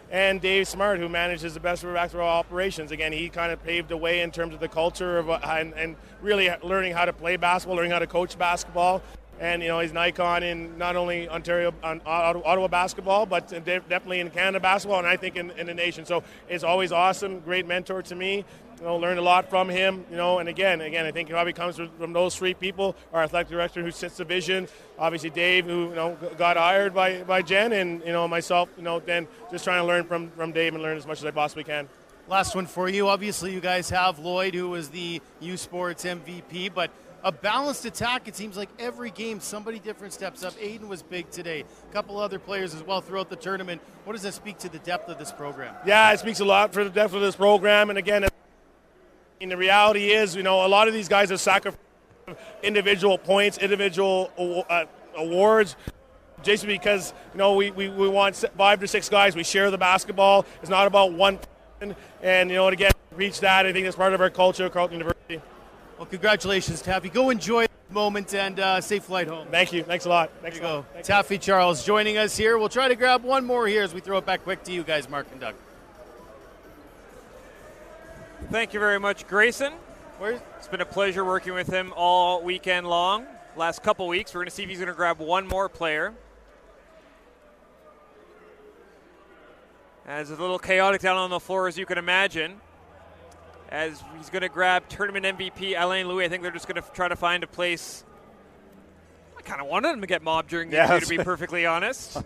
and Dave Smart, who manages the best basketball operations. Again, he kind of paved the way in terms of the culture of and really learning how to play basketball, learning how to coach basketball. And, you know, he's an icon in not only Ontario, Ottawa basketball, but definitely in Canada basketball, and I think in the nation. So it's always awesome, great mentor to me. You know, learned a lot from him, you know, and again, I think it probably comes from those three people. Our athletic director who sets the vision, obviously Dave, who, you know, got hired by Jen, and, you know, myself, you know, then just trying to learn from Dave and learn as much as I possibly can. Last one for you. Obviously, you guys have Lloyd, who was the U Sports MVP, but a balanced attack. It seems like every game somebody different steps up. Aiden was big today. A couple other players as well throughout the tournament. What does that speak to the depth of this program? Yeah, it speaks a lot for the depth of this program. And again, the reality is, you know, a lot of these guys have sacrificed individual points, individual awards, just because, you know, we want 5 to 6 guys. We share the basketball. It's not about one person. And, you know, again, reach that. I think that's part of our culture at Carleton University. Well, congratulations, Taffy. Go enjoy the moment and safe flight home. Thank you. Thanks a lot. Thanks there you a lot. go. Taffy Charles joining us here. We'll try to grab one more here as we throw it back quick to you guys, Mark and Doug. Thank you very much, Grayson. It's been a pleasure working with him all weekend long. Last couple weeks, we're going to see if he's going to grab one more player. As it's a little chaotic down on the floor, as you can imagine. As he's going to grab tournament MVP Alain Louis. I think they're just going to try to find a place. I kind of wanted him to get mobbed during the game, to be perfectly honest.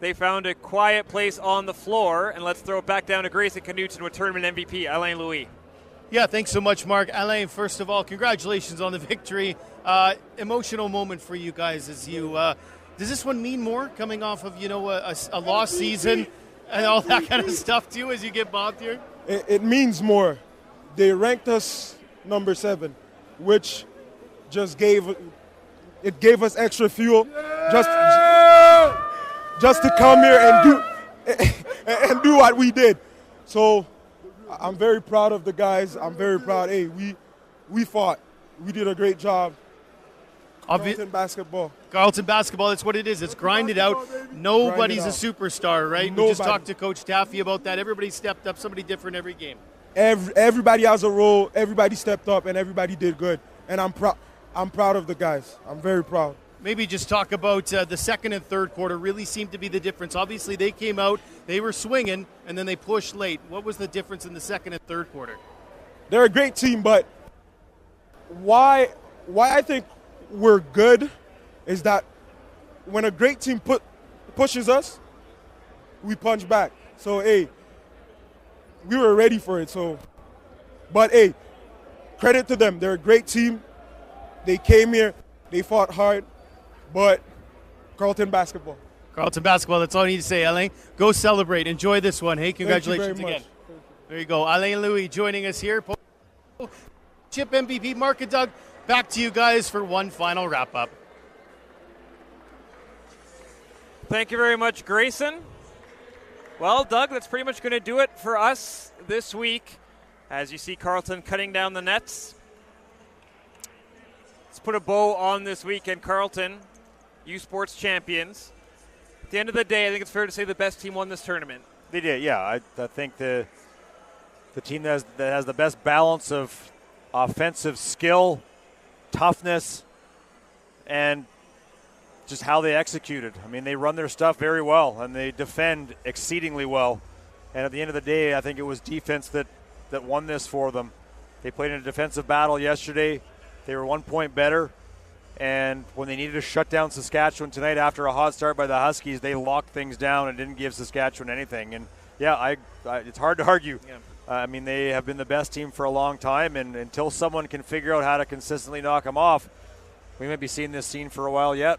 They found a quiet place on the floor, and let's throw it back down to Grayson Knutson with tournament MVP Alain Louis. Yeah, thanks so much, Mark. Alain, first of all, congratulations on the victory. Emotional moment for you guys as you. Does this one mean more coming off of a lost season and all that kind of stuff too as you get mobbed here? It means more. They ranked us number 7, which just gave us extra fuel just to come here and do what we did. So I'm very proud of the guys. I'm very proud. Hey, we fought. We did a great job. Carleton basketball. Carleton basketball, that's what it is. It's grinded out. Nobody's a superstar, right? We just talked to Coach Taffy about that. Everybody stepped up, somebody different every game. Everybody has a role. Everybody stepped up, and everybody did good. And I'm proud of the guys. I'm very proud. Maybe just talk about the second and third quarter really seemed to be the difference. Obviously, they came out, they were swinging, and then they pushed late. What was the difference in the second and third quarter? They're a great team, but why I think we're good is that when a great team pushes us, we punch back. So, hey, we were ready for it. But, hey, credit to them. They're a great team. They came here. They fought hard. But Carleton basketball. Carleton basketball, that's all I need to say, Alain. Go celebrate. Enjoy this one. Hey, congratulations again. There you go. Alain Louis joining us here. Chip MVP, Mark and Doug. Back to you guys for one final wrap-up. Thank you very much, Grayson. Well, Doug, that's pretty much going to do it for us this week. As you see Carleton cutting down the nets. Let's put a bow on this weekend. Carleton, U Sports champions. At the end of the day, I think it's fair to say the best team won this tournament. They did, yeah. I think the team that has the best balance of offensive skill, toughness, and just how they executed. I mean, they run their stuff very well, and they defend exceedingly well. And at the end of the day, I think it was defense that won this for them. They played in a defensive battle yesterday. They were 1 point better. And when they needed to shut down Saskatchewan tonight after a hot start by the Huskies, they locked things down and didn't give Saskatchewan anything. And, yeah, it's hard to argue. Yeah. I mean, they have been the best team for a long time, and until someone can figure out how to consistently knock them off, we might be seeing this scene for a while yet.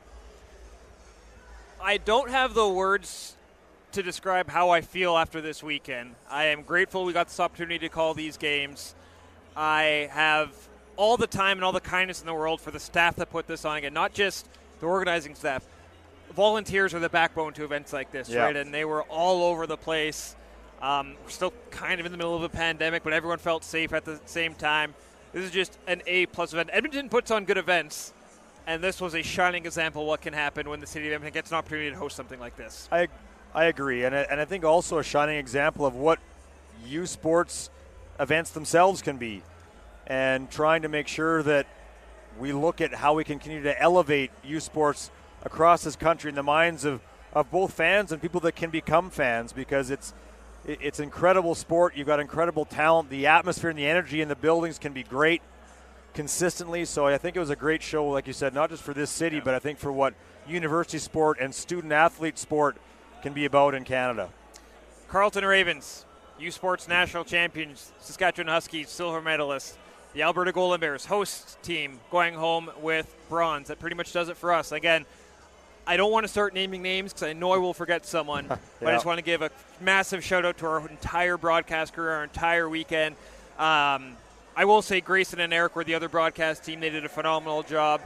I don't have the words to describe how I feel after this weekend. I am grateful we got this opportunity to call these games. I have all the time and all the kindness in the world for the staff that put this on again, not just the organizing staff. Volunteers are the backbone to events like this, right? And they were all over the place. We're still kind of in the middle of a pandemic, but everyone felt safe at the same time. This is just an A-plus event. Edmonton puts on good events, and this was a shining example of what can happen when the city of Edmonton gets an opportunity to host something like this. I agree, and I think also a shining example of what U Sports events themselves can be, and trying to make sure that we look at how we can continue to elevate U Sports across this country in the minds of both fans and people that can become fans, because it's incredible sport. You've got incredible talent. The atmosphere and the energy in the buildings can be great consistently. So I think it was a great show, like you said, not just for this city, but I think for what university sport and student-athlete sport can be about in Canada. Carleton Ravens, U Sports national champions, Saskatchewan Huskies, silver medalists. The Alberta Golden Bears, host team, going home with bronze. That pretty much does it for us. Again, I don't want to start naming names because I know I will forget someone. But I just want to give a massive shout-out to our entire broadcast crew, our entire weekend. I will say Grayson and Eric were the other broadcast team. They did a phenomenal job.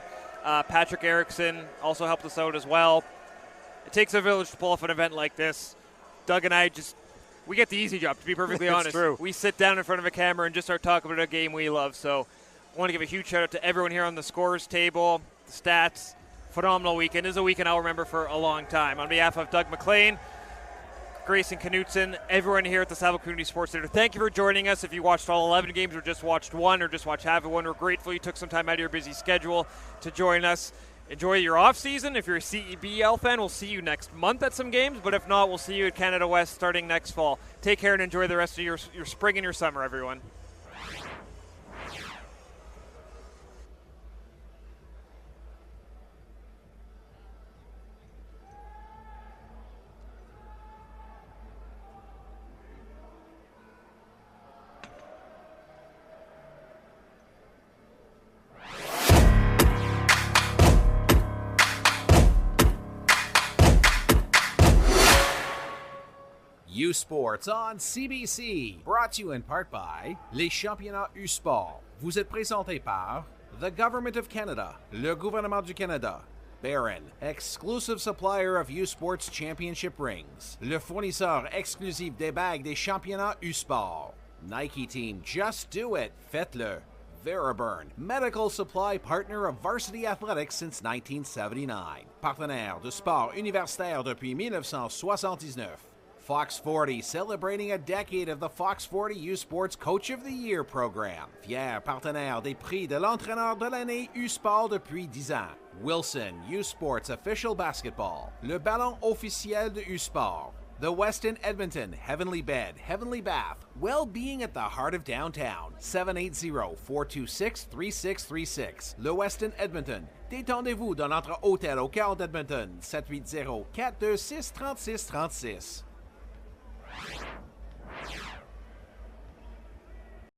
Patrick Erickson also helped us out as well. It takes a village to pull off an event like this. Doug and I we get the easy job, to be perfectly It's honest. true. We sit down in front of a camera and just start talking about a game we love. So I want to give a huge shout out to everyone here on the scores table, the stats. Phenomenal weekend. This is a weekend I'll remember for a long time. On behalf of Doug McLean, Grayson Knutson, everyone here at the Saskatchewan Community Sports Center, thank you for joining us. If you watched all 11 games or just watched one or just watched half of one, we're grateful you took some time out of your busy schedule to join us. Enjoy your off season. If you're a CEBL fan, we'll see you next month at some games, but if not, we'll see you at Canada West starting next fall. Take care and enjoy the rest of your spring and your summer, everyone. U Sports on CBC, brought to you in part by les championnats U Sport. Vous êtes présenté par the Government of Canada, le gouvernement du Canada. Barron, exclusive supplier of U Sports Championship rings, le fournisseur exclusif des bagues des championnats U Sport. Nike Team, just do it, faites-le. Veriburn, medical supply partner of varsity athletics since 1979. Partenaire de sport universitaire depuis 1979. Fox 40, celebrating a decade of the Fox 40 U Sports Coach of the Year program. Fier partenaire des prix de l'entraîneur de l'année U Sport depuis 10 ans. Wilson, U Sports Official Basketball, le ballon officiel de U Sport. The Westin Edmonton, Heavenly Bed, Heavenly Bath, well-being at the heart of downtown. 780-426-3636. Le Westin Edmonton. Détendez-vous dans notre hôtel au cœur d'Edmonton. 780-426-3636.